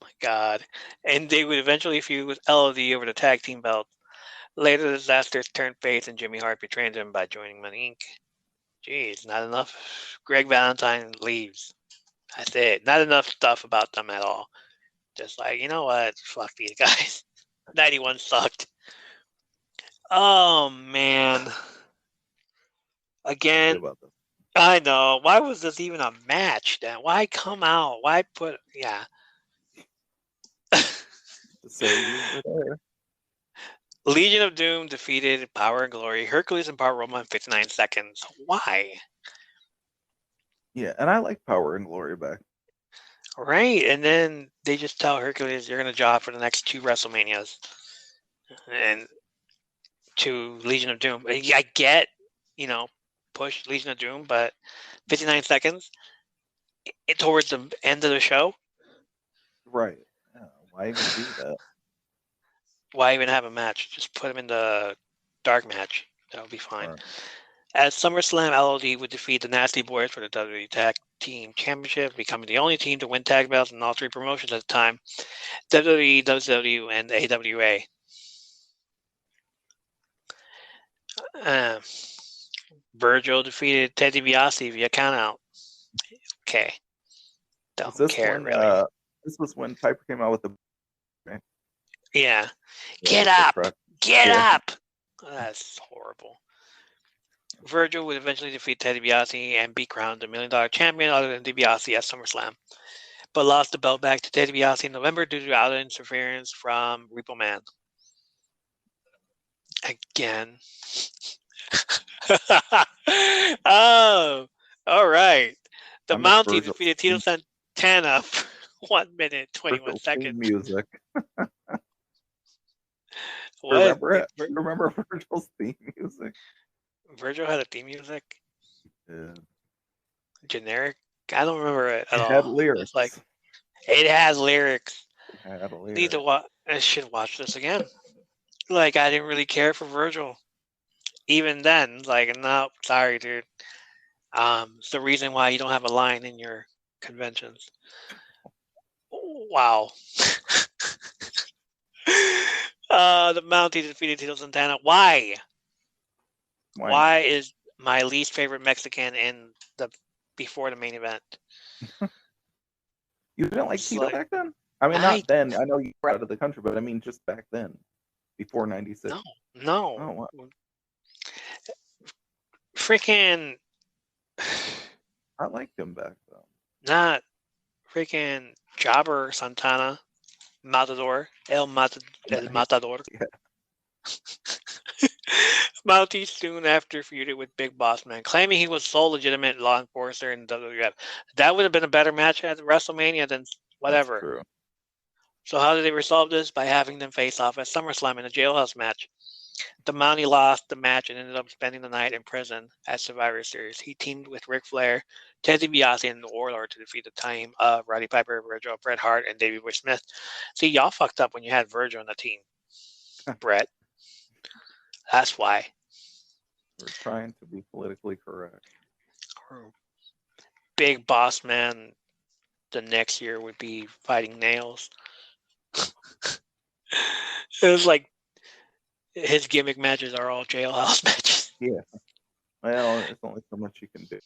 my God. And they would eventually feud with LOD over the tag team belt. Later, the Disasters turned face and Jimmy Hart betrayed them by joining Money Inc. Jeez, not enough. Greg Valentine leaves. That's it. Not enough stuff about them at all. Just like, you know what? Fuck these guys. 91 sucked. Oh, man. Again, I know. Why was this even a match then? Why come out? Why put... Yeah. Legion of Doom defeated Power and Glory, Hercules and Power Roma in 59 seconds. Why? Yeah, and I like Power and Glory back. Right, and then they just tell Hercules, you're going to job for the next 2 WrestleManias. And to Legion of Doom. I get, push Legion of Doom, but 59 seconds towards the end of the show. Right. Yeah, why even do that? Why even have a match? Just put him in the dark match. That would be fine. Right. At SummerSlam, LOD would defeat the Nasty Boys for the WWE Tag Team Championship, becoming the only team to win tag belts in all three promotions at the time: WWE, WCW, and AWA. Virgil defeated Ted DiBiase via countout. Okay. Don't care, really. This was when Piper came out with the... Yeah. Get up! Get up! Oh, that's horrible. Virgil would eventually defeat Ted DiBiase and be crowned the $1 Million Champion other than DiBiase at SummerSlam, but lost the belt back to Ted DiBiase in November due to out interference from Repo Man. Again. Oh, all right. The Mountie defeated Tito Santana for 1 minute, 21 seconds. Music. What? Remember it? Remember Virgil's theme music? Virgil had a theme music? Yeah. Generic? I don't remember it at all. It had lyrics. It's like, it has lyrics. It had lyrics. Need to watch. I should watch this again. Like, I didn't really care for Virgil. Even then, like, no, sorry, dude. It's the reason why you don't have a line in your conventions. Wow. The Mountie defeated Tito Santana. Why? Why is my least favorite Mexican in before the main event? You didn't like Tito back then? I mean, not then. I know you were out of the country, but I mean, just back then, before '96. No. Oh, what? Freaking. I liked him back then. Not freaking Jobber Santana, Matador, El Matador. Yeah. Mountie soon after feuded with Big Boss Man, claiming he was sole legitimate law enforcer in WWF. That would have been a better match at WrestleMania than whatever. That's true. So how did they resolve this? By having them face off at SummerSlam in a jailhouse match. The Mountie lost the match and ended up spending the night in prison at Survivor Series. He teamed with Ric Flair, Ted DiBiase, and the Warlord to defeat the team of Roddy Piper, Virgil, Bret Hart, and Davey Boy Smith. See, y'all fucked up when you had Virgil on the team, Bret. That's why. We're trying to be politically correct. Big Boss Man the next year would be fighting Nails. It was like his gimmick matches are all jailhouse matches. Yeah. Well, there's only so much you can do.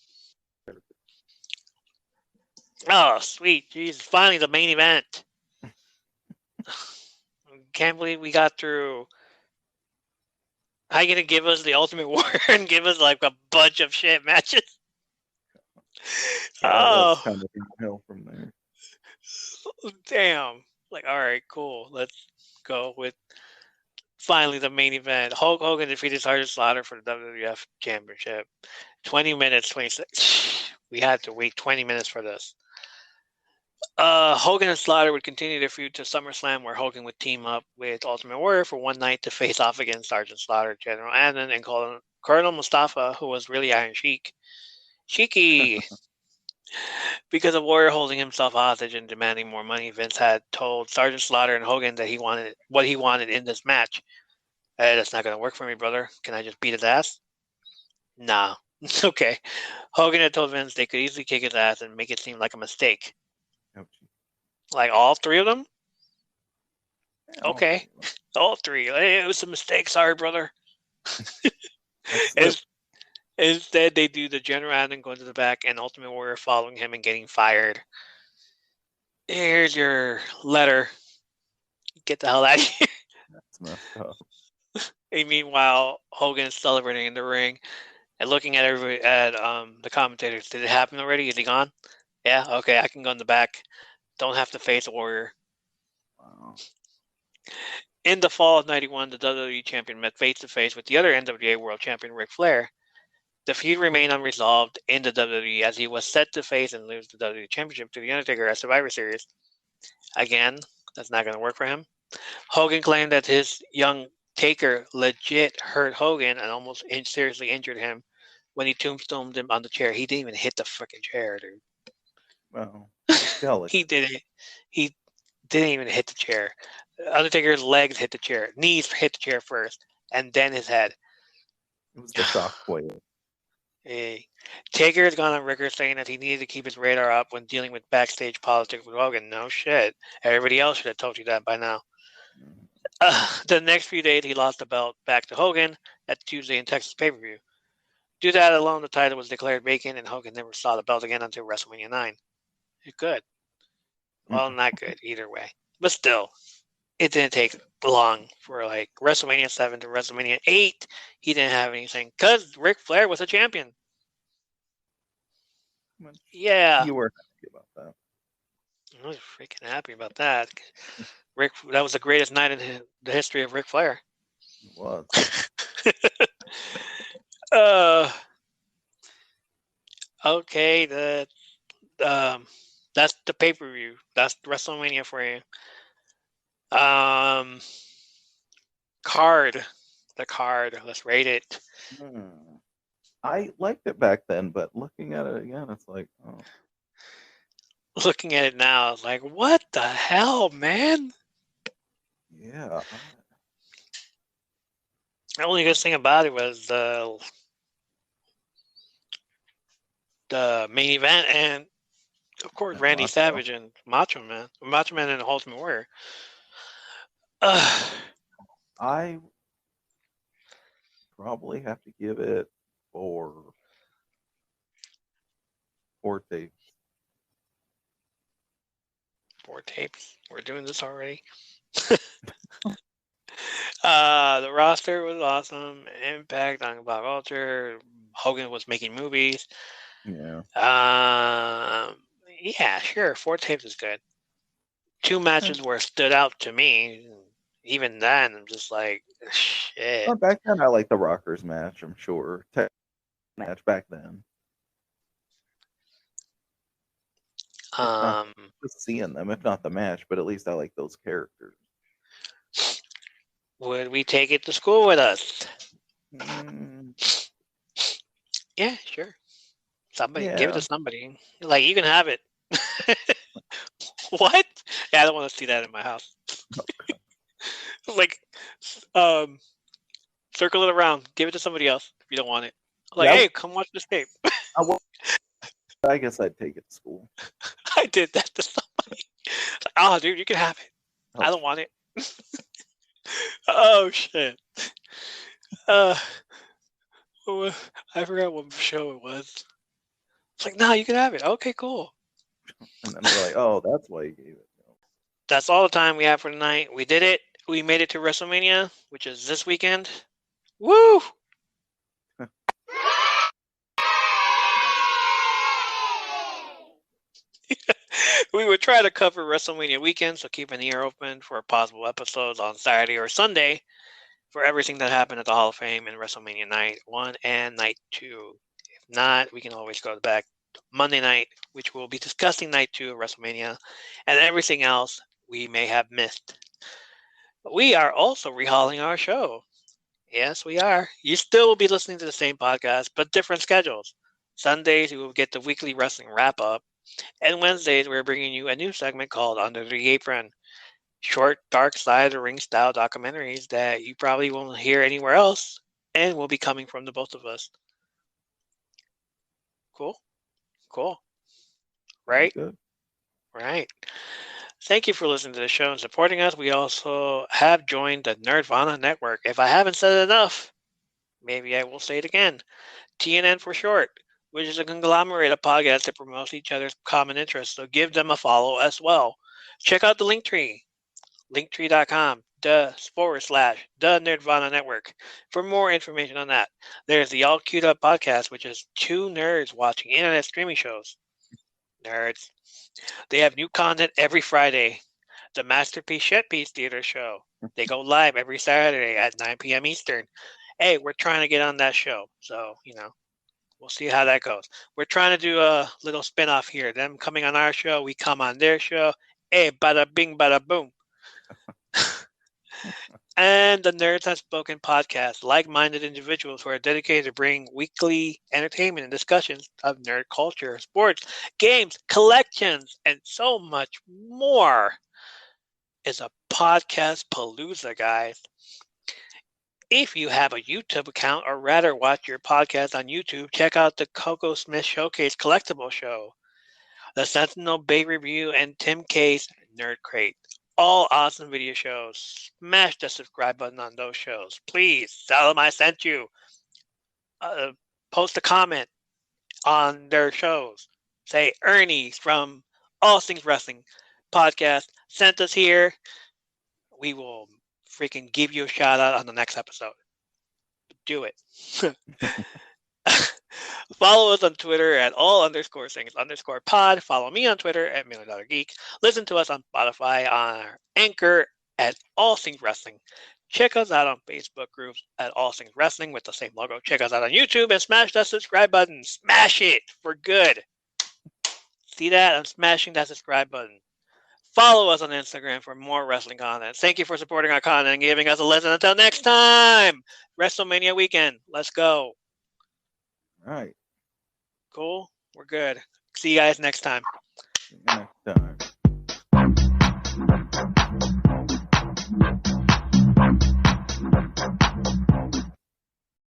Oh, sweet. Jesus. Finally, the main event. Can't believe we got through. How you going to give us the Ultimate Warrior and give us like a bunch of shit matches? That's kind of downhill from there. Damn. Like, all right, cool. Let's go with finally the main event. Hulk Hogan defeated Sergeant Slaughter for the WWF Championship. 20 minutes, 26. We had to wait 20 minutes for this. Hogan and Slaughter would continue their feud to SummerSlam, where Hogan would team up with Ultimate Warrior for one night to face off against Sergeant Slaughter, General Adnan, and Colonel Mustafa, who was really Iron Sheik. Sheiky! Because of Warrior holding himself hostage and demanding more money, Vince had told Sergeant Slaughter and Hogan that he wanted what he wanted in this match. Hey, that's not going to work for me, brother. Can I just beat his ass? Nah. Okay. Hogan had told Vince they could easily kick his ass and make it seem like a mistake. Like all three of them? Yeah, okay. All three. Hey, it was a mistake. Sorry, brother. Instead, they do the General Adnan going to the back and Ultimate Warrior following him and getting fired. Here's your letter. Get the hell out of here. That's messed up. And meanwhile, Hogan is celebrating in the ring and looking at the commentators. Did it happen already? Is he gone? Yeah, okay, I can go in the back. Don't have to face a Warrior. Wow. In the fall of '91, the WWE champion met face-to-face with the other NWA World Champion, Ric Flair. The feud remained unresolved in the WWE as he was set to face and lose the WWE Championship to The Undertaker at Survivor Series. Again, that's not going to work for him. Hogan claimed that his young Taker legit hurt Hogan and almost seriously injured him when he tombstoned him on the chair, he didn't even hit the freaking chair, dude. Well, Kelly. He didn't. He didn't even hit the chair. Undertaker's legs hit the chair. Knees hit the chair first, and then his head. It was the shockwave. Hey. Taker has gone on record saying that he needed to keep his radar up when dealing with backstage politics with Hogan. No shit. Everybody else should have told you that by now. The next few days, he lost the belt back to Hogan at the Tuesday in Texas pay-per-view. Due to that alone, the title was declared vacant, and Hogan never saw the belt again until WrestleMania 9. Good. Well, not good either way. But still, it didn't take long for like WrestleMania 7 to WrestleMania 8. He didn't have anything because Ric Flair was a champion. Yeah. You were happy about that. I was freaking happy about that. That was the greatest night in the history of Ric Flair. It was. Okay, that's the pay-per-view. That's WrestleMania for you. Card. The card. Let's rate it. I liked it back then, but looking at it again, it's like, oh. Looking at it now, it's like, what the hell, man? Yeah. The only good thing about it was the main event, and of course, Randy Savage and Macho Man and the Ultimate Warrior. I probably have to give it four tapes. 4 tapes. We're doing this already. The roster was awesome. Impact, on Black Vulture. Hogan was making movies. Yeah. Yeah, sure. 4 tapes is good. 2 matches were stood out to me. Even then, I'm just like, shit. Well, back then, I liked the Rockers match, I'm sure. Match back then. Just seeing them, if not the match, but at least I like those characters. Would we take it to school with us? Yeah, sure. Somebody, give it to somebody. Like, you can have it. What? Yeah, I don't want to see that in my house. Like, circle it around. Give it to somebody else if you don't want it. Like, hey, come watch this tape. I guess I'd take it to school. I did that to somebody. Like, oh, dude, you can have it. I don't want it. Oh, shit. I forgot what show it was. It's like, no, you can have it. Okay, cool. And then they're like, oh, that's why you gave it. That's all the time we have for tonight. We did it. We made it to WrestleMania, which is this weekend. Woo! We would try to cover WrestleMania weekend, so keep an ear open for possible episodes on Saturday or Sunday for everything that happened at the Hall of Fame and WrestleMania Night 1 and Night 2. If not, we can always go back to Monday night, which we'll be discussing Night 2 of WrestleMania and everything else we may have missed. But we are also rehauling our show. Yes, we are. You still will be listening to the same podcast, but different schedules. Sundays, you will get the weekly wrestling wrap-up. And Wednesdays, we're bringing you a new segment called Under the Apron. Short, dark side of the ring style documentaries that you probably won't hear anywhere else and will be coming from the both of us. Cool? Cool. Right? Good. Right. Thank you for listening to the show and supporting us. We also have joined the Nerdvana Network. If I haven't said it enough, maybe I will say it again. TNN for short, which is a conglomerate of podcasts that promotes each other's common interests. So give them a follow as well. Check out the Linktree, linktree.com, the Nerdvana Network, for more information on that. There's the All Queued Up podcast, which is 2 nerds watching internet streaming shows. Nerds. They have new content every Friday. The Masterpiece Shitpiece Theater Show. They go live every Saturday at 9 p.m. Eastern. Hey, we're trying to get on that show. So, we'll see how that goes. We're trying to do a little spinoff here. Them coming on our show, we come on their show. Hey, bada bing, bada boom. and the Nerds Have Spoken podcast, like-minded individuals who are dedicated to bring weekly entertainment and discussions of nerd culture, sports, games, collections, and so much more. Is a podcast palooza, guys. If you have a YouTube account or rather watch your podcast on YouTube, check out the Coco Smith Showcase Collectible Show, the Sentinel Bay Review, and Tim K's Nerd Crate. All awesome video shows. Smash the subscribe button on those shows. Please tell them I sent you. Post a comment on their shows. Say Ernie from All Things Wrestling Podcast sent us here. We will freaking give you a shout out on the next episode. Do it. Follow us on Twitter at all_things_pod. Follow me on Twitter at $1,000,000geek. Listen to us on Spotify, on our Anchor at All Things Wrestling. Check us out on Facebook groups at All Things Wrestling with the same logo. Check us out on YouTube and smash that subscribe button. Smash it for good. See that? I'm smashing that subscribe button. Follow us on Instagram for more wrestling content. Thank you for supporting our content and giving us a listen. Until next time, WrestleMania weekend. Let's go. All right. Cool. We're good. See you guys next time. See you next time.